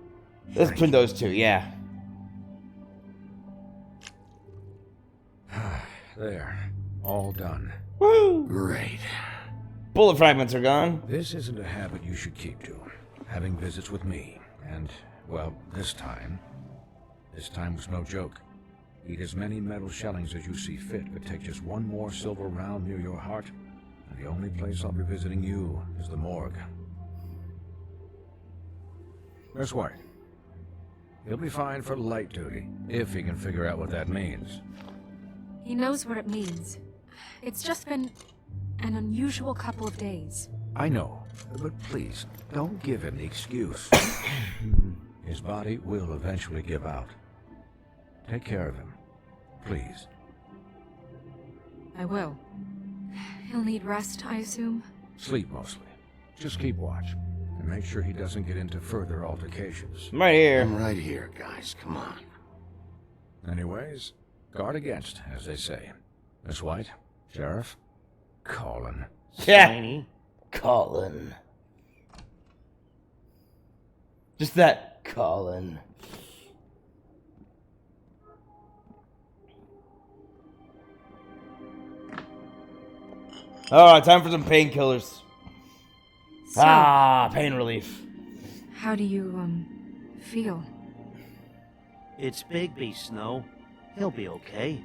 Let's pin those two, yeah. There. All done. Woo! Great. Bullet fragments are gone. This isn't a habit you should keep to. Having visits with me. And, well, this time was no joke. Eat as many metal shellings as you see fit, but take just one more silver round near your heart, and the only place I'll be visiting you is the morgue. Nurse White. He'll be fine for light duty, if he can figure out what that means. He knows what it means. It's just been an unusual couple of days. I know, but please, don't give him the excuse. His body will eventually give out. Take care of him, please. I will. He'll need rest, I assume? Sleep mostly. Just keep watch, and make sure he doesn't get into further altercations. I'm right here. I'm right here, guys. Come on. Anyways, guard against, as they say. Miss White, Sheriff, Colin. Yeah. Colin. Just that Colin. Alright, time for some painkillers. So, pain relief. how do you, feel? It's Bigby, Snow. He'll be okay.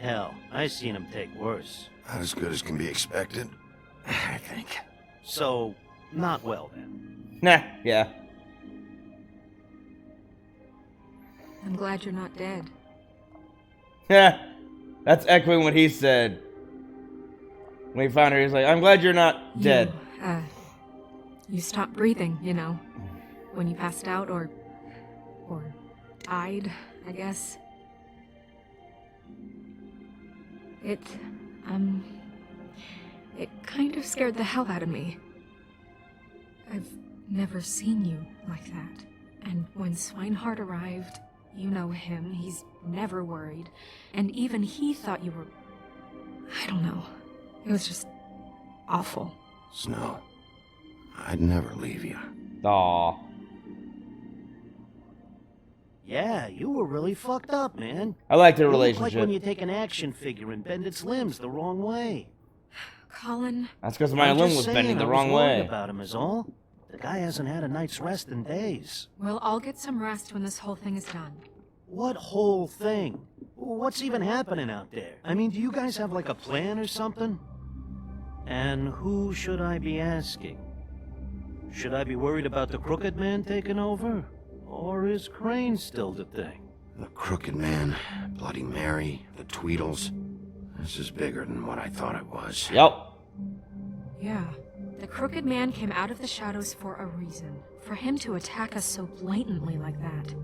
Hell, I seen him take worse. Not as good as can be expected, I think. So, not well then. Nah, yeah. I'm glad you're not dead. Yeah, that's echoing what he said. When he found her, he's like, I'm glad you're not dead. You stopped breathing, you know, when you passed out or died, I guess. It kind of scared the hell out of me. I've never seen you like that. And when Swinehart arrived, you know him, he's never worried. And even he thought you were... I don't know. It was just awful. Snow, I'd never leave you. Aww. Yeah, you were really fucked up, man. I like their You look relationship. like when you take an action figure and bend its limbs the wrong way. Colin... That's because my I'm limb just was saying, bending the I was wrong worried way. about him is all. The guy hasn't had a night's rest in days. We'll all get some rest when this whole thing is done. What whole thing? What's even happening out there? I mean, do you guys have like a plan or something? And who should I be asking? Should I be worried about the Crooked Man taking over? Or is Crane still the thing? The Crooked Man, Bloody Mary, the Tweedles. This is bigger than what I thought it was. Yep. Yeah. The Crooked Man came out of the shadows for a reason. For him to attack us so blatantly like that.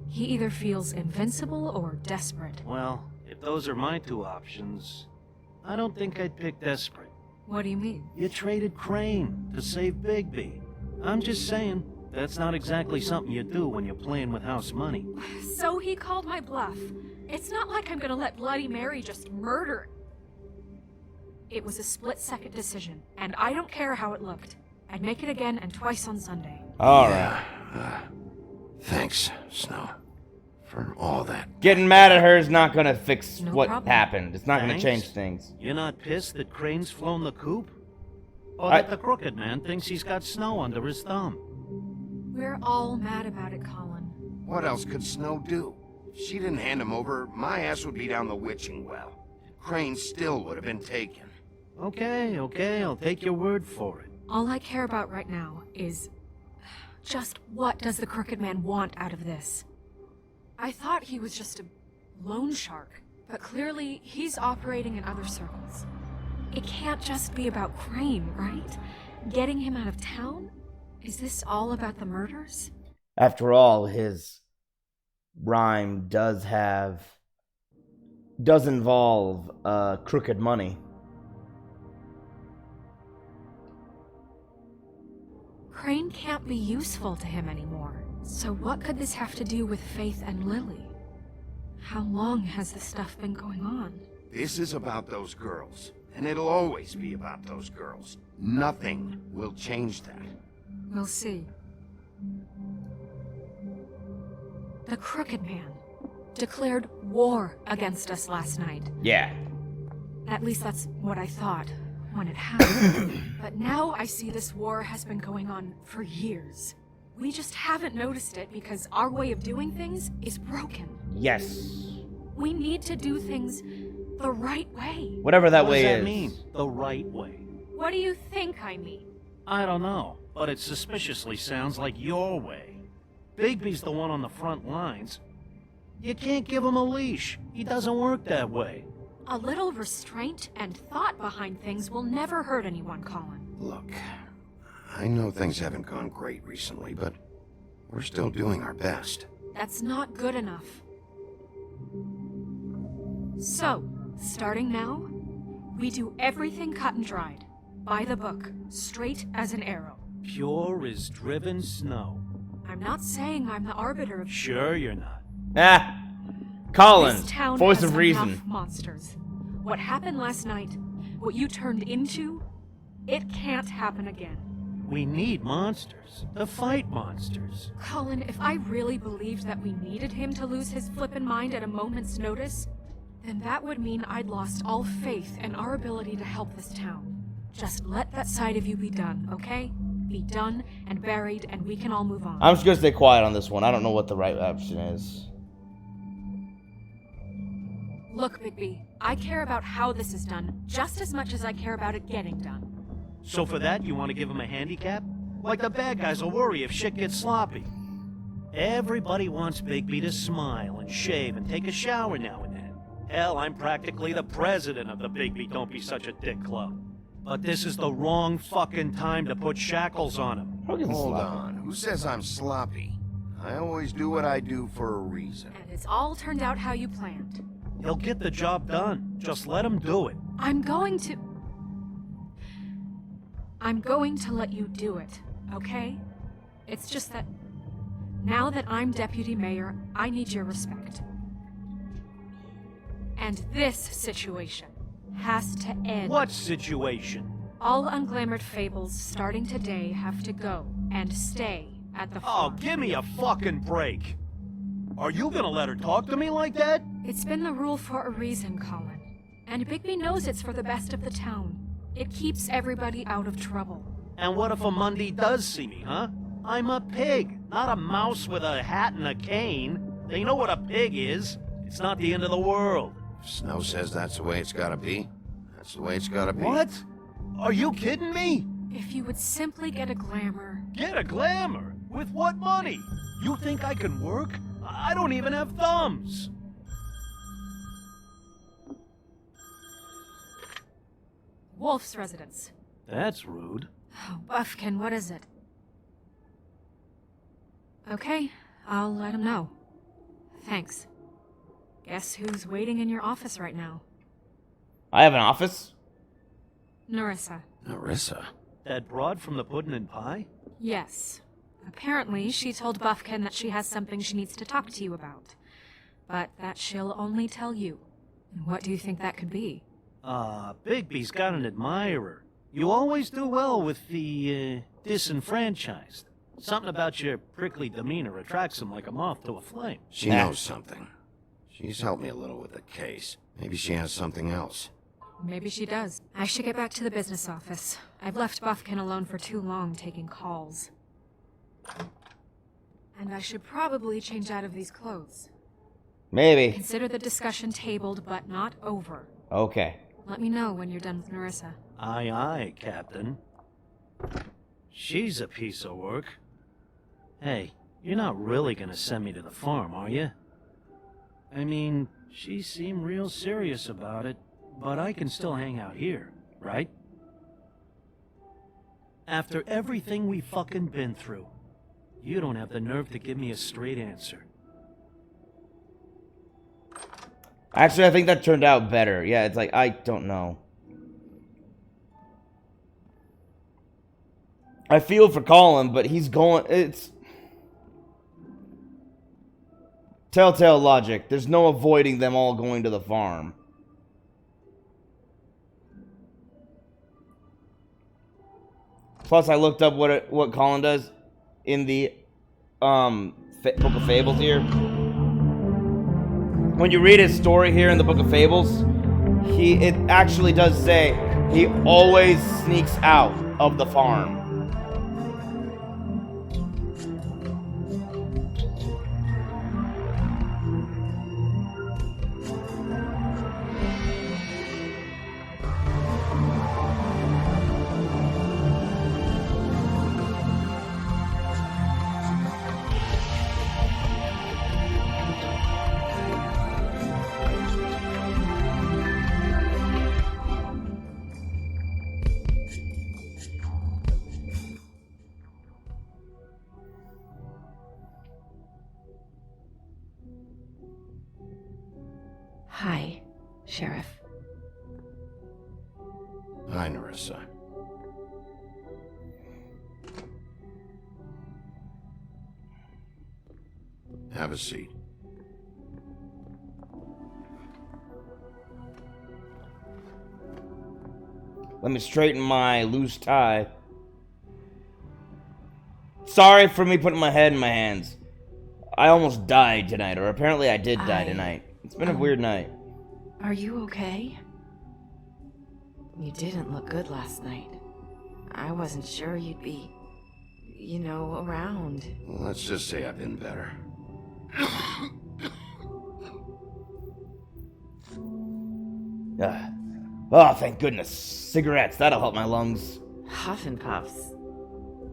He either feels invincible or desperate. Well, if those are my two options, I don't think I'd pick desperate. What do you mean? You traded Crane to save Bigby. I'm just saying, That's not exactly something you do when you're playing with house money. So he called my bluff. It's not like I'm gonna let Bloody Mary just murder. It was a split-second decision, and I don't care how it looked. I'd make it again and twice on Sunday. Alright. Thanks, Snow, for all that. Getting mad at her is not gonna fix No what problem. happened. It's not gonna Thanks? change things. You're not pissed that Crane's flown the coop? Or that the crooked man thinks he's got Snow under his thumb? We're all mad about it, Colin. What else could Snow do? If she didn't hand him over, my ass would be down the witching well. Crane still would have been taken. Okay, I'll take your word for it. All I care about right now is just what does the Crooked Man want out of this? I thought he was just a loan shark, but clearly he's operating in other circles. It can't just be about Crane, right? Getting him out of town? Is this all about the murders? After all, his rhyme does involve crooked money. Crane can't be useful to him anymore. So what could this have to do with Faith and Lily? How long has this stuff been going on? This is about those girls, and it'll always be about those girls. Nothing will change that. We'll see. The Crooked Man declared war against us last night. Yeah. At least that's what I thought when it happened. But now I see this war has been going on for years. We just haven't noticed it because our way of doing things is broken. Yes. We need to do things the right way. Whatever that What way does that is. mean, the right way? What do you think I mean? I don't know, but it suspiciously sounds like your way. Bigby's the one on the front lines. You can't give him a leash. He doesn't work that way. A little restraint and thought behind things will never hurt anyone, Colin. Look, I know things haven't gone great recently, but we're still doing our best. That's not good enough. So, starting now, we do everything cut and dried. By the book, straight as an arrow. Pure as driven snow. I'm not saying I'm the arbiter of... Sure you're not. Ah! Colin, This town voice has of reason. enough monsters. What happened last night, what you turned into, it can't happen again. We need monsters. To fight monsters. Colin, if I really believed that we needed him to lose his flippin' mind at a moment's notice, then that would mean I'd lost all faith in our ability to help this town. Just let that side of you be done, okay? Be done and buried, and we can all move on. I'm just gonna stay quiet on this one. I don't know what the right option is. Look, Bigby, I care about how this is done just as much as I care about it getting done. So for that, you want to give him a handicap? Like the bad guys will worry if shit gets sloppy. Everybody wants Bigby to smile and shave and take a shower now and then. Hell, I'm practically the president of the Bigby Don't Be Such a Dick Club. But this is the wrong fucking time to put shackles on him. Hold on. Who says I'm sloppy? I always do what I do for a reason. And it's all turned out how you planned. He'll get the job done. Just let him do it. I'm going to let you do it, okay? It's just that now that I'm deputy mayor, I need your respect. And this situation has to end. What situation? All unglamored fables starting today have to go and stay at the farm. Oh, give me a fucking break. Are you gonna let her talk to me like that? It's been the rule for a reason, Colin. And Bigby knows it's for the best of the town. It keeps everybody out of trouble. And what if a Mundy does see me, huh? I'm a pig, not a mouse with a hat and a cane. They know what a pig is. It's not the end of the world. If Snow says that's the way it's gotta be, that's the way it's gotta be. What? Are you kidding me? If you would simply get a glamour. Get a glamour? With what money? You think I can work? I don't even have thumbs. Wolf's residence. That's rude. Oh, Buffkin, what is it? Okay, I'll let him know. Thanks. Guess who's waiting in your office right now? I have an office? Nerissa. Nerissa? That broad from the Puddin' and Pie? Yes. Apparently, she told Buffkin that she has something she needs to talk to you about. But that she'll only tell you. And what do you think that could be? Bigby's got an admirer. You always do well with the, disenfranchised. Something about your prickly demeanor attracts him like a moth to a flame. She knows something. She's helped me a little with the case. Maybe she has something else. Maybe she does. I should get back to the business office. I've left Buffkin alone for too long taking calls. And I should probably change out of these clothes. Maybe. Consider the discussion tabled, but not over. Okay. Let me know when you're done with Nerissa. Aye, aye, Captain. She's a piece of work. Hey, you're not really gonna send me to the farm, are you? I mean, she seemed real serious about it, but I can still hang out here, right? After everything we fucking been through, you don't have the nerve to give me a straight answer. Actually, I think that turned out better. Yeah, it's like, I don't know. I feel for Colin, but he's going... It's... Telltale logic. There's no avoiding them all going to the farm. Plus, I looked up what Colin does in the Book of Fables here. When you read his story here in the Book of Fables, it actually does say he always sneaks out of the farm. Hi, Sheriff. Hi, Nerissa. Have a seat. Let me straighten my loose tie. Sorry for me putting my head in my hands. I almost died tonight, or apparently I did die tonight. It's been a weird night. Are you okay? You didn't look good last night. I wasn't sure you'd be, around. Well, let's just say I've been better. Oh, thank goodness. Cigarettes, that'll help my lungs. Huff and puffs.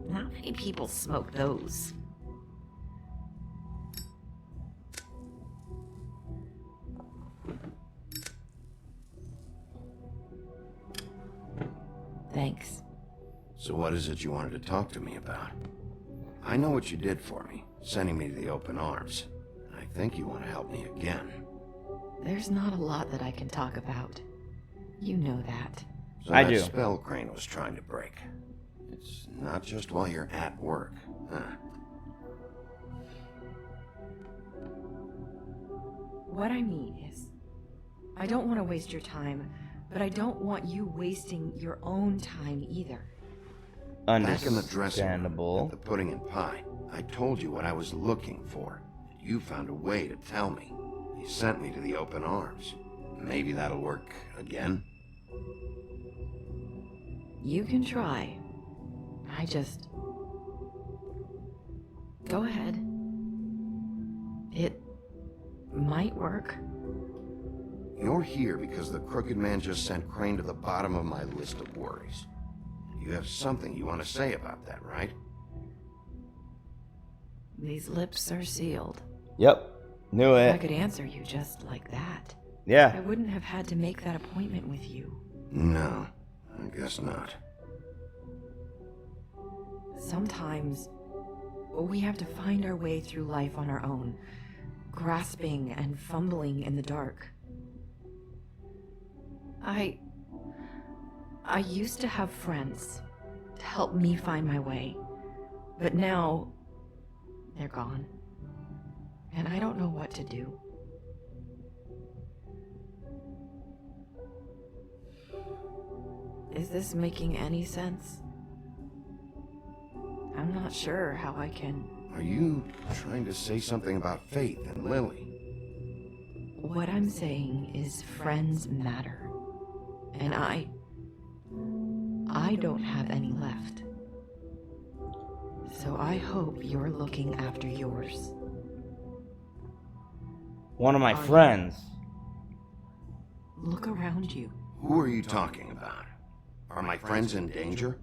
Not many people smoke those. Thanks. So what is it you wanted to talk to me about? I know what you did for me, sending me to the open arms. I think you want to help me again. There's not a lot that I can talk about. You know that. So I that do. spell Crane was trying to break. It's not just while you're at work, huh? What I mean is, I don't want to waste your time, but I don't want you wasting your own time either. Back in the dressing room, at the pudding and pie, I told you what I was looking for. You found a way to tell me. You sent me to the open arms. Maybe that'll work again? You can try. Go ahead. It might work. You're here because the Crooked Man just sent Crane to the bottom of my list of worries. You have something you want to say about that, right? These lips are sealed. Yep. Knew it. I could answer you just like that. Yeah. I wouldn't have had to make that appointment with you. No, I guess not. Sometimes we have to find our way through life on our own, grasping and fumbling in the dark. I used to have friends to help me find my way, but now They're gone. And I don't know what to do. Is this making any sense? I'm not sure how I can... Are you trying to say something about Faith and Lily? What I'm saying is friends matter. And I don't have any left. So I hope you're looking after yours. One of my friends. Look around you. Who are you talking about? Are my friends in danger?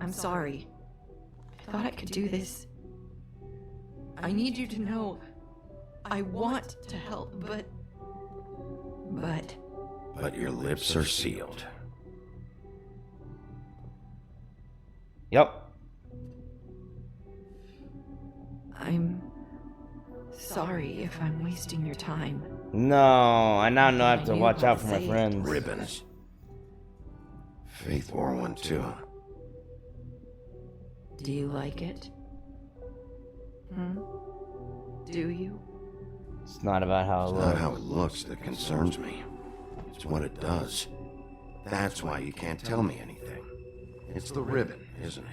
I'm sorry. I thought I could do this. I need you to know I want to help, but... But your lips are sealed. Yep. I'm sorry if I'm wasting your time. No, I now know I have to watch out for my friends. Ribbons. Faith wore one too. Do you like it? Do you? It's not about how it It's looks. not how it looks that concerns me. It's what it does. That's why you can't tell me anything. It's the ribbon, isn't it?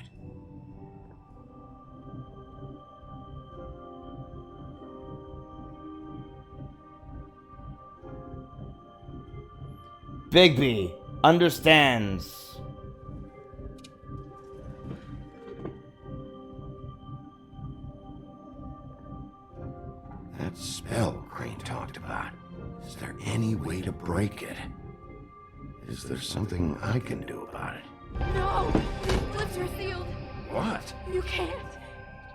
Bigby understands. That spell Crane talked about. Is there any way to break it? Is there something I can do about it? No! These lips are sealed. What? You can't.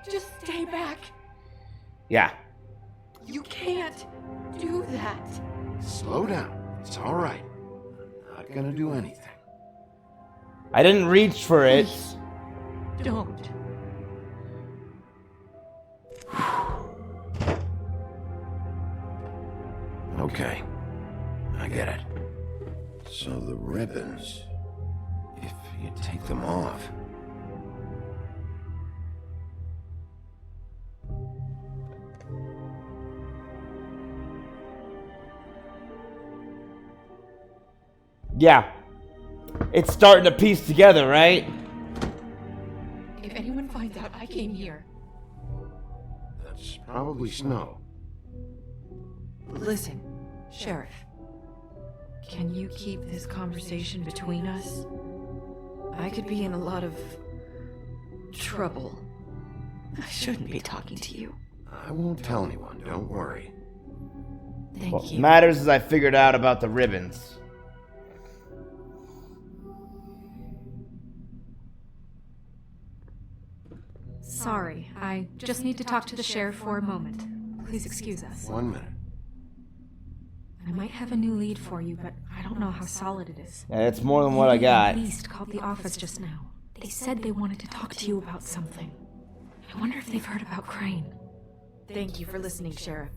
Just stay back. Yeah. You can't do that. Slow down. It's all right. I'm not gonna do anything. I didn't reach for it. Don't. Okay. I get it. So the ribbons, if you take them off... Yeah. It's starting to piece together, right? If anyone finds out I came here... That's probably Snow. Listen, Sheriff. Can you keep this conversation between us? I could be in a lot of... trouble. I shouldn't be talking to you. I won't tell anyone, don't worry. Thank What you. matters is I figured out about the ribbons. Sorry, I just need to talk to the sheriff for a moment. Please excuse us. 1 minute. I might have a new lead for you, but I don't know how solid it is. Yeah, it's more than what I got. The Beast called the office just now. They said they wanted to talk to you about something. I wonder if they've heard about Crane. Thank you for listening, Sheriff.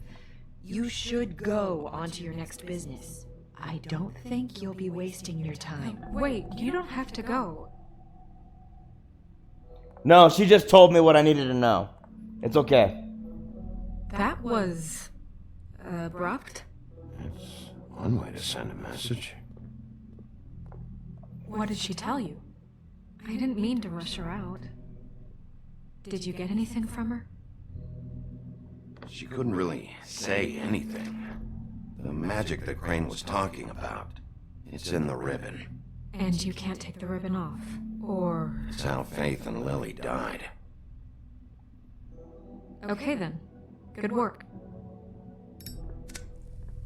You should go on to your next business. I don't think you'll be wasting your time. Wait, you don't have to go. No, she just told me what I needed to know. It's okay. That was... abrupt? It's one way to send a message. What did she tell you? I didn't mean to rush her out. Did you get anything from her? She couldn't really say anything. The magic that Crane was talking about, it's in the ribbon. And you can't take the ribbon off, or... It's how Faith and Lily died. Okay then. Good work.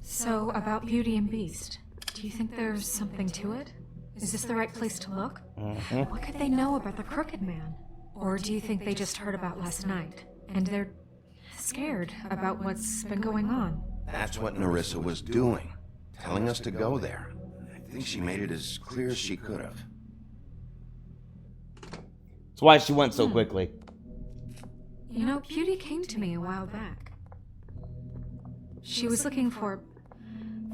So, about Beauty and Beast, do you think there's something to it? Is this the right place to look? What could they know about the Crooked Man? Or do you think they just heard about last night, and they're scared about what's been going on? That's what Nerissa was doing, telling us to go there. I think she made it as clear as she could have. That's why she went so quickly. You know, Beauty came to me a while back. She was looking for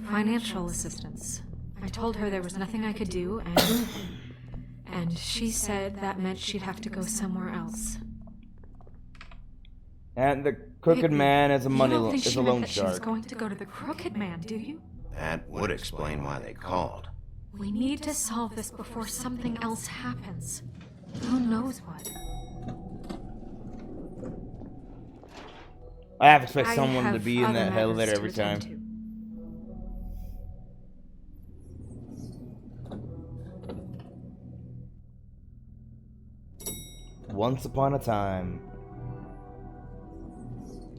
financial assistance. I told her there was nothing I could do, and she said that meant she'd have to go somewhere else. And the Crooked Man is a You don't think is she a meant loan that she was shark. going to go to the Crooked Man, do you? That would explain why they called. We need to solve this before something else happens. Who knows what? I have to expect I someone to have be in other that matters elevator to every attend time. Once upon a time,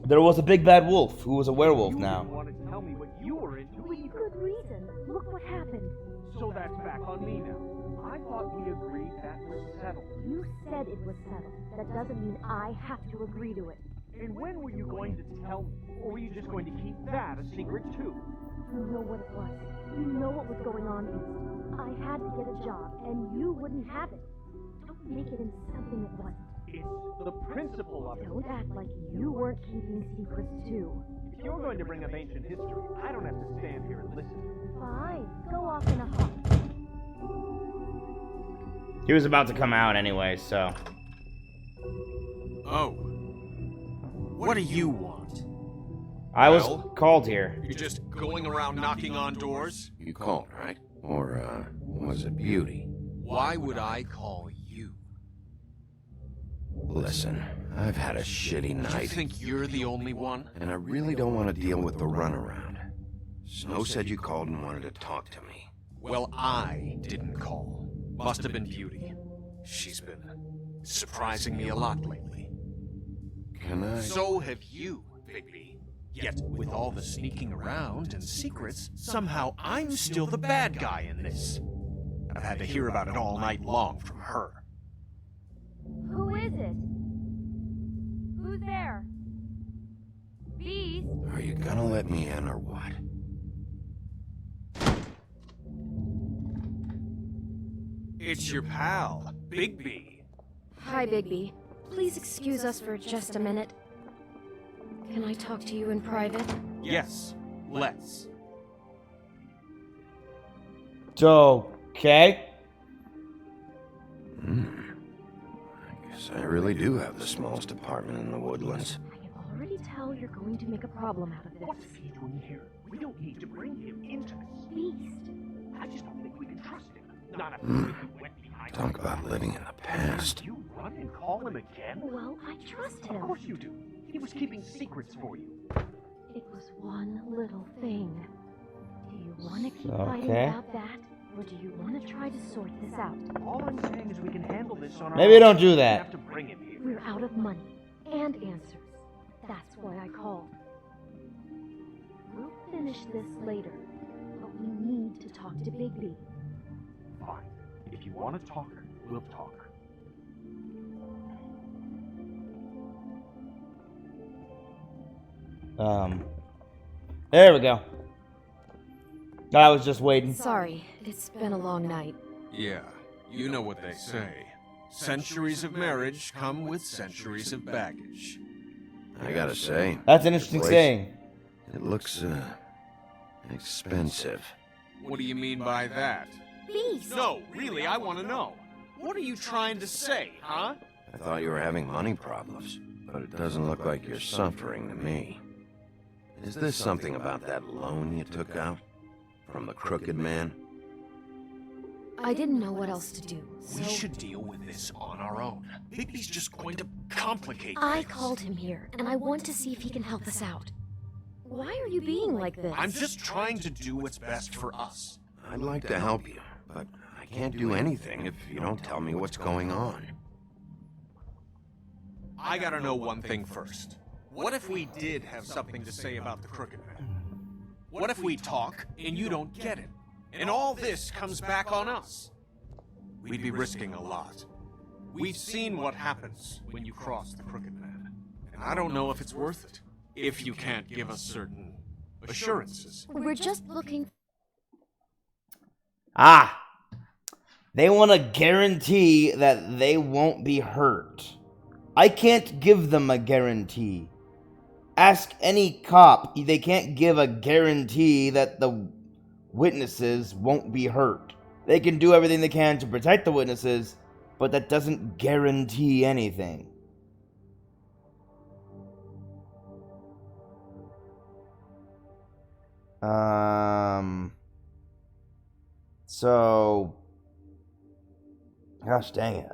there was a big bad wolf who was a werewolf now. Want to tell me what you were into? Good reason. Look what happened. So that's back on me now. I thought we agreed that was settled. You said it was settled. That doesn't mean I have to agree to it. And when were you going to tell me? Or were you just going to keep that a secret too? You know what it was. You know what was going on, Beast. I had to get a job, and you wouldn't have it. Don't make it into something it wasn't. It's the principle of it. Don't act like you weren't keeping secrets too. If you're going to bring up ancient history, I don't have to stand here and listen. Fine. Go off in a huff. He was about to come out anyway, so. Oh. What do you want? I was Well, called here. You're just going around knocking on doors? You called, right? Or, was it Beauty? Why would I call you? Listen, I've had a shitty night. You think you're the only one? And I really don't want to deal with the runaround. Snow said you called and wanted to talk to me. Well, I didn't call. Must have been Beauty. She's been surprising me a lot lately. Can I? So have you, Bigby. Yet, with all the sneaking around and secrets, somehow I'm still the bad guy in this. I've had to hear about it all night long from her. Who is it? Who's there? Beast? Are you gonna let me in or what? It's your pal, Bigby. Hi, Bigby. Please excuse us for just a minute. Can I talk to you in private? Yes, let's. Okay. I guess I really do have the smallest apartment in the woodlands. I can already tell you're going to make a problem out of this. What's he doing here? We don't need to bring him into this. Beast. I just don't think we can trust him. Not after we went behind Talk about living in the past. You run and call him again? Well, I trust him. Of course you do. He was keeping secrets for you. It was one little thing. Do you want to keep fighting Okay. about that? Or do you want to try to sort this out? All I'm saying is we can handle this on our Maybe own. don't do We that. have to bring him here. We're out of money and answers. That's why I called. We'll finish this later, but we need to talk to Bigby. Fine. If you want to talk, we'll talk. There we go. I was just waiting. Sorry, it's been a long night. Yeah, you know what they say. Centuries of marriage come with centuries of baggage. I gotta say. That's an interesting the place, saying. It looks, expensive. What do you mean by that? Beast! No, really, I want to know. What are you trying to say, huh? I thought you were having money problems, but it doesn't look like you're suffering to me. Is this something about that loan you took out? From the Crooked Man? I didn't know what else to do, so... We should deal with this on our own. Bigby's just going to complicate I things. called him here, and I want to see if he can help us out. Why are you being like this? I'm just trying to do what's best for us. I'd like to help you, but I can't do anything if you don't tell me what's going on. I gotta know one thing first. What if we did have something to say about the Crooked Man? What if we talk and you don't get it? And all this comes back on us? We'd be risking a lot. We've seen what happens when you cross the Crooked Man. And I don't know if it's worth it. If you can't give us certain assurances. We're just looking... Ah! They want to guarantee that they won't be hurt. I can't give them a guarantee. Ask any cop. They can't give a guarantee that the witnesses won't be hurt. They can do everything they can to protect the witnesses, but that doesn't guarantee anything. So, gosh dang it.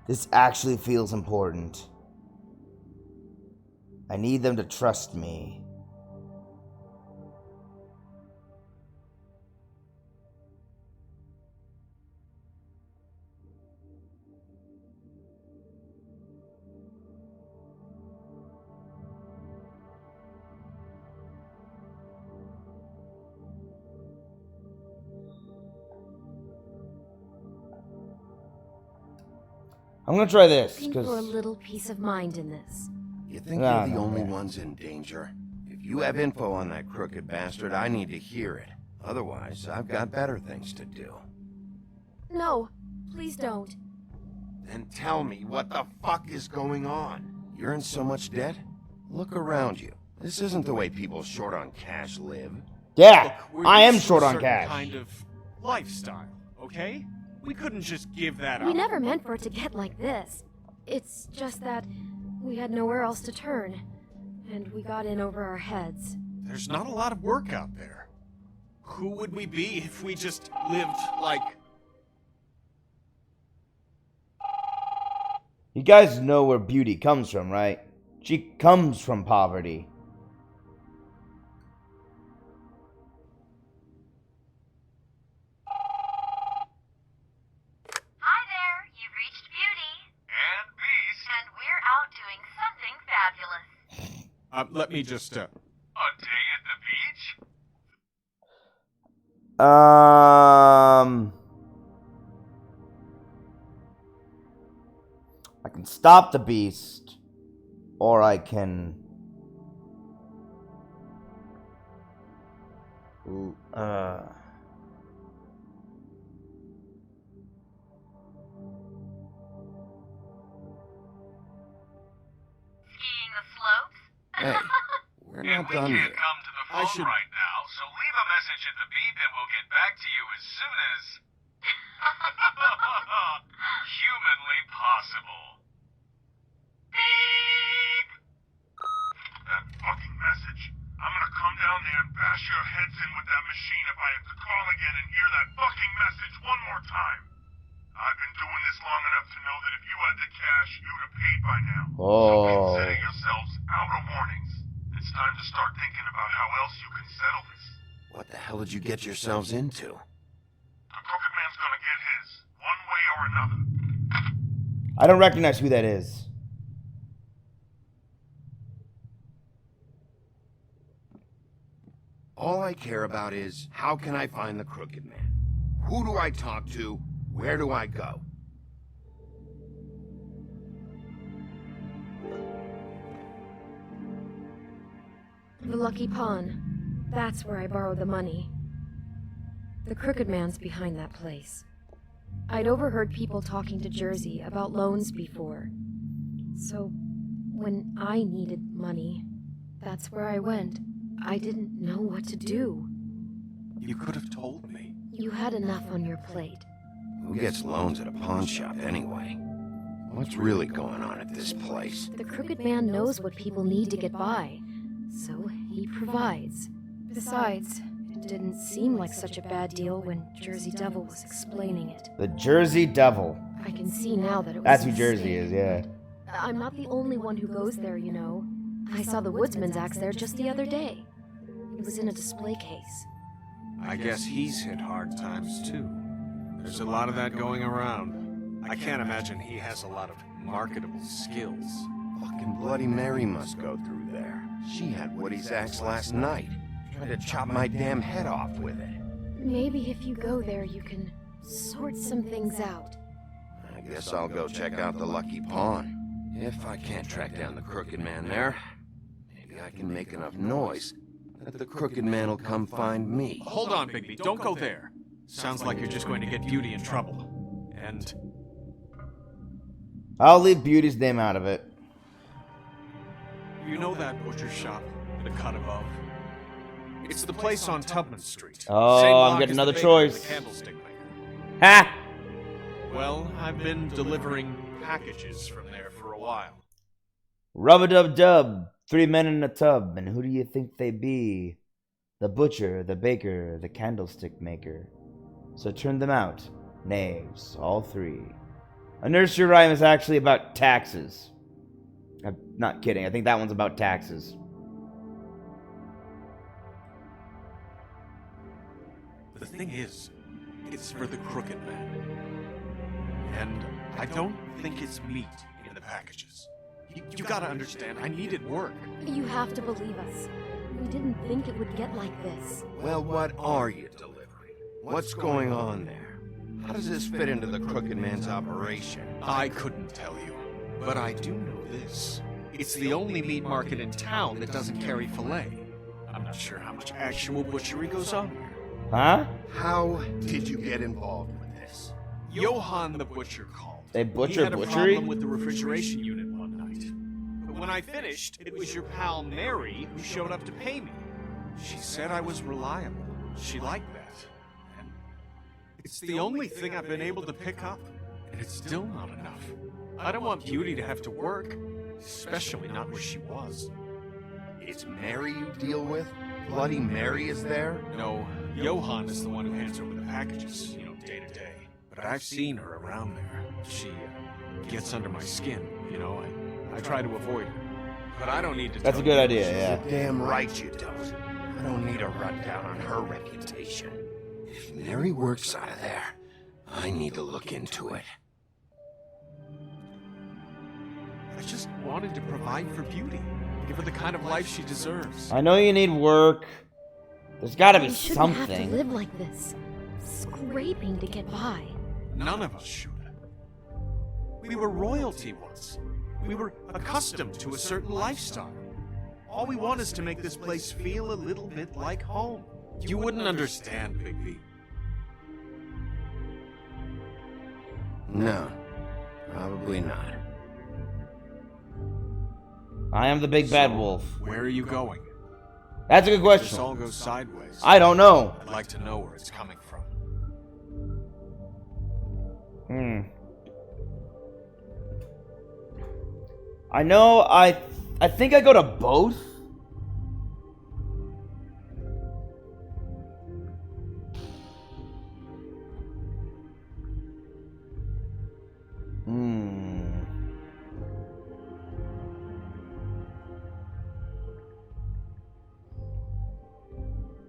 This actually feels important. I need them to trust me. I'm gonna try this, Looking for a little peace of mind in this. You think you're the only ones in danger? If you have info on that crooked bastard, I need to hear it. Otherwise, I've got better things to do. No, please don't. Then tell me what the fuck is going on? You're in so much debt? Look around you. This isn't the way people short on cash live. Yeah, Look, I am used to short a on certain cash. kind of lifestyle, okay? We couldn't just give that We up. never meant for it to get like this. It's just that we had nowhere else to turn, and we got in over our heads. There's not a lot of work out there. Who would we be if we just lived like... You guys know where beauty comes from, right? She comes from poverty. Hi there, you've reached Beauty. And Beast. And we're out doing something fabulous. let me just, A day at the beach? I can stop the beast, or I can... Skiing the slopes? Hey, we're not done yet. Come to the phone right now, so leave a message at the beep and we'll get back to you as soon as... humanly possible. Beep! That fucking message. I'm gonna come down there and bash your heads in with that machine if I have to call again and hear that fucking message one more time. I've been doing this long enough to know that if you had the cash, you'd have paid by now. So consider yourselves out of warnings. It's time to start thinking about how else you can settle this. What the hell did you get yourselves into? The Crooked Man's gonna get his, one way or another. I don't recognize who that is. All I care about is, how can I find the Crooked Man? Who do I talk to? Where do I go? The Lucky Pawn. That's where I borrowed the money. The Crooked Man's behind that place. I'd overheard people talking to Jersey about loans before. So, when I needed money, that's where I went. I didn't know what to do. You could have told me. You had enough on your plate. Who gets loans at a pawn shop anyway? What's really going on at this place? The Crooked Man knows what people need to get by, so he provides. Besides, it didn't seem like such a bad deal when Jersey Devil was explaining it. The Jersey Devil. I can see now that it was That's a who Jersey mistake. is, yeah. I'm not the only one who goes there, you know. I saw the Woodsman's axe there just the other day. It was in a display case. I guess he's hit hard times, too. There's a lot of that going around. I can't imagine he has a lot of marketable skills. Fucking Bloody Mary must go through there. She had Woody's axe last night. Tried to chop my damn head off with it. Maybe if you go there, you can sort some things out. I guess I'll go check out the Lucky Pawn. If I can't track down the Crooked Man there, maybe I can make enough noise that the Crooked Man will come find me. Hold on, Bigby. Don't go there. Sounds like you're just going to get Beauty in trouble. And... I'll leave Beauty's name out of it. You know that butcher shop, the cut above? It's the place on Tubman Street. Oh, Same I'm block getting as the another baker, choice. the candlestick maker. Ha! Well, I've been delivering packages from there for a while. Rub-a-dub-dub. 3 men in a tub. And who do you think they be? The butcher, the baker, the candlestick maker. So turn them out. Knaves, all 3. A nursery rhyme is actually about taxes. I'm not kidding. I think that one's about taxes. The thing is, it's for the Crooked Man. And I don't think it's meat in the packages. You gotta understand, I needed work. You have to believe us. We didn't think it would get like this. Well, what are you delivering? What's going on there? How does this fit into the Crooked Man's operation? I couldn't tell you, but I do know this. It's the only meat market in town that doesn't carry filet. I'm not sure how much actual butchery goes on there. Huh? How did you get involved with this? Johann the butcher called. They butcher He had a butchery? problem with the refrigeration unit one night. But when I finished, it was your pal Mary who showed up to pay me. She said I was reliable. She liked that. And it's the only thing I've been able to pick up, and it's still not enough. I don't want Beauty to have to work, especially not where she was. It's Mary you deal with? Bloody Mary is there? No, Johann is the one who hands over the packages, day to day. But I've seen her around there. She gets under my skin, I try to avoid her. But I don't need to That's a tell good you idea, she's yeah. a Damn right you don't. I don't need a rundown on her reputation. If Mary works out of there, I need to look into it. I just wanted to provide for Beauty. Give her the kind of life she deserves. I know you need work. There's gotta be You shouldn't have to something. live like this. Scraping to get by. None of us should. We were royalty once. We were accustomed to a certain lifestyle. All we want is to make this place feel a little bit like home. You wouldn't understand, Bigby. No, probably not. I am the big bad wolf. Where are you going? That's a good If question. this all goes sideways, I don't know. I'd like to know where it's coming from. I know I think I go to both.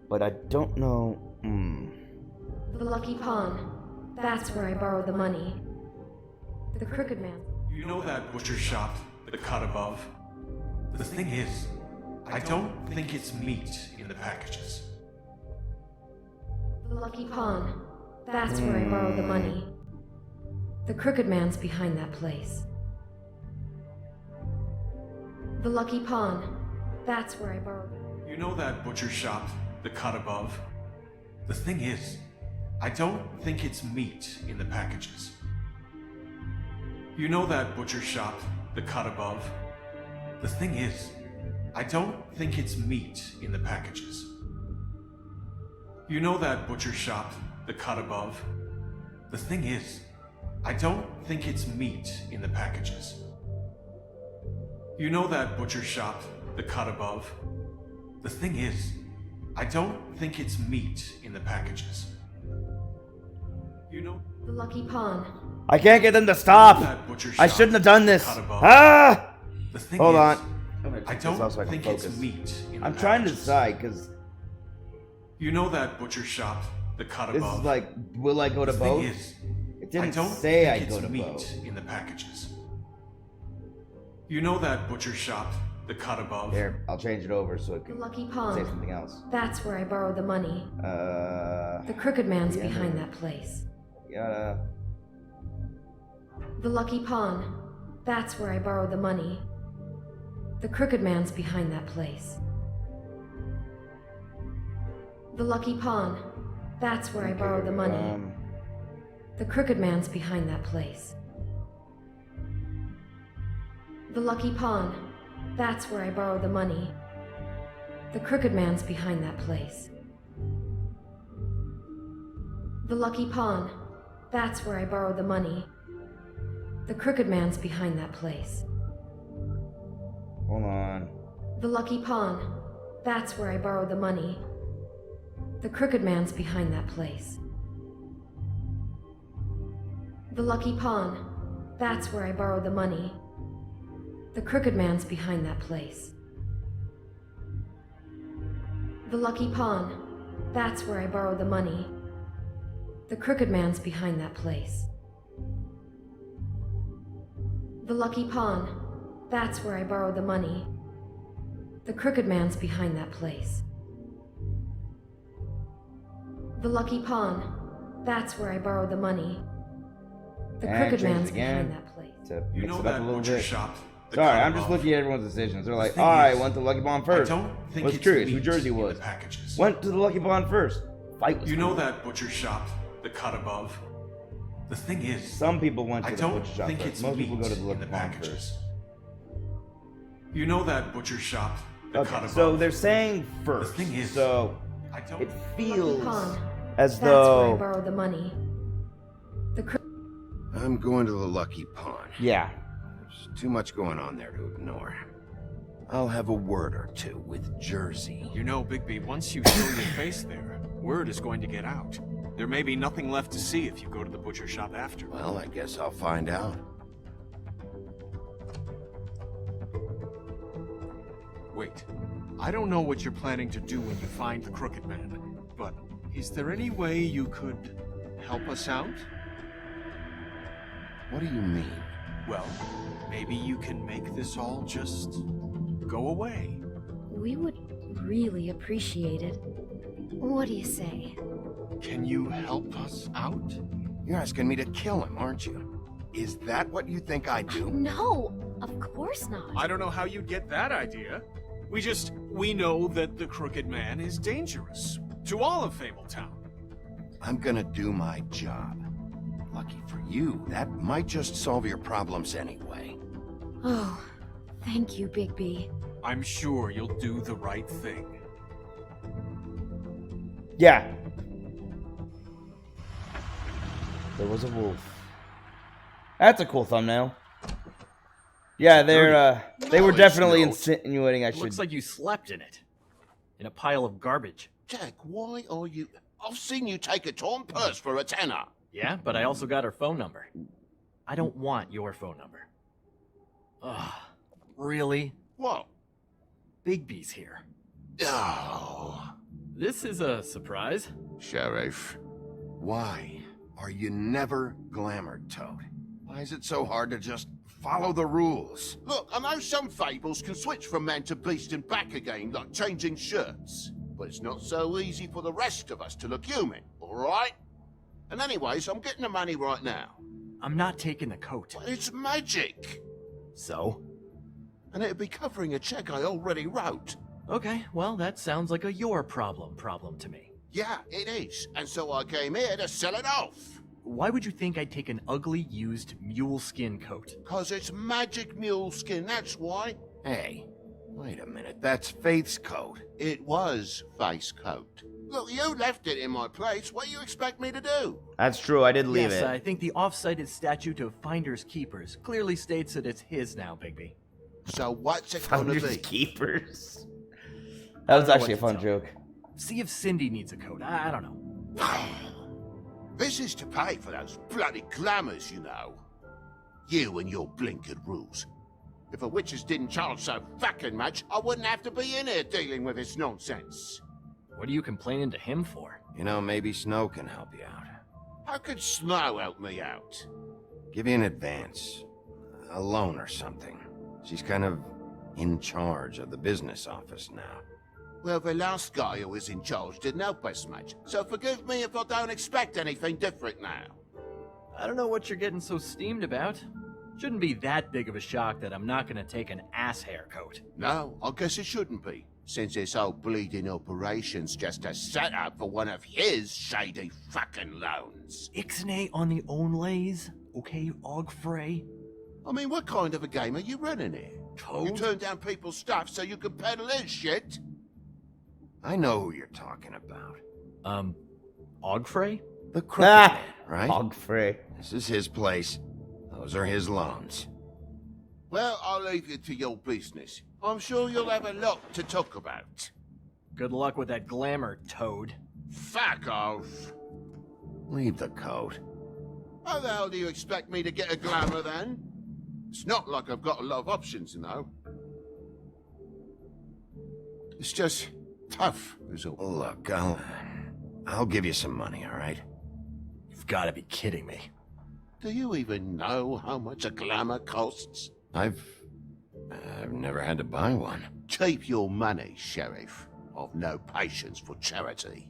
But I don't know. The Lucky Pawn. That's where I borrowed the money. The Crooked Man. You know that butcher shop, the cut above? The thing is, I don't think it's meat in the packages. The Lucky Pawn. That's where I borrowed the money. The Crooked Man's behind that place. The Lucky Pawn. That's where I borrowed. You know that butcher shop, the cut above? The thing is, I don't think it's meat in the packages. You know that butcher shop, the cut above? The thing is, I don't think it's meat in the packages. You know that butcher shop, the cut above? The thing is, I don't think it's meat in the packages. You know that butcher shop, the cut above? The thing is, I don't think it's meat in the packages. You know... The Lucky Pawn. I can't get them to stop. That butcher I shop, shouldn't have done this. cut above. Ah! The thing Hold is, on. I don't think it's meat in the I'm trying to packages. decide because You know that butcher shop, the cut this above? is like, will I go to The both? thing is, It didn't I don't say think I'd it's go to meat both. in the packages. You know that butcher shop, the cut above. Here, I'll change it over so it The can Lucky say Pond. something else. That's where I borrowed the money. The Crooked Man's behind that place. Gotta... The Lucky Pond. That's where I borrowed the money. The Crooked Man's behind that place. The Lucky Pond. That's where I borrowed the money. The Crooked Man's behind that place. The Lucky Pond. That's where I borrowed the money. The Crooked Man's behind that place. The Lucky Pond. That's where I borrowed the money. The Crooked Man's behind that place. Hold on. The Lucky Pond. That's where I borrowed the money. The Crooked Man's behind that place. The Lucky Pond. That's where I borrowed the money. The Crooked Man's behind that place. The Lucky Pond. That's where I borrowed the money. The Crooked Man's behind that place. The Lucky Pond. That's where I borrowed the money. The Crooked Man's behind that place. The Lucky Pond. That's where I borrowed the money. The Crooked Man's behind that place. To You mix know it up that a little butcher bit. shop? The Sorry, cut I'm just above? looking at everyone's decisions. They're like, thing alright, is, went to Lucky Pond first. I don't think Was it's curious who meat Jersey in the was. packages. Went to the Lucky Pond first. Fight was You know cool. that butcher shop, the cut above? The thing is, Some people went to I the don't butcher shop think first. it's Most people meat go to the in Lucky the Pond packages. first. You know that butcher shop, the cut Okay, above? so they're saying first. The thing is, so I don't... it Lucky feels Pond. as That's where I though... borrowed the money. I'm going to the Lucky Pond. Yeah. There's too much going on there to ignore. I'll have a word or two with Jersey. You know, Bigby, once you show your face there, word is going to get out. There may be nothing left to see if you go to the butcher shop after. Well, I guess I'll find out. Wait, I don't know what you're planning to do when you find the Crooked Man, but is there any way you could help us out? What do you mean? Well, maybe you can make this all just go away. We would really appreciate it. What do you say? Can you help us out? You're asking me to kill him, aren't you? Is that what you think I do? No, of course not. I don't know how you'd get that idea. We know that the Crooked Man is dangerous to all of Fabletown. I'm gonna do my job. Lucky for you, that might just solve your problems anyway. Oh, thank you, Bigby. I'm sure you'll do the right thing. Yeah. There was a wolf. That's a cool thumbnail. Yeah, they were definitely insinuating I should... Looks like you slept in it. In a pile of garbage. Jack, why are you... I've seen you take a torn purse for a tenner. Yeah, but I also got her phone number. I don't want your phone number. Ugh. Really? What? Bigby's here. Oh. This is a surprise. Sheriff, why are you never glamored, Toad? Why is it so hard to just follow the rules? Look, I know some fables can switch from man to beast and back again, like changing shirts. But it's not so easy for the rest of us to look human, alright? And anyways, I'm getting the money right now. I'm not taking the coat. But it's magic. So? And it'd be covering a check I already wrote. Okay, well, that sounds like a your problem to me. Yeah, it is. And so I came here to sell it off. Why would you think I'd take an ugly, used mule skin coat? 'Cause it's magic mule skin, that's why. Hey, wait a minute, that's Faith's coat. It was Faith's coat. Look, you left it in my place. What do you expect me to do? That's true, I did leave Yes, it. I think the off-cited statute of Finders Keepers clearly states that it's his now, Bigby. So what's it gonna Finders be? Keepers. That was actually a fun joke. See if Cindy needs a coat. I don't know. This is to pay for those bloody glamours, you know. You and your blinkered rules. If the witches didn't charge so fucking much, I wouldn't have to be in here dealing with this nonsense. What are you complaining to him for? You know, maybe Snow can help you out. How could Snow help me out? Give you an advance. A loan or something. She's kind of in charge of the business office now. Well, the last guy who was in charge didn't help us much, so forgive me if I don't expect anything different now. I don't know what you're getting so steamed about. Shouldn't be that big of a shock that I'm not gonna take an ass haircut. No, I guess it shouldn't be, since this whole bleeding operation's just a setup for one of his shady fucking loans. Ixnay on the onlays, okay, Ogfrey? I mean, what kind of a game are you running here? Toad? You turn down people's stuff so you can peddle his shit? I know who you're talking about. Ogfrey? The Crooked Man, right? Ogfrey. This is his place. Those are his loans. Well, I'll leave you to your business. I'm sure you'll have a lot to talk about. Good luck with that glamour, Toad. Fuck off. Leave the coat. How the hell do you expect me to get a glamour then? It's not like I've got a lot of options, you know. It's just tough, is all. Look, I'll give you some money, all right? You've got to be kidding me. Do you even know how much a glamour costs? I've never had to buy one. Keep your money, Sheriff. I've no patience for charity.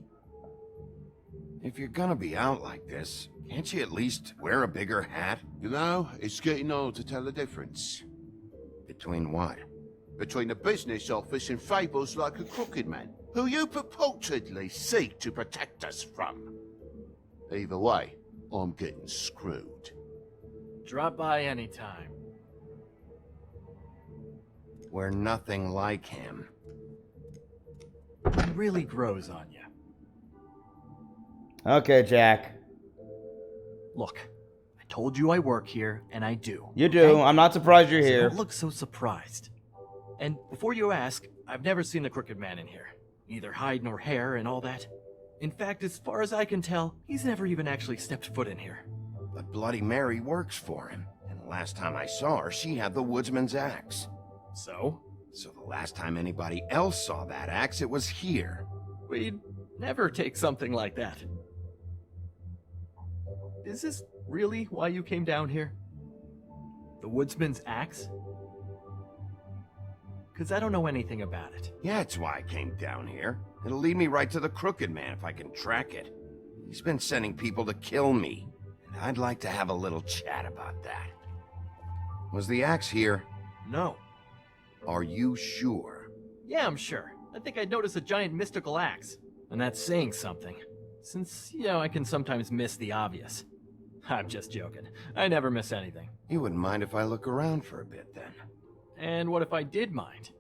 If you're gonna be out like this, can't you at least wear a bigger hat? You know, it's getting hard to tell the difference. Between what? Between the business office and fables like a Crooked Man, who you purportedly seek to protect us from. Either way, I'm getting screwed. Drop by anytime. We're nothing like him. He really grows on you. Okay, Jack. Look, I told you I work here, and I do. You do. Okay? I'm not surprised you're So here. don't look so surprised. And before you ask, I've never seen the Crooked Man in here. Neither hide nor hair and all that. In fact, as far as I can tell, he's never even actually stepped foot in here. But Bloody Mary works for him. And the last time I saw her, she had the woodsman's axe. So? So the last time anybody else saw that axe, it was here. We'd never take something like that. Is this really why you came down here? The woodsman's axe? Because I don't know anything about it. Yeah, it's why I came down here. It'll lead me right to the Crooked Man if I can track it. He's been sending people to kill me, and I'd like to have a little chat about that. Was the axe here? No. Are you sure? Yeah, I'm sure. I think I'd noticed a giant mystical axe. And that's saying something. Since, I can sometimes miss the obvious. I'm just joking. I never miss anything. You wouldn't mind if I look around for a bit, then? And what if I did mind?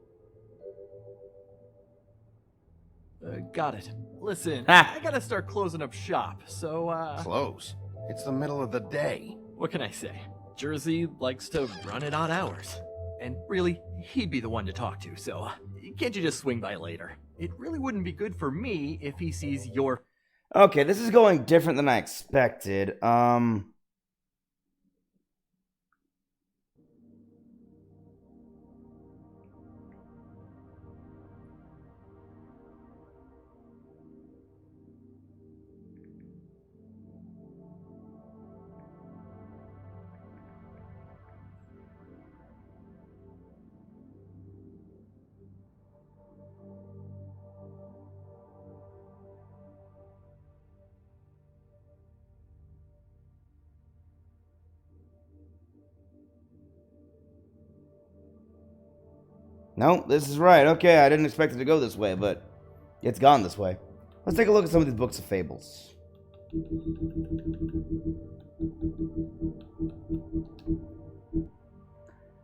Got it. Listen, I gotta start closing up shop, so, Close? It's the middle of the day. What can I say? Jersey likes to run at odd hours. And really, he'd be the one to talk to, so can't you just swing by later? It really wouldn't be good for me if he sees your... Okay, this is going different than I expected. No, this is right. Okay, I didn't expect it to go this way, but it's gone this way. Let's take a look at some of these books of fables.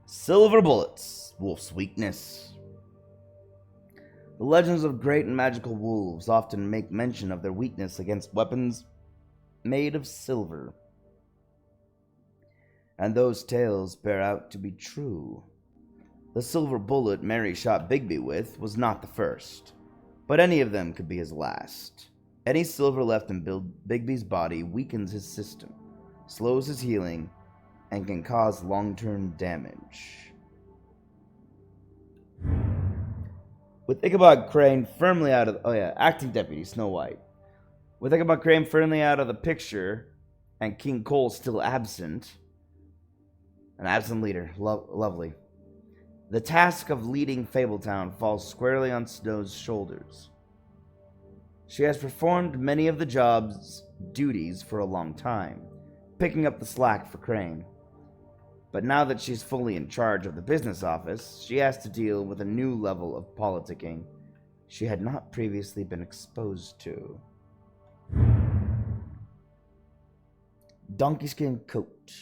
Silver Bullets, Wolf's Weakness. The legends of great and magical wolves often make mention of their weakness against weapons made of silver. And those tales bear out to be true. The silver bullet Mary shot Bigby with was not the first, but any of them could be his last. Any silver left in Bigby's body weakens his system, slows his healing, and can cause long-term damage. With Ichabod Crane firmly out of... acting deputy, Snow White. With Ichabod Crane firmly out of the picture, and King Cole still absent... An absent leader. Lovely. The task of leading Fabletown falls squarely on Snow's shoulders. She has performed many of the job's duties for a long time, picking up the slack for Crane. But now that she's fully in charge of the business office, she has to deal with a new level of politicking she had not previously been exposed to. Donkey skin coat,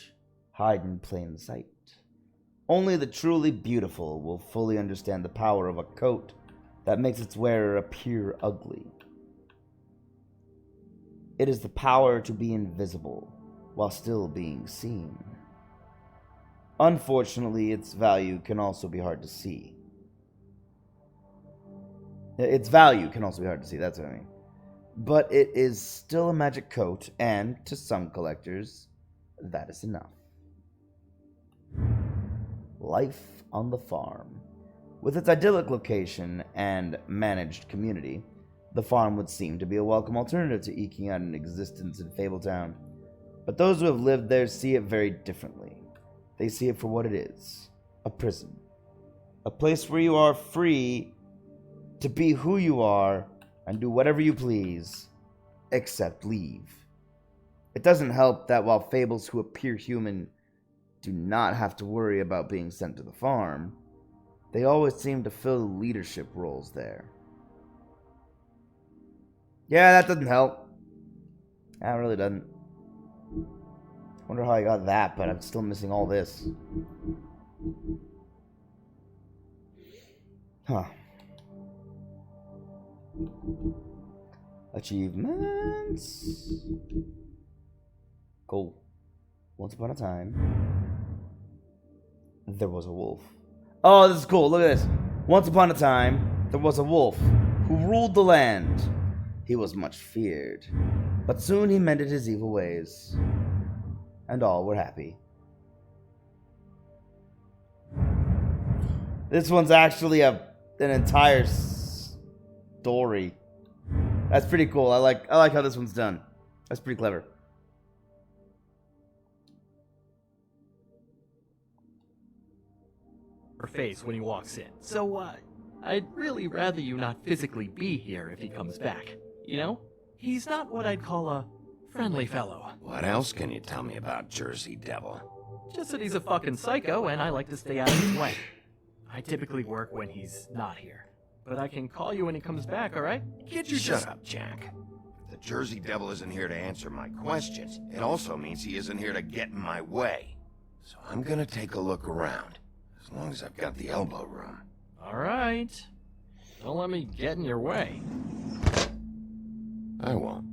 hide in plain sight. Only the truly beautiful will fully understand the power of a coat that makes its wearer appear ugly. It is the power to be invisible while still being seen. Unfortunately, its value can also be hard to see. Its value can also be hard to see, that's what I mean. But it is still a magic coat, and to some collectors, that is enough. Life on the farm. With its idyllic location and managed community, the farm would seem to be a welcome alternative to eking out an existence in Fabletown. But those who have lived there see it very differently. They see it for what it is, a prison. A place where you are free to be who you are and do whatever you please, except leave. It doesn't help that while fables who appear human do not have to worry about being sent to the farm, they always seem to fill leadership roles there. Yeah, that doesn't help. That really doesn't. Wonder how I got that, but I'm still missing all this. Huh. Achievements. Cool. Once upon a time, there was a wolf. Oh, this is cool. Look at this. Once upon a time, there was a wolf who ruled the land. He was much feared, but soon he mended his evil ways, and all were happy. This one's actually an entire story. That's pretty cool. I like how this one's done. That's pretty clever. Her face when he walks in. So, I'd really rather you not physically be here if he comes back. You know? He's not what I'd call a friendly fellow. What else can you tell me about Jersey Devil? Just that he's a fucking psycho and I like to stay out of his way. I typically work when he's not here. But I can call you when he comes back, alright? Shut up, Jack. If the Jersey Devil isn't here to answer my questions, it also means he isn't here to get in my way. So I'm gonna take a look around, as long as I've got the elbow room. Alright. Don't let me get in your way. I won't.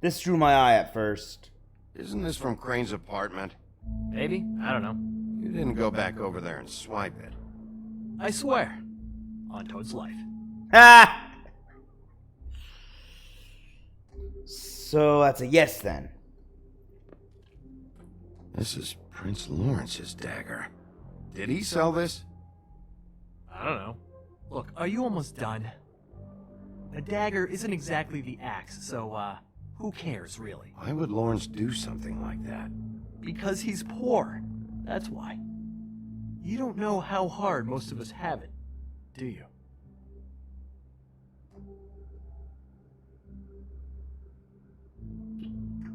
This drew my eye at first. Isn't this from Crane's apartment? Maybe? I don't know. You didn't go back over there and swipe it. I swear. On Toad's life. Ha! So that's a yes then. This is Prince Lawrence's dagger. Did he sell this? I don't know. Look, are you almost done? A dagger isn't exactly the axe, so, who cares, really? Why would Lawrence do something like that? Because he's poor. That's why. You don't know how hard most of us have it, do you?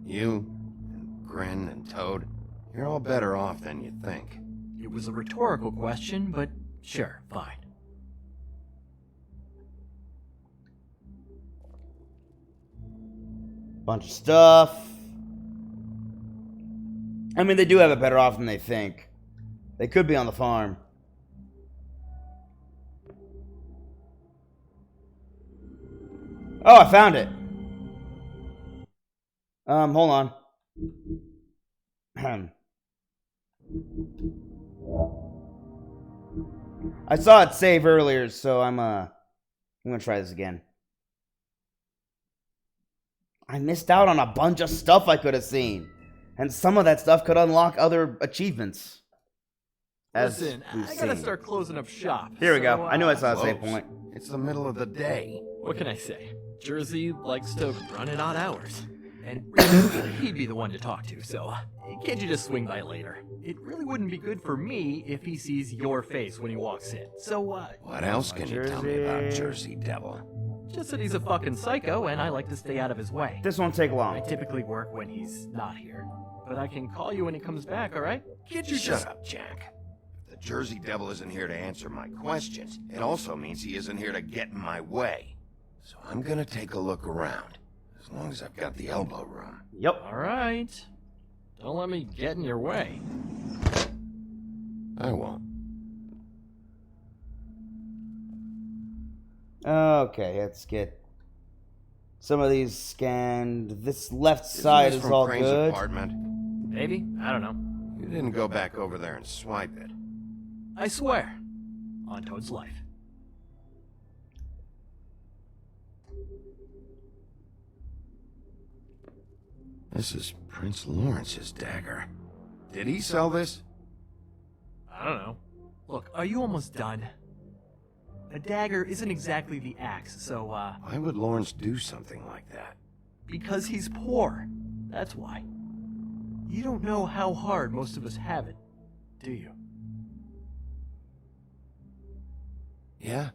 You, and Grin, and Toad, you're all better off than you think. It was a rhetorical question, but sure, fine. Bunch of stuff. I mean, they do have it better off than they think. They could be on the farm. Oh, I found it. Hold on. I saw it save earlier, so I'm gonna try this again. I missed out on a bunch of stuff I could have seen. And some of that stuff could unlock other achievements. Listen, I gotta start closing up shop. Here we go. I knew I saw a save point. It's the middle of the day. What can I say? Jersey likes to run at odd hours. And he'd be the one to talk to, so can't you just swing by later? It really wouldn't be good for me if he sees your face when he walks in. So, What else can you tell me about Jersey Devil? Just that he's a fucking psycho and I like to stay out of his way. This won't take long. I typically work when he's not here. But I can call you when he comes back, alright? Can't you Shut up, Jack. If the Jersey Devil isn't here to answer my questions, it also means he isn't here to get in my way. So I'm gonna take a look around. As long as I've got the elbow room. Yep. Alright. Don't let me get in your way. I won't. Okay, let's get some of these scanned. This left side is all Crane's good. Apartment? Maybe? I don't know. You didn't go back over there and swipe it. I swear. On Toad's life. This is Prince Lawrence's dagger. Did he sell this? I don't know. Look, are you almost done? A dagger isn't exactly the axe, so, Why would Lawrence do something like that? Because he's poor. That's why. You don't know how hard most of us have it, do you? Yeah?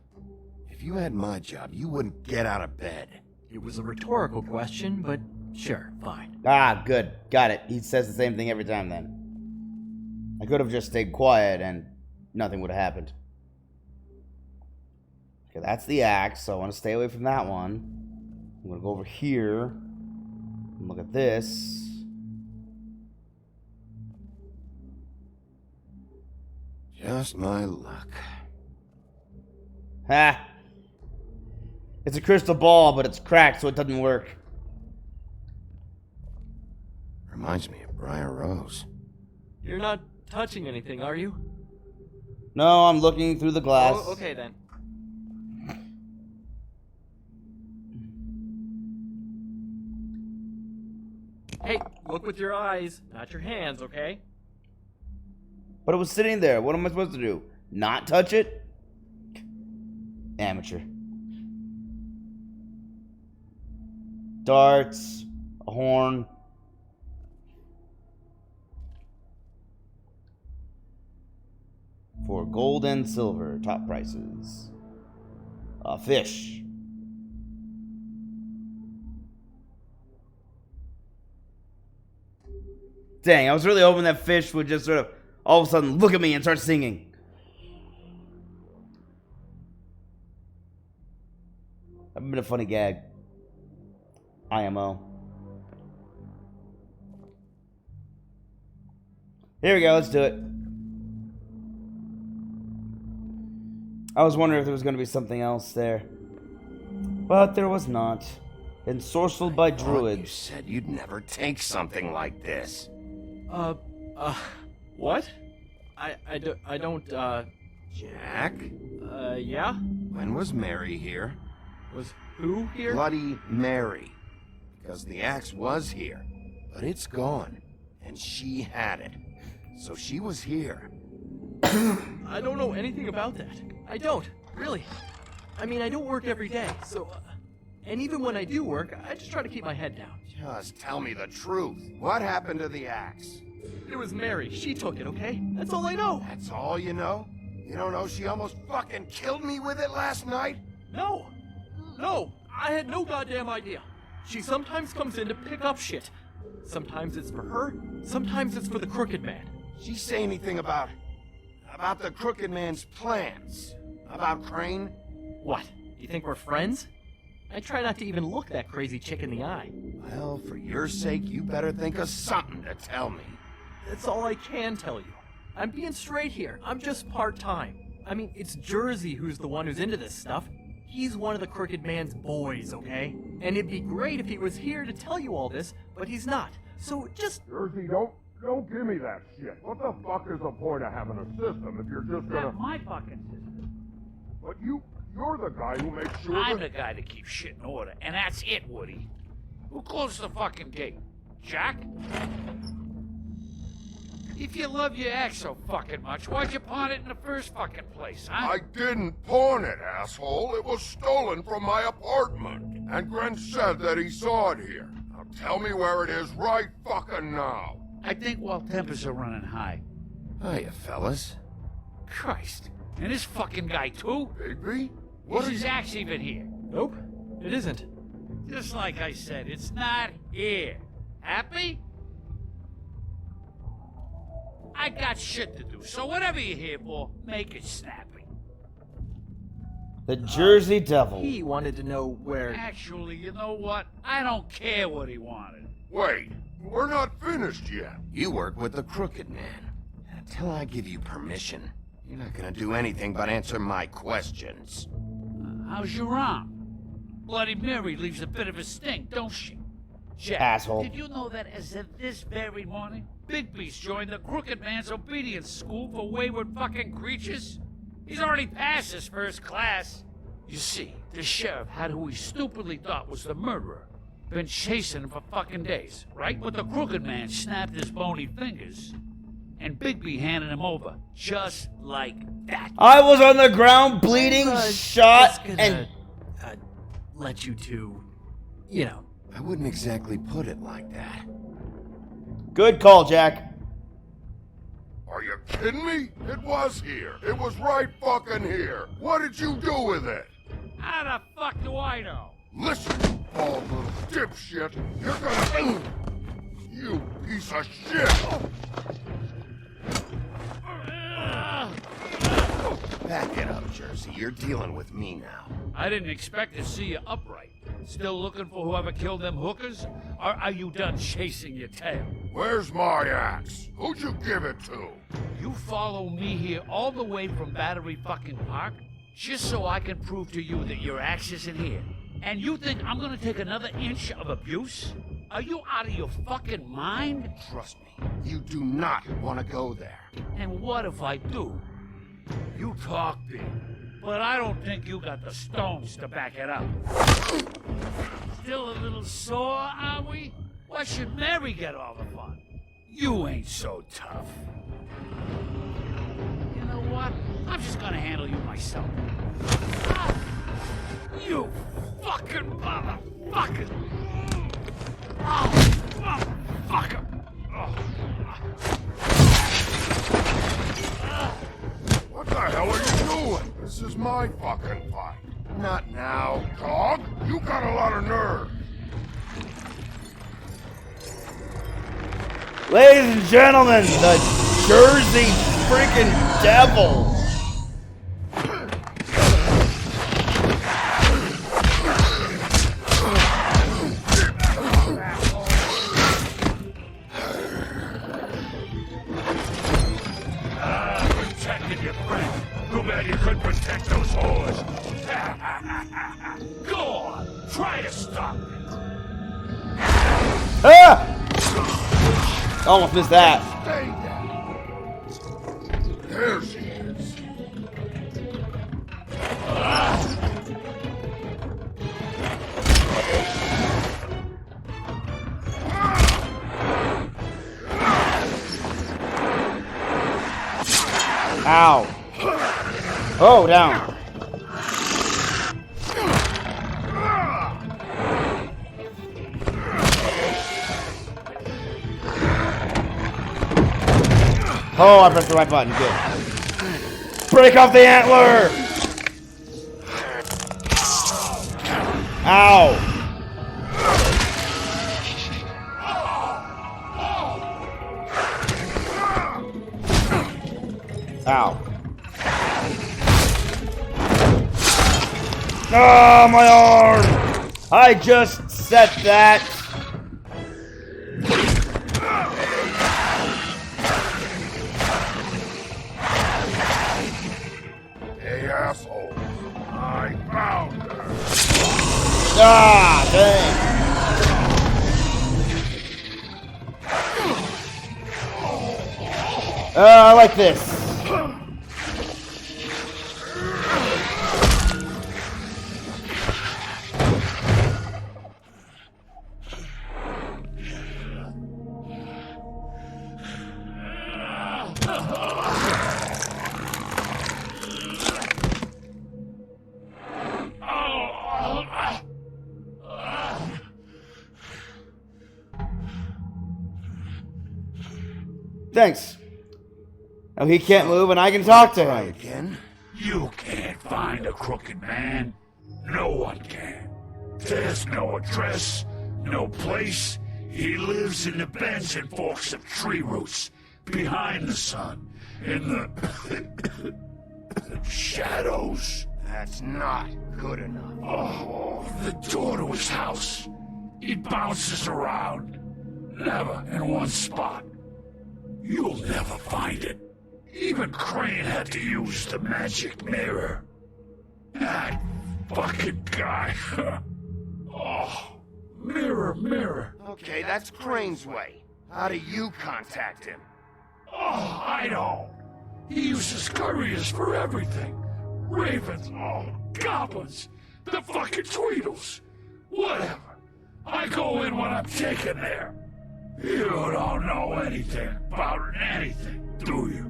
If you had my job, you wouldn't get out of bed. It was a rhetorical question, but sure, fine. Ah, good. Got it. He says the same thing every time then. I could have just stayed quiet and nothing would have happened. Okay, that's the axe, so I want to stay away from that one. I'm going to go over here and look at this. Just my luck. Ha! It's a crystal ball, but it's cracked, so it doesn't work. Reminds me of Briar Rose. You're not touching anything, are you? No, I'm looking through the glass. Oh, okay then. Hey, look with your eyes, not your hands, okay? But it was sitting there. What am I supposed to do? Not touch it? Amateur. Darts, a horn. For gold and silver, top prices. A fish. Dang, I was really hoping that fish would just sort of all of a sudden look at me and start singing. That would have been a funny gag. IMO. Here we go, let's do it. I was wondering if there was going to be something else there. But there was not. Ensorcelled by druids. You said you'd never take something like this. What? I don't, Jack? Yeah? When was Mary here? Was who here? Bloody Mary. Because the axe was here, but it's gone. And she had it. So she was here. I don't know anything about that. I don't, really. I mean, I don't work every day, so... and even when I do work, I just try to keep my head down. Just tell me the truth. What happened to the axe? It was Mary. She took it, okay? That's all I know. That's all you know? You don't know she almost fucking killed me with it last night? No! No! I had no goddamn idea. She sometimes comes in to pick up shit. Sometimes it's for her, sometimes it's for the Crooked Man. She say anything about the Crooked Man's plans? About Crane? What? You think we're friends? I try not to even look that crazy chick in the eye. Well, for your sake, you better think of something to tell me. That's all I can tell you. I'm being straight here. I'm just part-time. I mean, it's Jersey who's the one who's into this stuff. He's one of the Crooked Man's boys, okay? And it'd be great if he was here to tell you all this, but he's not. So just... Jersey, don't give me that shit. What the fuck is the point of having a system if you're just gonna... That's my fucking system. But you're the guy who makes sure I'm the guy that keeps shit in order, and that's it, Woody. Who closed the fucking gate? Jack? If you love your axe so fucking much, why'd you pawn it in the first fucking place, huh? I didn't pawn it, asshole. It was stolen from my apartment. And Gren said that he saw it here. Now Tell me where it is right fucking now. I think while tempers are running high. Hiya, fellas. Christ. And this fucking guy, too? Bigby? Is his axe even here? Nope, it isn't. Just like I said, it's not here. Happy? I got shit to do, so whatever you're here for, make it snappy. The Jersey Devil. He wanted to know where... Actually, you know what? I don't care what he wanted. Wait, we're not finished yet. You work with the Crooked Man. Until I give you permission, you're not gonna do anything but answer my questions. How's your arm? Bloody Mary leaves a bit of a stink, don't she? Jack, asshole. Did you know that as of this very morning, Bigby's joined the Crooked Man's obedience school for wayward fucking creatures? He's already passed his first class. You see, the sheriff had who he stupidly thought was the murderer. Been chasing him for fucking days, right? But the Crooked Man snapped his bony fingers, and Bigby handed him over, just like that. I was on the ground bleeding, shot, and... let you two, you know. I wouldn't exactly put it like that. Good call, Jack. Are you kidding me? It was here. It was right fucking here. What did you do with it? How the fuck do I know? Listen, you bald little dipshit. You're gonna... You piece of shit! Back it up, Jersey. You're dealing with me now. I didn't expect to see you upright. Still looking for whoever killed them hookers? Or are you done chasing your tail? Where's my axe? Who'd you give it to? You follow me here all the way from Battery fucking Park just so I can prove to you that your axe isn't here. And you think I'm gonna take another inch of abuse? Are you out of your fucking mind? Trust me, you do not want to go there. And what if I do? You talk big, but I don't think you got the stones to back it up. Still a little sore, are we? Why should Mary get all the fun? You ain't so tough. You know what? I'm just gonna handle you myself. Ah, you fucking motherfucker! Oh, motherfucker! What the hell are you doing? This is my fucking fight. Not now, dog. You got a lot of nerve. Ladies and gentlemen, the Jersey freaking Devil. Protected your friend. Too bad you couldn't protect those whores. Go on, try to stop it. Ah! Almost missed that. Stay down. There she is. Ow. Oh, down. Oh, I pressed the right button. Good. Break off the antler! Ow! Ow. Oh, my arm! I just set that. Hey, asshole. I found her. Ah, dang. I like this. Thanks. Oh, he can't move and I can talk to him. Again? You can't find a crooked man. No one can. There's no address, no place. He lives in the bends and forks of tree roots, behind the sun, in the shadows. That's not good enough. Oh, the door to his house. He bounces around, never in one spot. You'll never find it. Even Crane had to use the magic mirror. That fucking guy. Oh, mirror, mirror. Okay, that's Crane's way. How do you contact him? Oh, I don't. He uses couriers for everything. Ravens, oh, goblins, the fucking Tweedles. Whatever. I go in when I'm taken there. You don't know anything about anything, do you?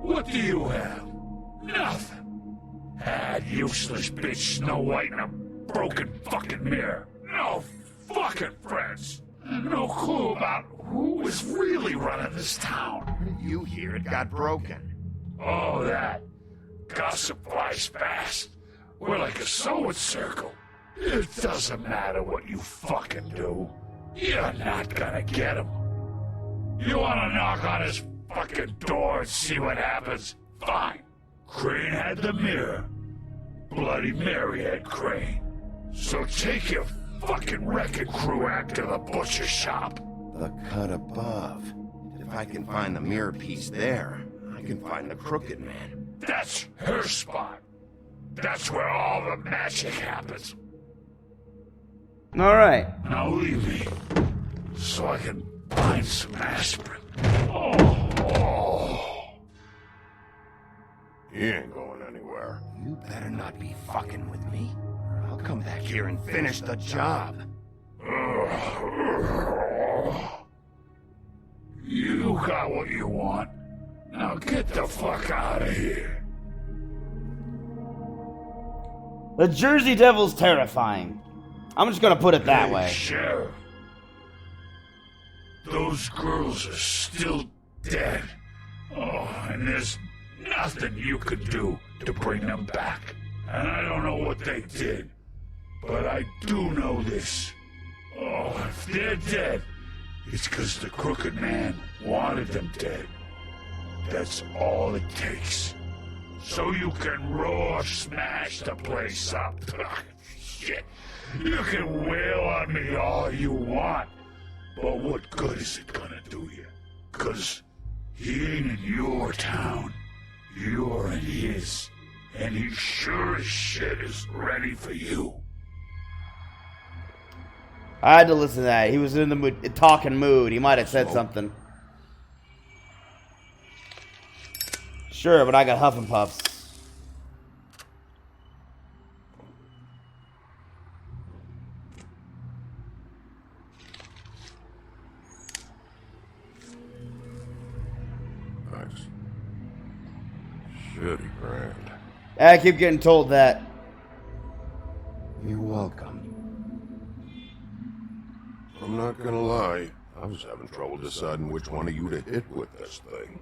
What do you have? Nothing. Had useless bitch Snow White and a broken fucking mirror. No fucking friends. No clue about who is really running this town. You hear it got broken. Oh, that. Gossip flies fast. We're like a sewing circle. It doesn't matter what you fucking do. You're not gonna get him. You wanna knock on his fucking door and see what happens? Fine. Crane had the mirror. Bloody Mary had Crane. So take your fucking wrecking crew act to the butcher shop. The cut above. If I can find the mirror piece there, I can find the crooked man. That's her spot. That's where all the magic happens. Alright. Now leave me, so I can find some aspirin. Oh. He ain't going anywhere. You better not be fucking with me. I'll come back here and finish the job. You got what you want. Now get the fuck out of here. The Jersey Devil's terrifying. I'm just gonna put it that way. Sheriff. Those girls are still dead. Oh, and there's nothing you could do to bring them back. And I don't know what they did, but I do know this. Oh, if they're dead, it's because the Crooked Man wanted them dead. That's all it takes. So you can raw smash the place up. Shit. You can wail on me all you want, but what good is it gonna do you? 'Cause he ain't in your town. You're in his. And he sure as shit is ready for you. I had to listen to that. He was in the mood, talking mood. He might have said something. Sure, but I got Huff and Puffs. Thanks. Shitty grand. I keep getting told that. You're welcome. I'm not gonna lie. I was having trouble deciding which one of you to hit with this thing.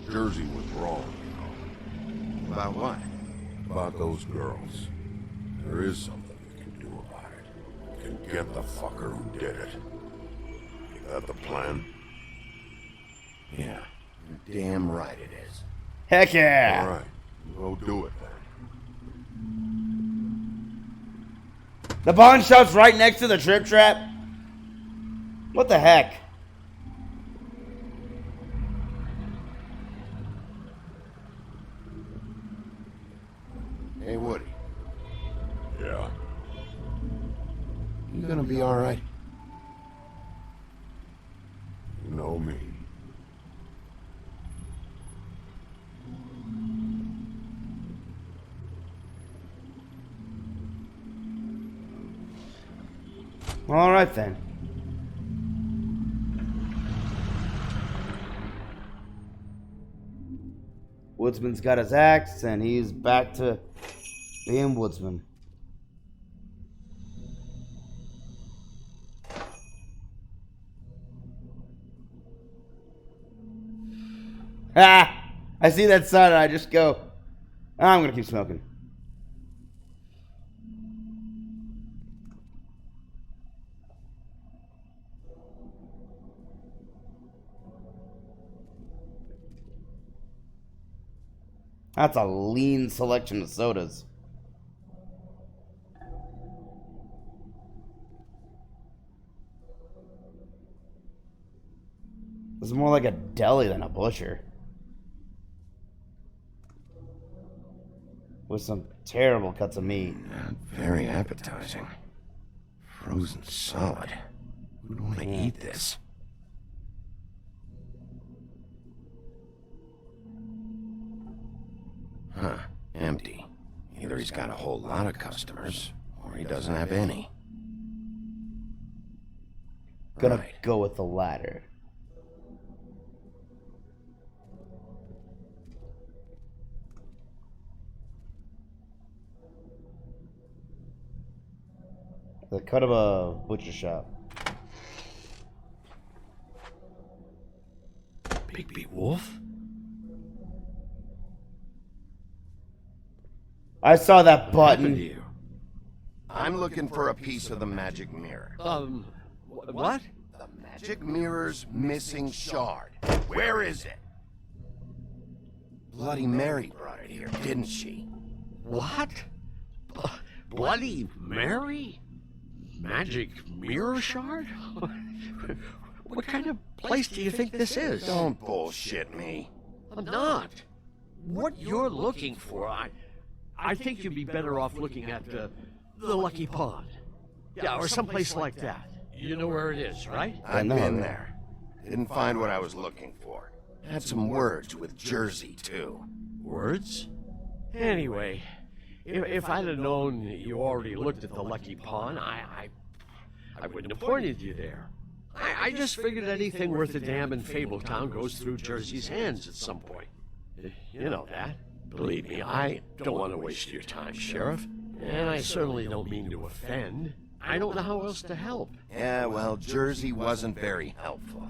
Jersey was wrong, you know. About what? About those girls. There is something you can do about it. You can get the fucker who did it. Is that the plan? Yeah, you're damn right it is. Heck yeah! All right, go do it then. The pawn shop's right next to the Trip Trap? What the heck? Hey, Woody. Yeah? You gonna be alright? You know me. Alright then. Woodsman's got his axe and he's back to Damn woodsman. Ah! I see that sign and I just go, I'm gonna keep smoking. That's a lean selection of sodas. It's more like a deli than a butcher. With some terrible cuts of meat. Very appetizing. Frozen solid. Who'd want to eat this? Huh. Empty. Either he's got a whole lot of customers, or he doesn't have any. Gonna go with the latter. The cut of a butcher shop. Bigby Wolf? I saw that button. I'm looking for a piece of the magic mirror. What? The magic mirror's missing shard. Where is it? Bloody Mary brought it here, didn't she? What? Bloody Mary? Magic mirror shard? What kind of place do you think this is? Don't bullshit me. I'm not. What you're looking for, I think you'd be better off looking at the Lucky Pond. Yeah, or someplace like that. You know where it is, right? I've been there. Didn't find what I was looking for. Had some words with Jersey, too. Words? Anyway, if I'd have known you already looked at the Lucky Pond, I wouldn't have pointed you there. I just figured anything worth a damn in Fabletown goes through Jersey's hands at some point. You know that. Believe me, I don't want to waste your time, Sheriff. And I certainly don't mean to offend. I don't know how else to help. Yeah, well, Jersey wasn't very helpful.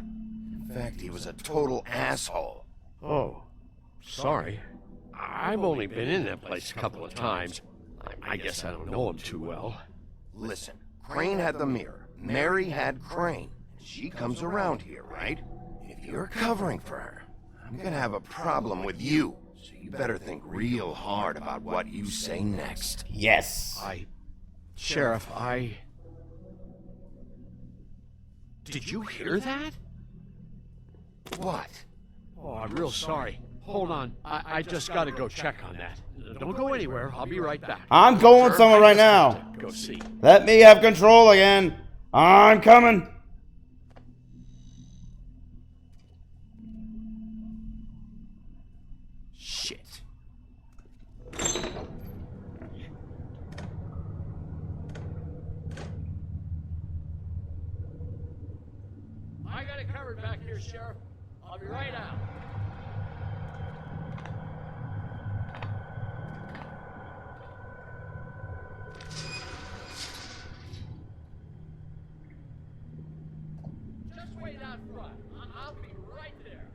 In fact, he was a total asshole. Oh, sorry. I've only been in that place a couple of times. I guess I don't know him too well. Listen, Crane had the mirror. Mary had Crane. She comes around here, right? If you're covering for her, I'm gonna have a problem with you. So you better think real hard about what you say next. Yes. Sheriff, Did you hear that? What? Oh, I'm real sorry. Hold on. I just gotta go check on that. Don't go anywhere. I'll be right back. I'm going somewhere right now. Go see. Let me have control again. I'm coming. Shit. I got it covered back here, Sheriff. I'll be right out. Just wait out front. I'll be right there.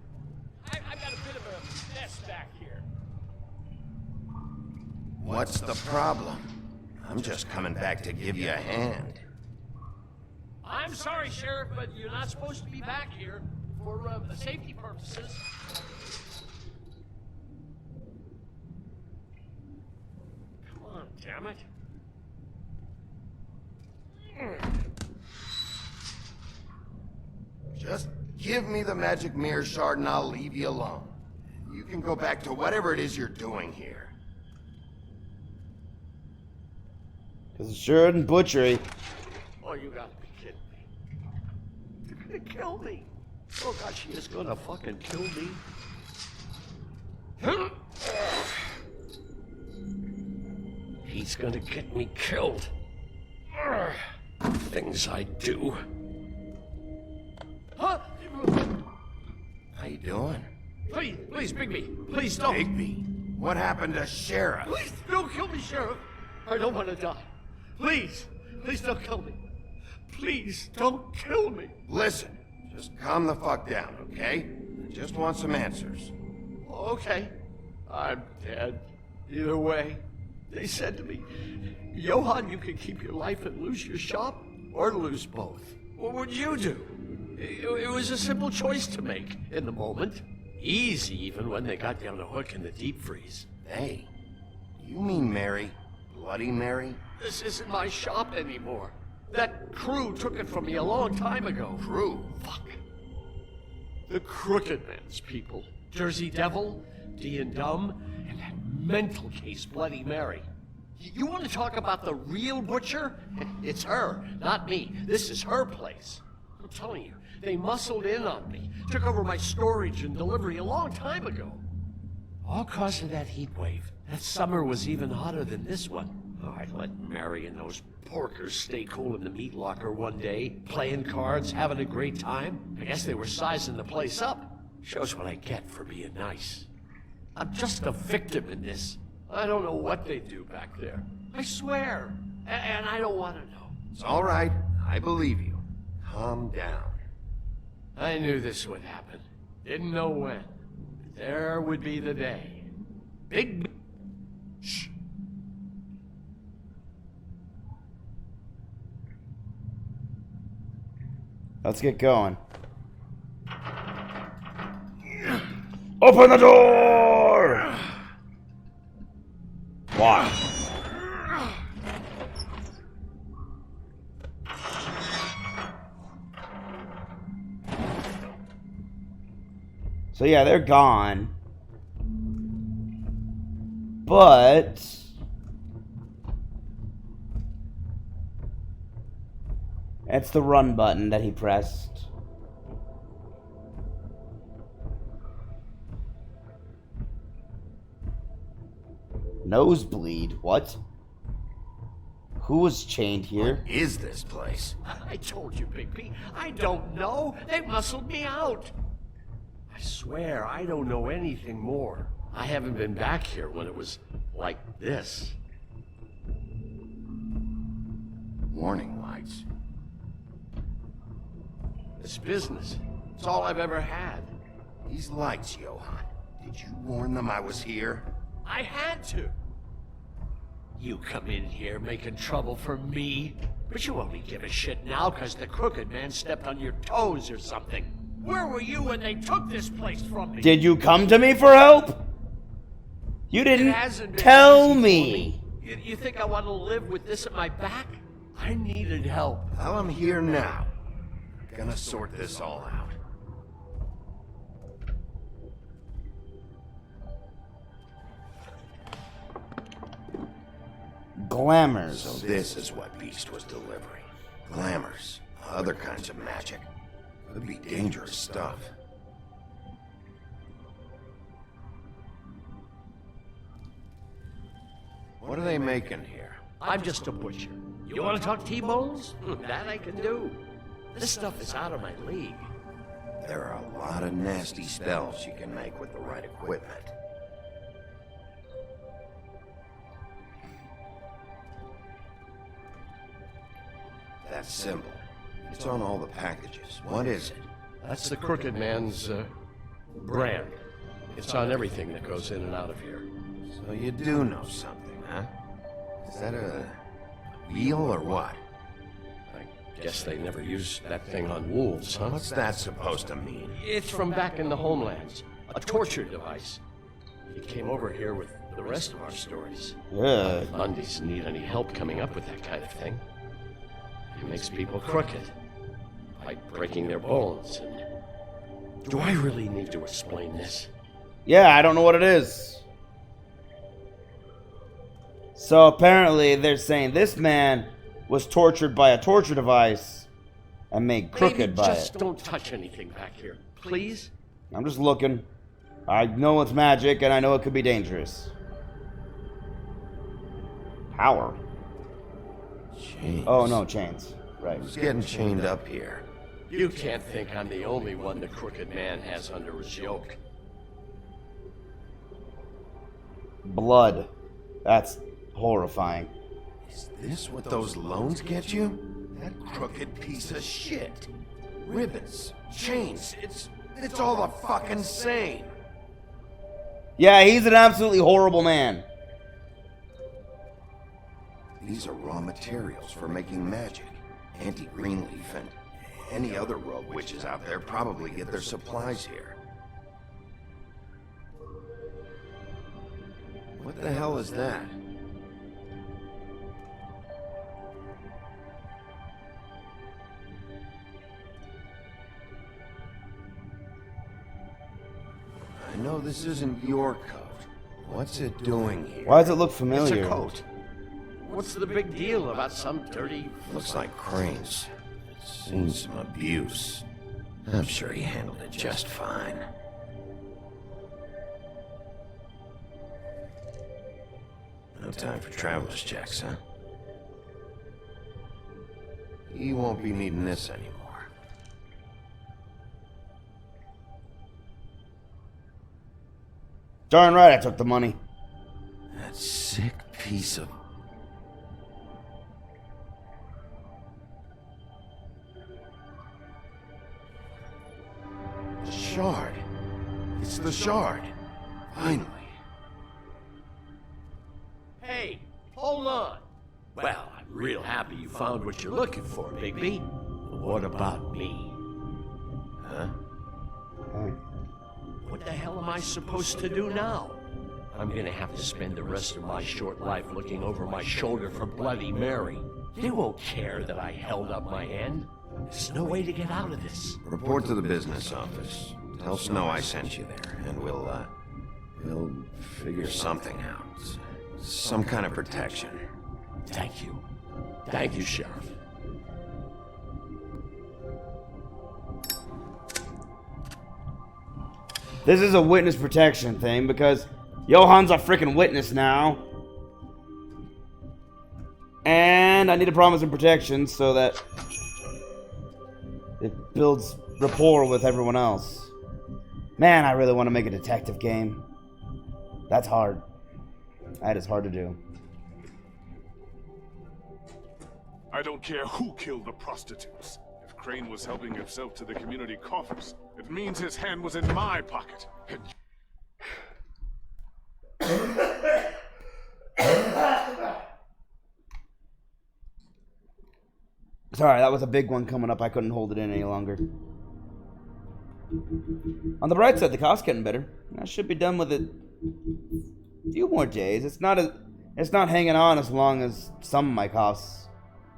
I've got a bit of a mess back here. What's the problem? I'm just coming back to give you a hand. I'm sorry, Sheriff, but you're not supposed to be back here for safety purposes. Come on, damn it. Just give me the magic mirror shard and I'll leave you alone. You can go back to whatever it is you're doing here. Because it sure isn't butchery. Oh, you gotta be kidding me. They're gonna kill me. Oh, God, she is gonna fucking kill me. He's gonna get me killed. Things I do. Huh? How you doing? Please, Bigby, please don't. Bigby? What happened to Sheriff? Please don't kill me, Sheriff. I don't want to die. Please, please don't kill me. Please don't kill me. Listen, just calm the fuck down, okay? I just want some answers. Okay, I'm dead. Either way, they said to me, Johann, you can keep your life and lose your shop, or lose both. What would you do? It was a simple choice to make in the moment. Easy, even when they got down to Hook in the deep freeze. Hey, you mean Mary? Bloody Mary? This isn't my shop anymore. That crew took it from me a long time ago. Crew? Fuck. The Crooked Man's people. Jersey Devil, D and Dumb, and that mental case Bloody Mary. You want to talk about the real butcher? It's her, not me. This is her place. I'm telling you, they muscled in on me, took over my storage and delivery a long time ago. All cause of that heat wave. That summer was even hotter than this one. Oh, I let Mary and those porkers stay cool in the meat locker one day, playing cards, having a great time. I guess they were sizing the place up. Shows what I get for being nice. I'm just a victim in this. I don't know what they do back there. I swear. And I don't want to know. It's all right. I believe you. Calm down. I knew this would happen. Didn't know when. But there would be the day. Big... Shh. Let's get going. Open the door! Why? So yeah, they're gone. But... it's the run button that he pressed. Nosebleed? What? Who was chained here? What is this place? I told you, Bigby. I don't know. They muscled me out. I swear, I don't know anything more. I haven't been back here when it was like this. Warning lights. This business. It's all I've ever had. These lights, Johann. Did you warn them I was here? I had to. You come in here making trouble for me, but you only give a shit now because the Crooked Man stepped on your toes or something. Where were you when they took this place from me? Did you come to me for help? You didn't tell me. You think I want to live with this at my back? I needed help. Well, I'm here now. I'm gonna sort this all out. Glamours. So this is what Beast was delivering. Glamours. Other kinds of magic. Could be dangerous stuff. What are they making here? I'm just a butcher. You want to talk T-bones? That I can do. This stuff is out of my league. There are a lot of nasty spells you can make with the right equipment. That symbol. It's on all the packages. What is it? That's the Crooked Man's, brand. It's on everything that goes in and out of here. So you do know something, huh? Is that a wheel or what? I guess they never used that thing on wolves, huh? What's that supposed to mean? It's from back in the homelands. A torture device. He came over here with the rest of our stories. Yeah. Mundies need any help coming up with that kind of thing. It makes people crooked. By breaking their bones. And do I really need to explain this? Yeah, I don't know what it is. So apparently they're saying this man was tortured by a torture device and made crooked by it. Just don't touch anything back here, please. I'm just looking. I know it's magic and I know it could be dangerous. Power. Chains. Oh no, chains. Right. Who's getting chained up here? You can't think I'm the only one the Crooked Man has under his yoke. Blood. That's horrifying. Is this what those loans get you? That crooked piece of shit. Ribbons, chains, it's all the fucking same. Yeah, he's an absolutely horrible man. These are raw materials for making magic. Auntie Greenleaf and any other rogue witches out there probably get their supplies here. What the hell is that? I know this isn't your coat. What's it doing here? Why does it look familiar? It's a coat. What's the big deal about some dirty... Looks like Crane's seen some abuse. I'm sure he handled it just fine. No time for traveler's checks, huh? You won't be needing this anymore. Darn right I took the money. That sick piece of... The shard. It's the shard. Finally. Hey, hold on. Well, I'm real happy you found what you're looking for, Bigby. What about me? Huh? What the hell am I supposed to do now? I'm gonna have to spend the rest of my short life looking over my shoulder for Bloody Mary. They won't care that I held up my end. There's no way to get out of this. Report to the business office. Tell Snow I sent you there, and we'll figure something out. Some kind of protection. Thank you. Thank you, Sheriff. This is a witness protection thing because Johan's a freaking witness now. And I need to promise him protection so that it builds rapport with everyone else. Man, I really want to make a detective game. That's hard. That is hard to do. I don't care who killed the prostitutes. If Crane was helping himself to the community coffers, it means his hand was in my pocket. Sorry, that was a big one coming up. I couldn't hold it in any longer. On the bright side, the cough's getting better. I should be done with it a few more days. It's not hanging on as long as some of my coughs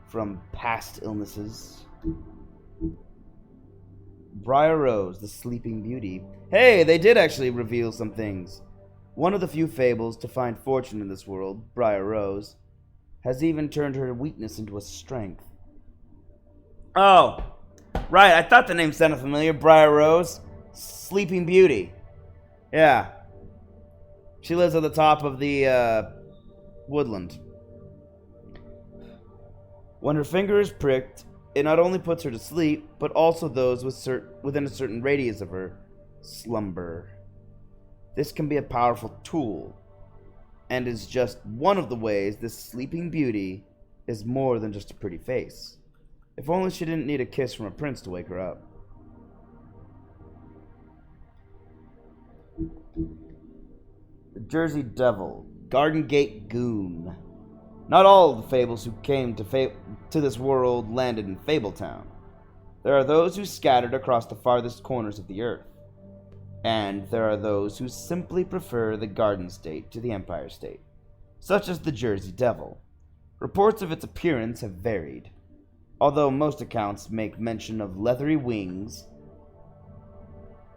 from past illnesses. Briar Rose, the Sleeping Beauty. Hey, they did actually reveal some things. One of the few fables to find fortune in this world, Briar Rose, has even turned her weakness into a strength. Oh, right. I thought the name sounded familiar. Briar Rose, Sleeping Beauty. Yeah. She lives at the top of the woodland. When her finger is pricked, it not only puts her to sleep, but also those within a certain radius of her slumber. This can be a powerful tool, and is just one of the ways this Sleeping Beauty is more than just a pretty face. If only she didn't need a kiss from a prince to wake her up. The Jersey Devil, Garden Gate Goon. Not all of the fables who came to this world landed in Fabletown. There are those who scattered across the farthest corners of the earth. And there are those who simply prefer the Garden State to the Empire State, such as the Jersey Devil. Reports of its appearance have varied, although most accounts make mention of leathery wings,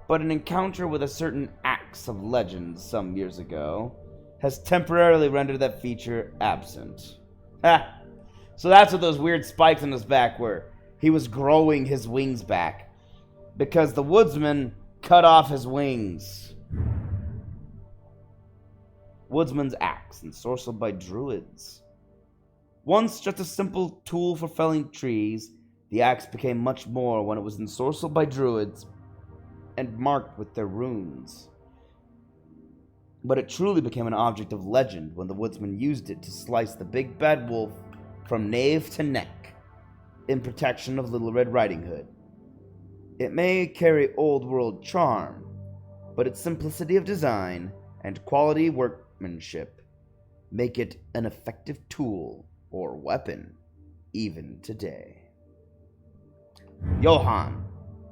but an encounter with a certain axe of legend some years ago has temporarily rendered that feature absent. Ha! So that's what those weird spikes on his back were. He was growing his wings back, because the woodsman cut off his wings. Woodsman's axe, ensorcelled by druids. Once just a simple tool for felling trees, the axe became much more when it was ensorcelled by druids and marked with their runes. But it truly became an object of legend when the woodsman used it to slice the big bad wolf from nave to neck, in protection of Little Red Riding Hood. It may carry old-world charm, but its simplicity of design and quality workmanship make it an effective tool or weapon even today. Johann,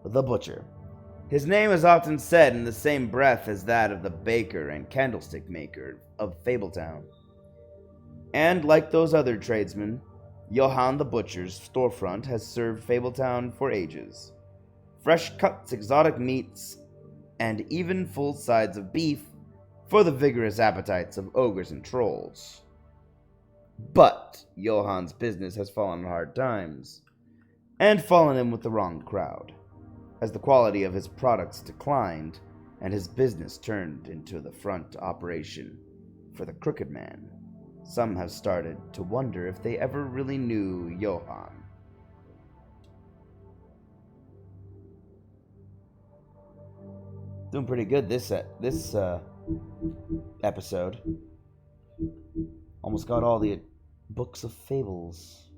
the Butcher. His name is often said in the same breath as that of the baker and candlestick maker of Fabletown. And like those other tradesmen, Johann the Butcher's storefront has served Fabletown for ages. Fresh cuts, exotic meats, and even full sides of beef for the vigorous appetites of ogres and trolls. But Johann's business has fallen on hard times, and fallen in with the wrong crowd, as the quality of his products declined and his business turned into the front operation for the Crooked Man. Some have started to wonder if they ever really knew Johann. Doing pretty good this episode. Almost got all the books of fables.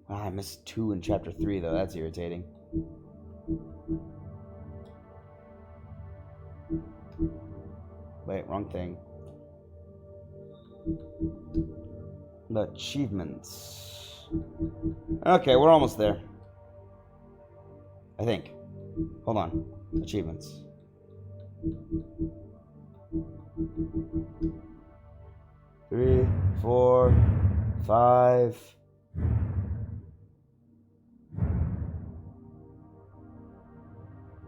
I missed 2 in chapter 3 though. That's irritating. Wait, wrong thing. The achievements. Okay, we're almost there. I think. Hold on. Achievements. Three, 4, 5.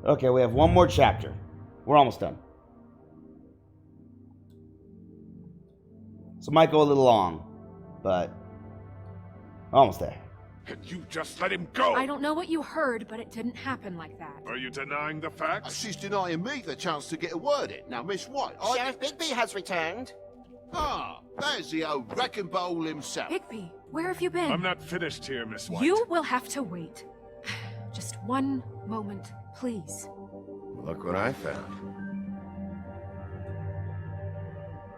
Okay, we have one more chapter. We're almost done. So might go a little long, but almost there. And you just let him go! I don't know what you heard, but it didn't happen like that. Are you denying the facts? She's denying me the chance to get a word in. Now, Miss White, Sheriff Bigby has returned. Ah, there's the old wrecking bowl himself. Bigby, where have you been? I'm not finished here, Miss White. You will have to wait. Just one moment, please. Look what I found.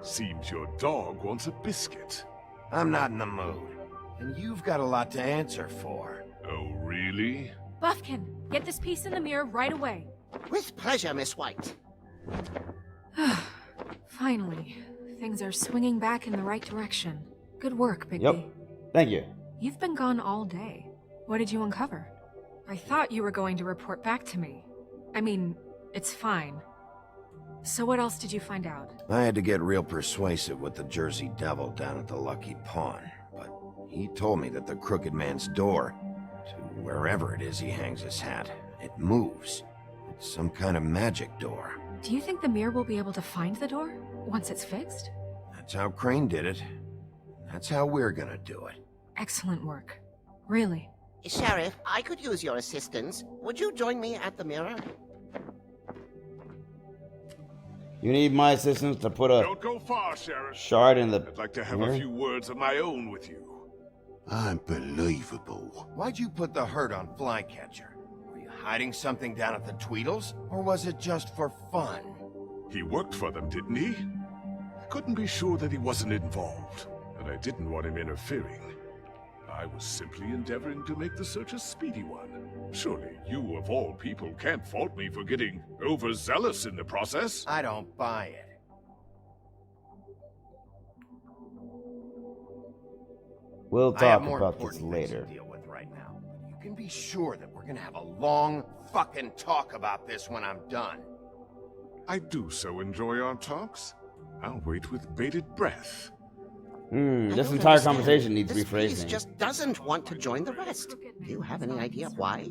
Seems your dog wants a biscuit. I'm not in the mood. And you've got a lot to answer for. Oh, really? Buffkin, get this piece in the mirror right away. With pleasure, Miss White. Finally, things are swinging back in the right direction. Good work, Bigby. Yep. Thank you. You've been gone all day. What did you uncover? I thought you were going to report back to me. I mean, it's fine. So what else did you find out? I had to get real persuasive with the Jersey Devil down at the Lucky Pawn, but he told me that the Crooked Man's door, to wherever it is he hangs his hat, it moves. It's some kind of magic door. Do you think the mirror will be able to find the door once it's fixed? That's how Crane did it. That's how we're gonna do it. Excellent work. Really. Sheriff, I could use your assistance. Would you join me at the mirror? You need my assistance to put a Don't go far, Sheriff. shard in the I'd like to have mirror? a few words of my own with you. Unbelievable. Why'd you put the hurt on Flycatcher? Were you hiding something down at the Tweedles? Or was it just for fun? He worked for them, didn't he? I couldn't be sure that he wasn't involved, and I didn't want him interfering. I was simply endeavoring to make the search a speedy one. Surely you, of all people, can't fault me for getting overzealous in the process. I don't buy it. We'll I have talk more about this important things later. to deal with right now. But you can be sure that we're gonna have a long fucking talk about this when I'm done. I do so enjoy our talks. I'll wait with bated breath. This don't entire understand. conversation needs This priest rephrasing. just doesn't want to join the rest. Do you have any idea why?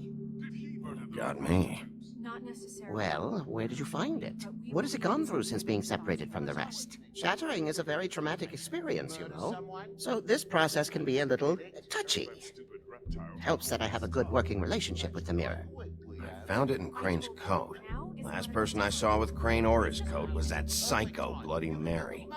Got me. Not necessarily. Well, where did you find it? What has it gone through since being separated from the rest? Shattering is a very traumatic experience, you know. So this process can be a little touchy. It helps that I have a good working relationship with the mirror. I found it in Crane's coat. Last person I saw with Crane or his coat was that psycho Bloody Mary.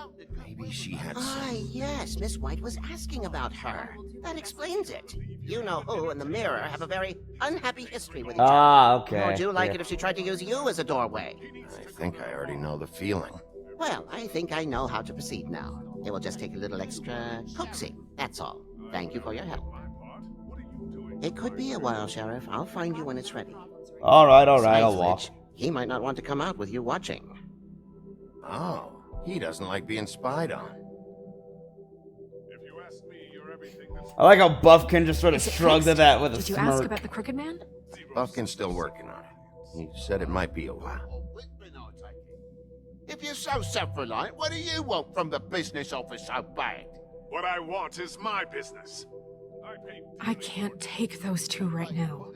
Maybe she had Ah, some... yes, Miss White was asking about her. That explains it. You know who and the mirror have a very unhappy history with each other. Ah, okay. How would you like Yeah. it if she tried to use you as a doorway? I think I already know the feeling. Well, I think I know how to proceed now. It will just take a little extra coaxing, that's all. Thank you for your help. It could be a while, Sheriff. I'll find you when it's ready. Alright, I'll walk. He might not want to come out with you watching. Oh, he doesn't like being spied on. I like how Buffkin just sort of shrugged at that with a Did you smirk. ask about the Crooked Man? Buffkin's still working on it. He said it might be a while. If you're so self-reliant, what do you want from the business office so bad? What I want is my business. I can't take those two right now.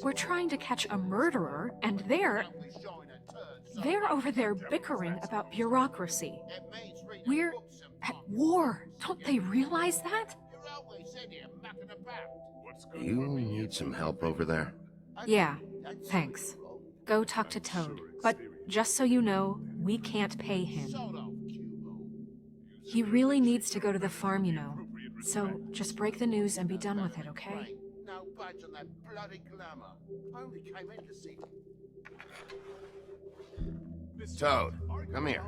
We're trying to catch a murderer, and they're over there bickering about bureaucracy. We're at war. Don't they realize that? Do you need some help over there? Yeah, thanks. Go talk to Toad. But just so you know, we can't pay him. He really needs to go to the farm, you know. So just break the news and be done with it, okay? No budge on that bloody glamour. I only came in to see. Toad, come here.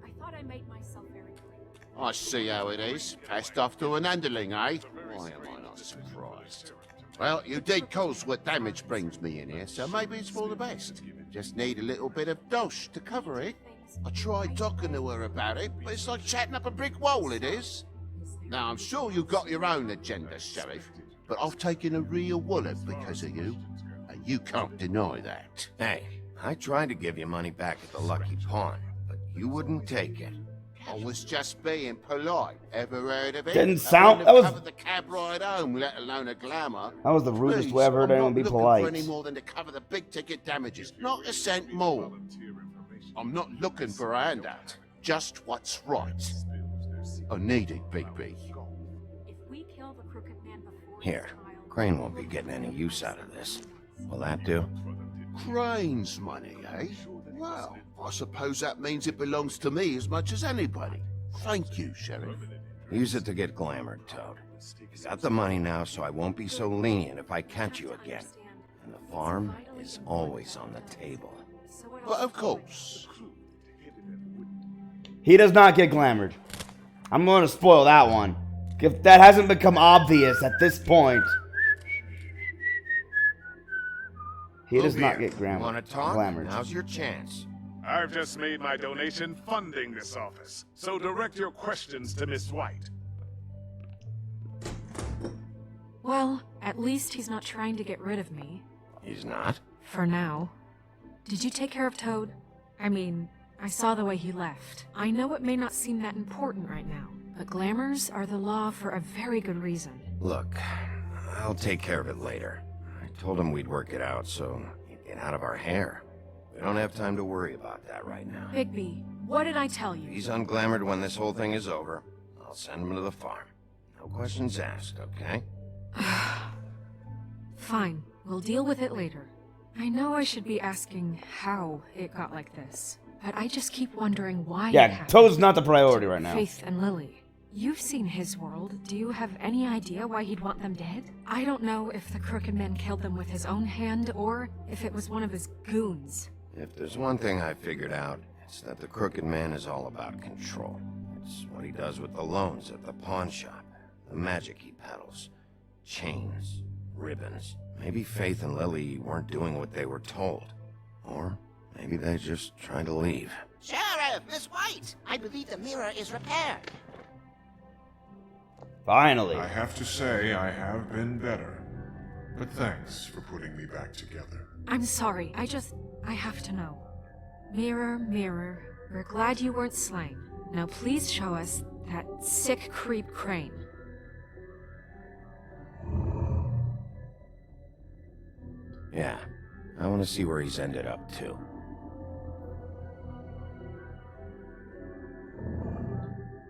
I thought I made myself very clear. I see how it is. Passed off to an underling, eh? Why am I not surprised? Well, you did cause what damage brings me in here, so maybe it's for the best. Just need a little bit of dosh to cover it. I tried talking to her about it, but it's like chatting up a brick wall, it is. Now, I'm sure you've got your own agenda, Sheriff, but I've taken a real wallop because of you, and you can't deny that. Hey, I tried to give you money back at the Lucky Pawn, but you wouldn't take it. I was just being polite. Ever heard of it? Didn't sound- I that was- covered the cab ride home, let alone a glamour. That was the rudest way I've heard I'm anyone be not looking polite. for any more than to cover the big ticket damages, not a cent more. I'm not looking for a handout, just what's right. I need it, Bigby. If we kill the Crooked Man before Here, Crane won't be getting any use out of this. Will that do? Crane's money, eh? Well, I suppose that means it belongs to me as much as anybody. Thank you, Sheriff. Use it to get glamored, Toad. Got the money now, so I won't be so lenient if I catch you again. And the farm is always on the table. But of course. He does not get glamored. I'm going to spoil that one. If that hasn't become obvious at this point. He does not get Want to talk? glamored. Now's your chance. I've just made my donation funding this office, so direct your questions to Miss White. Well, at least he's not trying to get rid of me. He's not? For now. Did you take care of Toad? I mean, I saw the way he left. I know it may not seem that important right now, but glamours are the law for a very good reason. Look, I'll take care of it later. I told him we'd work it out, so he'd get out of our hair. We don't have time to worry about that right now. Bigby, what did I tell you? He's unglamored when this whole thing is over. I'll send him to the farm. No questions asked, okay? Fine, we'll deal with it later. I know I should be asking how it got like this, but I just keep wondering why it Yeah, happened. Toad's not the priority right now. Faith and Lily. You've seen his world. Do you have any idea why he'd want them dead? I don't know if the Crooked Man killed them with his own hand or if it was one of his goons. If there's one thing I figured out, it's that the Crooked Man is all about control. It's what he does with the loans at the pawn shop, the magic he peddles, chains, ribbons. Maybe Faith and Lily weren't doing what they were told. Or maybe they're just trying to leave. Sheriff, Miss White! I believe the mirror is repaired. Finally. I have to say I have been better. But thanks for putting me back together. I'm sorry, I have to know. Mirror, mirror, we're glad you weren't slain. Now please show us that sick creep Crane. Yeah, I want to see where he's ended up, too.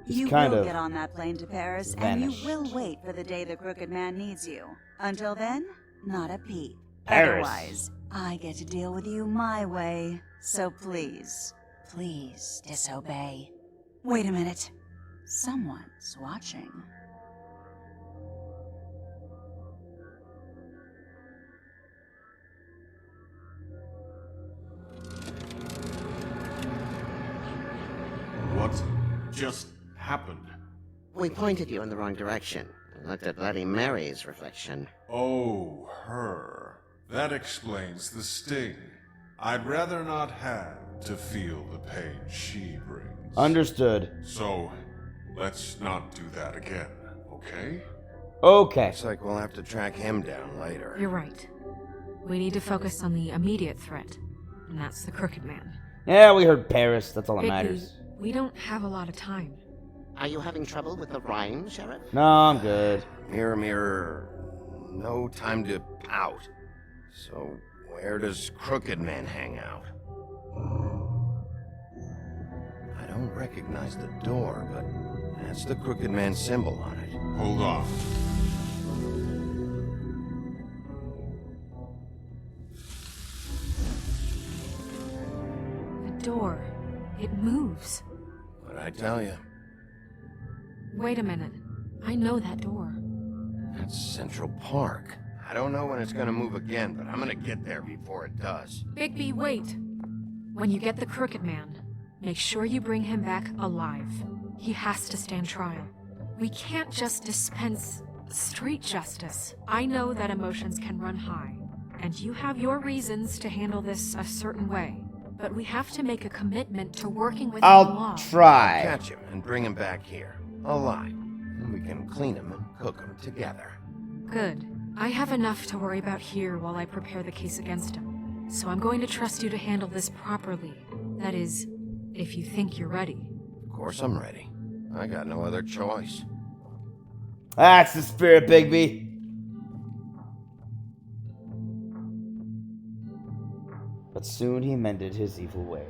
You kind will of get on that plane to Paris, vanished. and you will wait for the day the Crooked Man needs you. Until then, not a peep. Paris. Otherwise, I get to deal with you my way. So please, please disobey. Wait a minute. Someone's watching. What just happened? We pointed you in the wrong direction. looked at Bloody Mary's reflection. Oh, her. That explains the sting. I'd rather not have to feel the pain she brings. Understood. So, let's not do that again, okay? Okay. Looks like we'll have to track him down later. You're right. We need to focus on the immediate threat, and that's the Crooked Man. Yeah, we heard Paris. That's all that Bigby, matters. we don't have a lot of time. Are you having trouble with the rhyme, Sheriff? No, I'm good. Mirror, mirror, no time to pout. So, where does Crooked Man hang out? I don't recognize the door, but that's the Crooked Man symbol on it. Hold on. The door. It moves. What'd I tell you? Wait a minute. I know that door. That's Central Park. I don't know when it's gonna move again, but I'm gonna get there before it does. Bigby, wait. When you get the Crooked Man, make sure you bring him back alive. He has to stand trial. We can't just dispense street justice. I know that emotions can run high, and you have your reasons to handle this a certain way. But we have to make a commitment to working with the law. I'll try. Catch him and bring him back here, alive. And we can clean him and cook him together. Good. I have enough to worry about here while I prepare the case against him. So I'm going to trust you to handle this properly. That is, if you think you're ready. Of course I'm ready. I got no other choice. That's the spirit, Bigby. But soon he mended his evil ways.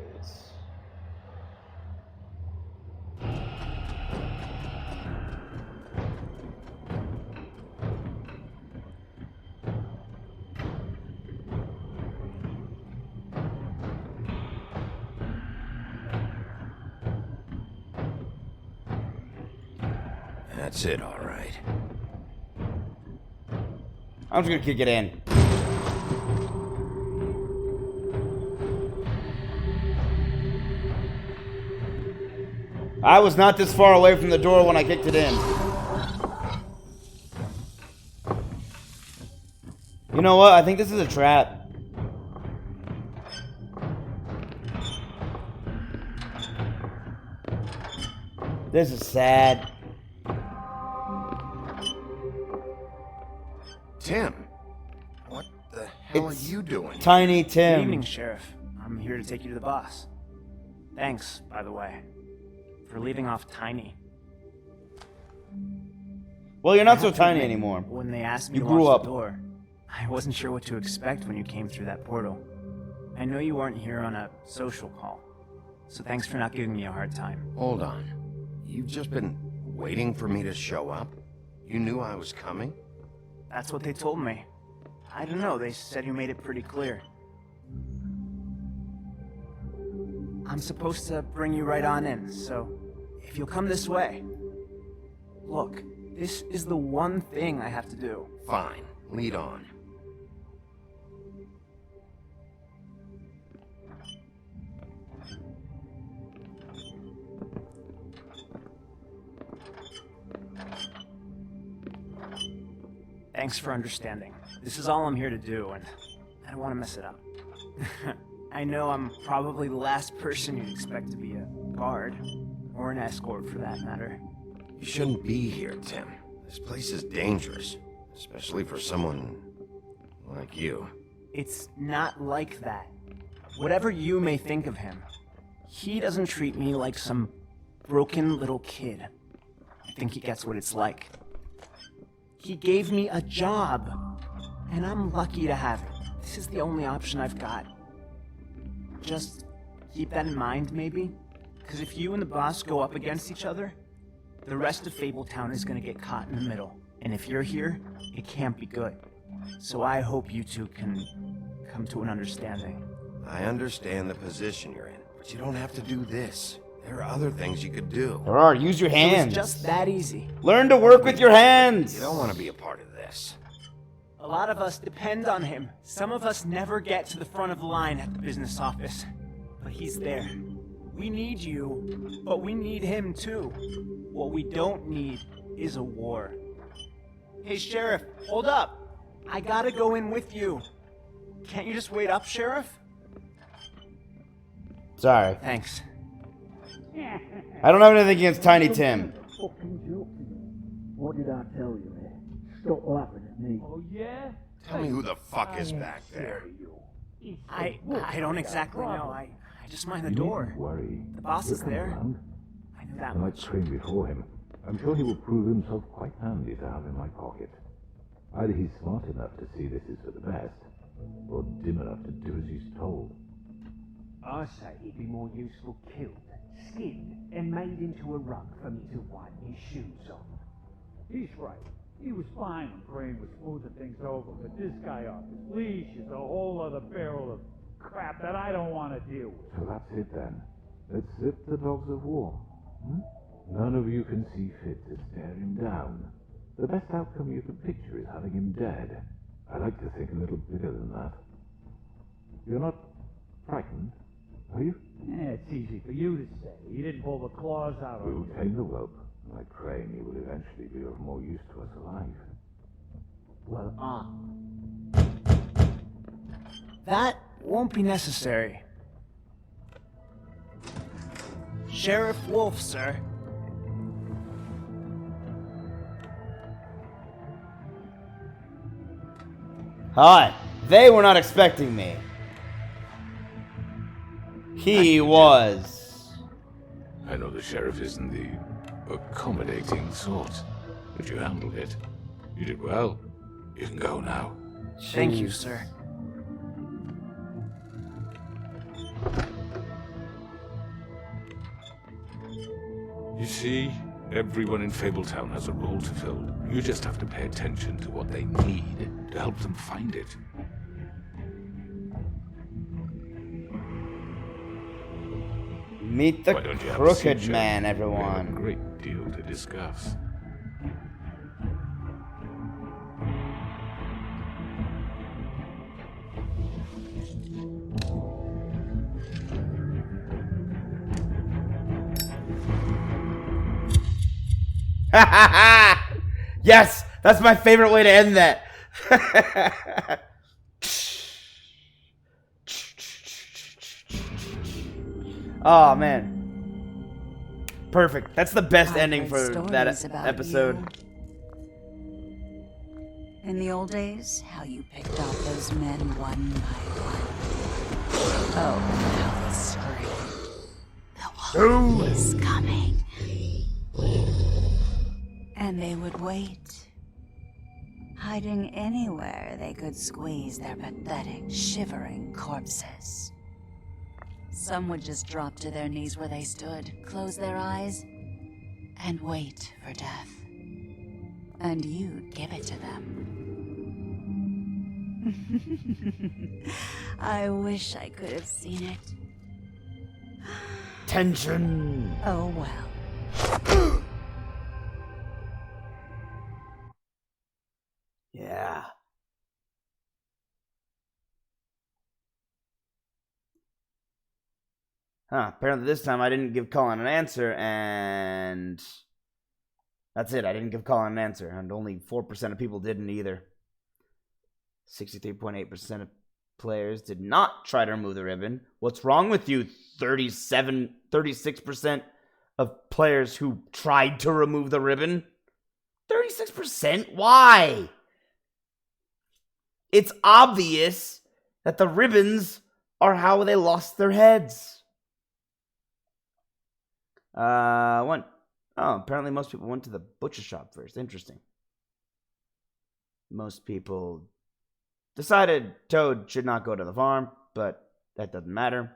That's it, all right. I'm just gonna kick it in. I was not this far away from the door when I kicked it in. You know what? I think this is a trap. This is sad. Tim, what the hell are you doing? Tiny Tim. Good evening, Sheriff. I'm here to take you to the boss. Thanks, by the way, for leaving off tiny. Well, you're not so tiny anymore. When they asked me You to grew watch up. the door, I wasn't sure what to expect when you came through that portal. I know you weren't here on a social call, so thanks for not giving me a hard time. Hold on. You've just been waiting for me to show up? You knew I was coming? That's what they told me. I don't know, they said you made it pretty clear. I'm supposed to bring you right on in, so if you'll come this way. Look, this is the one thing I have to do. Fine. Lead on. Thanks for understanding. This is all I'm here to do, and I don't want to mess it up. I know I'm probably the last person you'd expect to be a guard, or an escort for that matter. You shouldn't be here, Tim. This place is dangerous, especially for someone like you. It's not like that. Whatever you may think of him, he doesn't treat me like some broken little kid. I think he gets what it's like. He gave me a job, and I'm lucky to have it. This is the only option I've got. Just keep that in mind, maybe? Because if you and the boss go up against each other, the rest of Fabletown is going to get caught in the middle. And if you're here, it can't be good. So I hope you two can come to an understanding. I understand the position you're in, but you don't have to do this. There are other things you could do. There are. Use your It hands. was just that easy. Learn to work with your hands. You don't want to be a part of this. A lot of us depend on him. Some of us never get to the front of the line at the business office. But he's there. We need you, but we need him too. What we don't need is a war. Hey, Sheriff, hold up. I gotta go in with you. Can't you just wait up, Sheriff? Sorry. Thanks. I don't have anything against Tiny Tim. What did I tell you, man? Stop laughing at me. Oh, yeah? Tell me who the fuck is back there. I don't exactly know. I just mind the door. Worry. The boss is there. Around. I knew that I might much. train before him. I'm sure he will prove himself quite handy to have in my pocket. Either he's smart enough to see this is for the best, or dim enough to do as he's told. I say he'd be more useful killed, skinned, and made into a rug for me to wipe his shoes on. He's right. He was fine when Crane was smoothing things over, but this guy off his leash is a whole other barrel of crap that I don't want to deal with. So that's it then. Let's zip the dogs of war. None of you can see fit to stare him down. The best outcome you can picture is having him dead. I like to think a little bigger than that. You're not frightened, are you? It's easy for you to say. He didn't pull the claws out of We'll him. tame the rope. Like Crane, he will eventually be of more use to us alive. Well, That won't be necessary. Sheriff Wolf, sir. Hi. They were not expecting me. He was. I know the sheriff isn't the accommodating sort, but you handled it. You did well. You can go now. Thank you, sir. You see, everyone in Fabletown has a role to fill. You just have to pay attention to what they need to help them find it. Meet the Why don't you have a Crooked seat, Man, Sheriff? We have everyone. a great deal to discuss. Yes, that's my favorite way to end that. Oh man, perfect. That's the best I've ending heard for that stories about episode. In the old days, how you picked off those men one by one. Oh, how they screamed. The wolf was coming. And they would wait, hiding anywhere they could squeeze their pathetic, shivering corpses. Some would just drop to their knees where they stood, close their eyes, and wait for death. And you'd give it to them. I wish I could have seen it. Tension. Oh well. Yeah. Huh, apparently this time I didn't give Colin an answer, and that's it. I didn't give Colin an answer, and only 4% of people didn't either. 63.8% of players did not try to remove the ribbon. What's wrong with you, 36% of players who tried to remove the ribbon? 36%? Why? It's obvious that the ribbons are how they lost their heads. Oh, apparently most people went to the butcher shop first. Interesting. Most people decided Toad should not go to the farm, but that doesn't matter.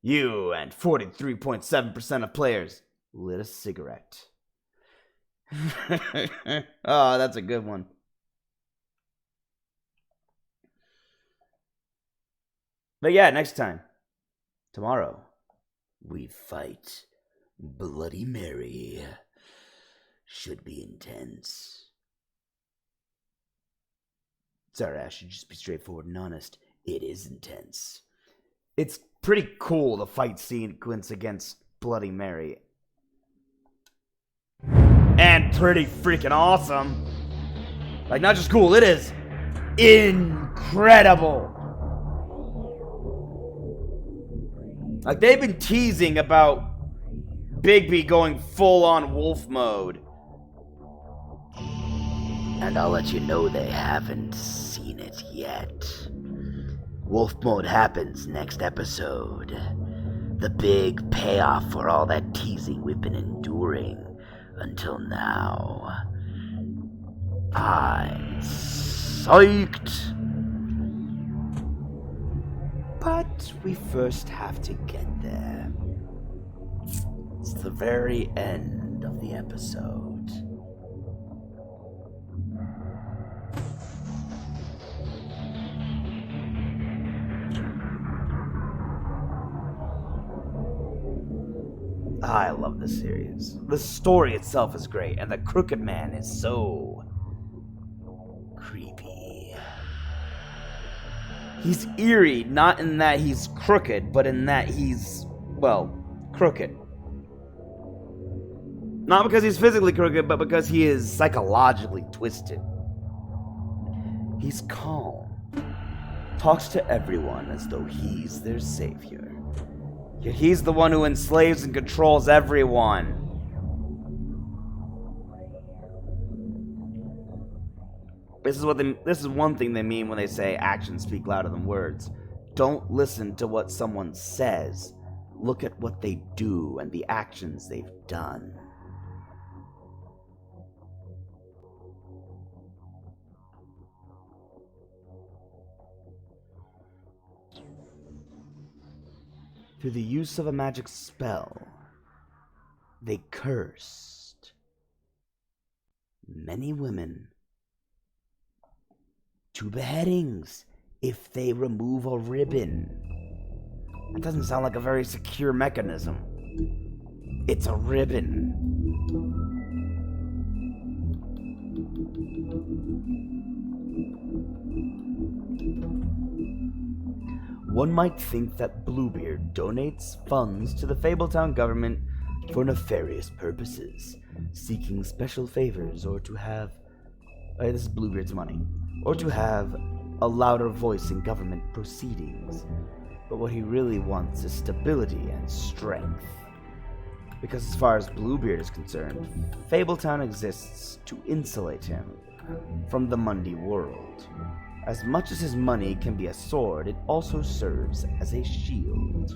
You and 43.7% of players lit a cigarette. Oh, that's a good one. But yeah, next time. Tomorrow, we fight Bloody Mary. Should be intense. Sorry, I should just be straightforward and honest. It is intense. It's pretty cool, the fight sequence against Bloody Mary. And pretty freaking awesome. Like, not just cool, it is incredible. Like, they've been teasing about Bigby going full-on wolf mode. And I'll let you know they haven't seen it yet. Wolf mode happens next episode. The big payoff for all that teasing we've been enduring until now. I'm psyched. But we first have to get there. It's the very end of the episode. I love this series. The story itself is great, and the Crooked Man is so creepy. He's eerie, not in that he's crooked, but in that he's, well, crooked. Not because he's physically crooked, but because he is psychologically twisted. He's calm, talks to everyone as though he's their savior. Yet he's the one who enslaves and controls everyone. This is one thing they mean when they say actions speak louder than words. Don't listen to what someone says. Look at what they do and the actions they've done. Through the use of a magic spell, they cursed many women to beheadings if they remove a ribbon. That doesn't sound like a very secure mechanism. It's a ribbon. One might think that Bluebeard donates funds to the Fabletown government for nefarious purposes, seeking special favors or to have... this is Bluebeard's money. Or to have a louder voice in government proceedings. But what he really wants is stability and strength. Because as far as Bluebeard is concerned, Fabletown exists to insulate him from the Mundy world. As much as his money can be a sword, it also serves as a shield.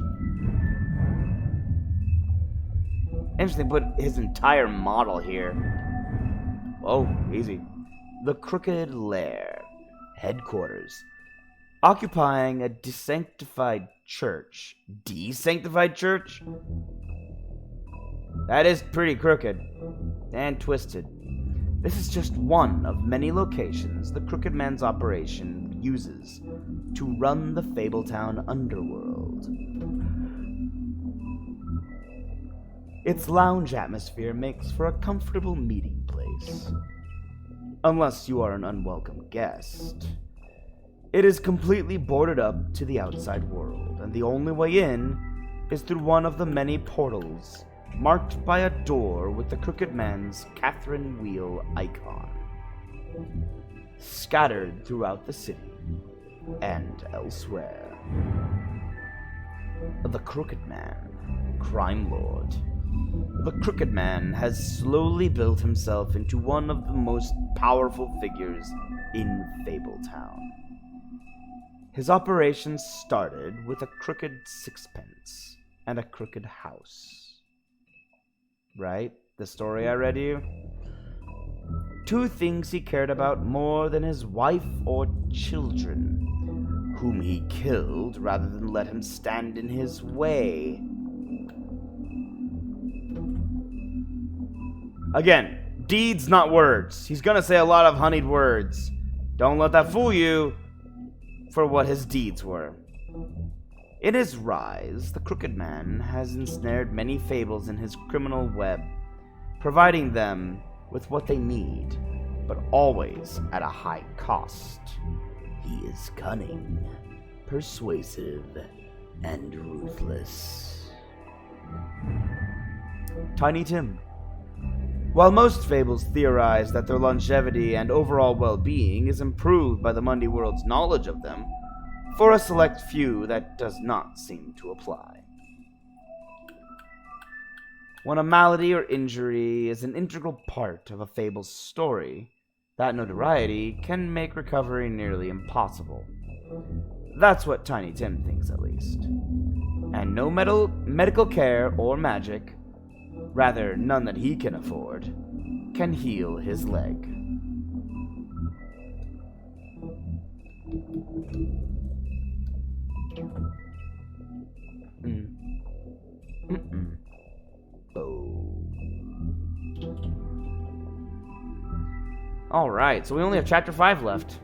Interesting, put his entire model here. Oh, easy. The Crooked Lair, headquarters, occupying a desanctified church. Desanctified church? That is pretty crooked and twisted. This is just one of many locations the Crooked Man's operation uses to run the Fabletown underworld. Its lounge atmosphere makes for a comfortable meeting place. Unless you are an unwelcome guest. It is completely boarded up to the outside world, and the only way in is through one of the many portals marked by a door with the Crooked Man's Catherine Wheel icon, scattered throughout the city and elsewhere. The Crooked Man, crime lord. The Crooked Man has slowly built himself into one of the most powerful figures in Fabletown. His operations started with a crooked sixpence and a crooked house. Right? The story I read you? Two things he cared about more than his wife or children, whom he killed rather than let him stand in his way. Again, deeds, not words. He's gonna say a lot of honeyed words. Don't let that fool you for what his deeds were. In his rise, the Crooked Man has ensnared many fables in his criminal web, providing them with what they need, but always at a high cost. He is cunning, persuasive, and ruthless. Tiny Tim. While most fables theorize that their longevity and overall well-being is improved by the Mundy world's knowledge of them, for a select few that does not seem to apply. When a malady or injury is an integral part of a fable's story, that notoriety can make recovery nearly impossible. That's what Tiny Tim thinks, at least. And no medical care or magic, rather none that he can afford, can heal his leg. Alright, so we only have chapter 5 left.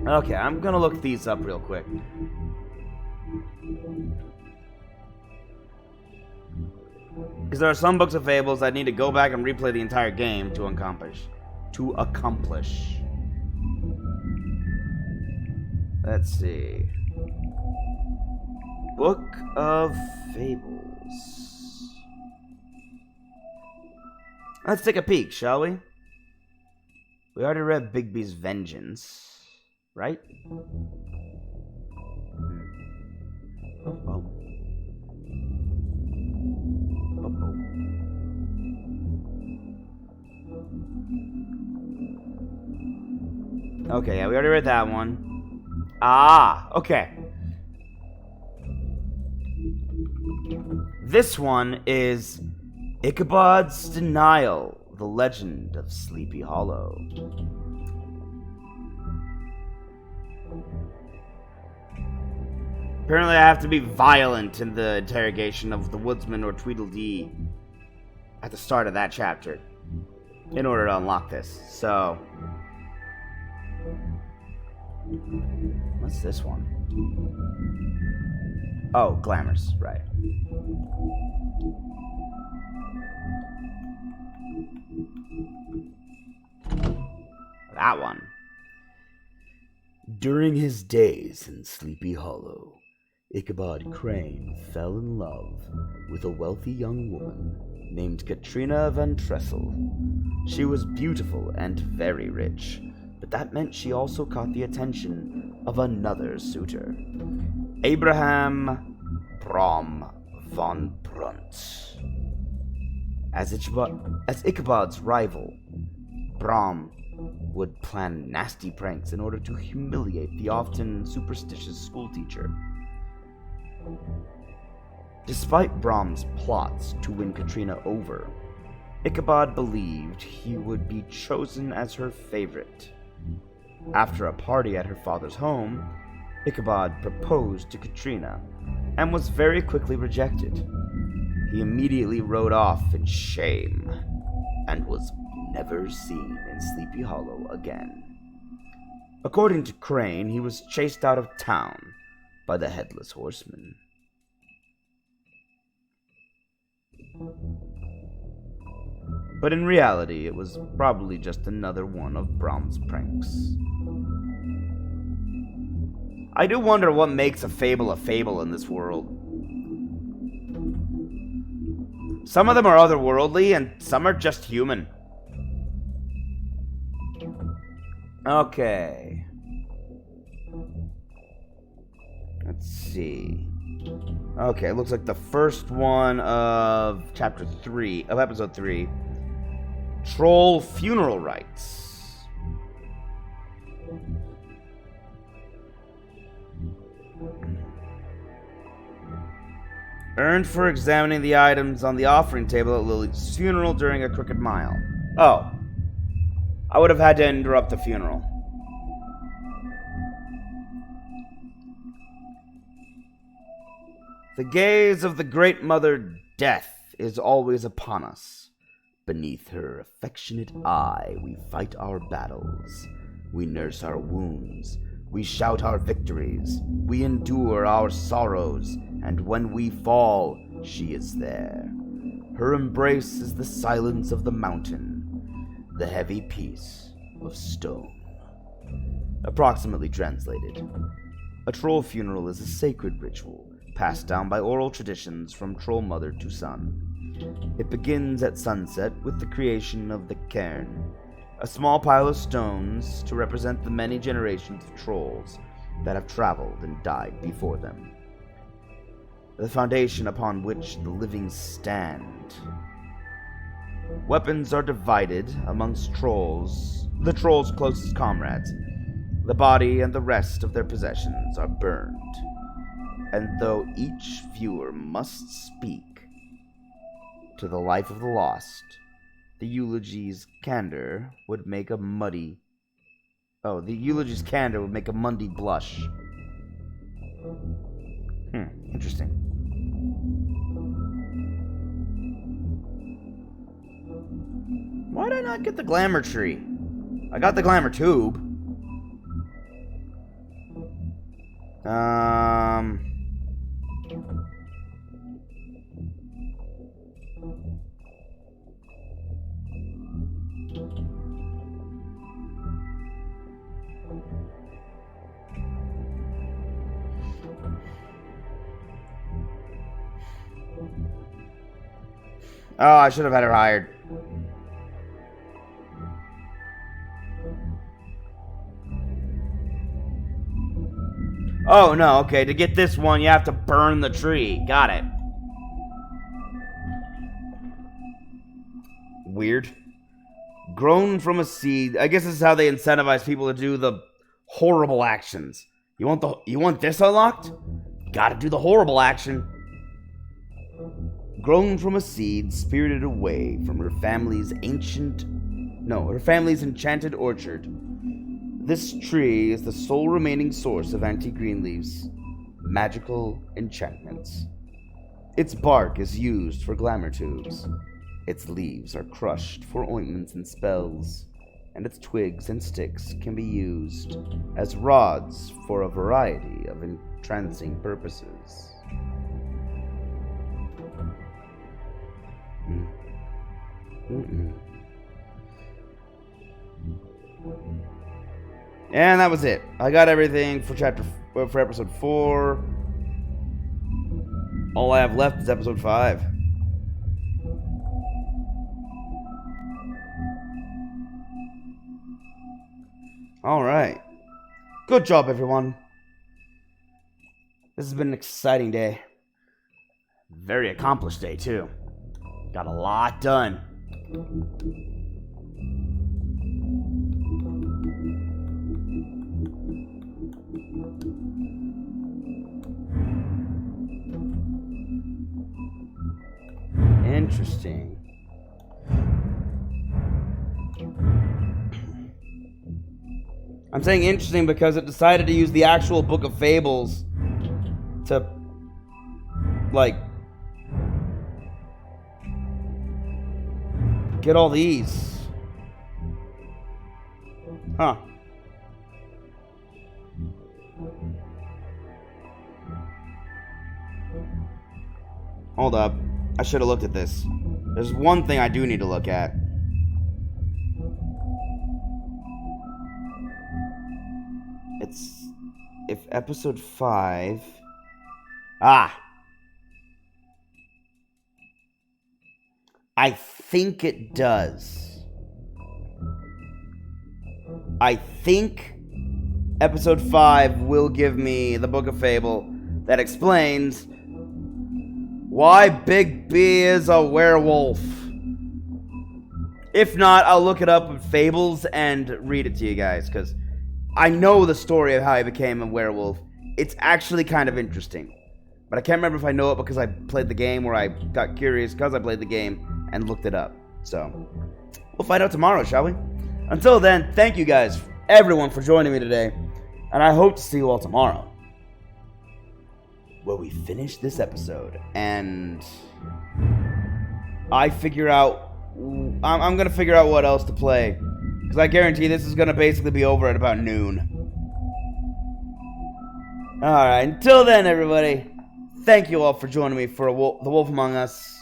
Okay, I'm gonna look these up real quick. Because there are some books of fables I need to go back and replay the entire game to accomplish. Let's see. Book of Fables. Let's take a peek, shall we? We already read Bigby's Vengeance, right? Okay, yeah, we already read that one. Ah, okay. This one is Ichabod's Denial, The Legend of Sleepy Hollow. Apparently I have to be violent in the interrogation of the woodsman or Tweedledee at the start of that chapter in order to unlock this. So, what's this one? Oh, Glamours, right. That one. During his days in Sleepy Hollow, Ichabod Crane fell in love with a wealthy young woman named Katrina Van Tressel. She was beautiful and very rich, but that meant she also caught the attention of another suitor, Abraham Brom von Brunt. As Ichabod's rival, Brom would plan nasty pranks in order to humiliate the often superstitious schoolteacher. Despite Brom's plots to win Katrina over, Ichabod believed he would be chosen as her favorite. After a party at her father's home, Ichabod proposed to Katrina and was very quickly rejected. He immediately rode off in shame and was never seen in Sleepy Hollow again. According to Crane, he was chased out of town by the Headless Horseman. But in reality, it was probably just another one of Brom's pranks. I do wonder what makes a fable in this world. Some of them are otherworldly, and some are just human. Okay. Let's see. Okay, it looks like the first one of episode 3. Troll Funeral Rites. Earned for examining the items on the offering table at Lily's funeral during a crooked mile. Oh. I would have had to interrupt the funeral. The gaze of the Great Mother Death is always upon us. Beneath her affectionate eye we fight our battles. We nurse our wounds. We shout our victories. We endure our sorrows. And when we fall, she is there. Her embrace is the silence of the mountain, the heavy peace of stone. Approximately translated, a troll funeral is a sacred ritual passed down by oral traditions from troll mother to son. It begins at sunset with the creation of the cairn, a small pile of stones to represent the many generations of trolls that have traveled and died before them. The foundation upon which the living stand. Weapons are divided amongst trolls, the trolls' closest comrades. The body and the rest of their possessions are burned. And though each viewer must speak to the life of the lost, the eulogy's candor would make a muddy... Oh, the eulogy's candor would make a Mundy blush. Interesting. Why did I not get the glamour tree? I got the glamour tube. Oh, I should have had her hired. Oh, no, okay. To get this one, you have to burn the tree. Got it. Weird. Grown from a seed. I guess this is how they incentivize people to do the horrible actions. You want this unlocked? Gotta do the horrible action. Grown from a seed, spirited away from her family's enchanted orchard. This tree is the sole remaining source of Auntie Greenleaf's magical enchantments. Its bark is used for glamour tubes. Its leaves are crushed for ointments and spells, and its twigs and sticks can be used as rods for a variety of entrancing purposes. And that was it. I got everything for episode 4. All I have left is episode 5. All right. Good job, everyone. This has been an exciting day. Very accomplished day, too. Got a lot done. Interesting. I'm saying interesting because it decided to use the actual Book of Fables to, like, get all these. Huh. Hold up. I should have looked at this. There's one thing I do need to look at. It's... if episode 5... Ah! I think it does. I think episode 5 will give me the Book of Fable that explains why Big B is a werewolf. If not, I'll look it up in Fables and read it to you guys, because I know the story of how he became a werewolf. It's actually kind of interesting. But I can't remember if I know it because I played the game, or I got curious because I played the game and looked it up. So, we'll find out tomorrow, shall we? Until then, thank you guys, everyone, for joining me today. And I hope to see you all tomorrow, where we finish this episode and I figure out... I'm going to figure out what else to play. Because I guarantee this is going to basically be over at about noon. Alright, until then, everybody, thank you all for joining me for The Wolf Among Us.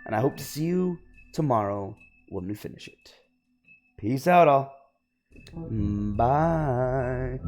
And I hope to see you tomorrow when we finish it. Peace out, all. Bye.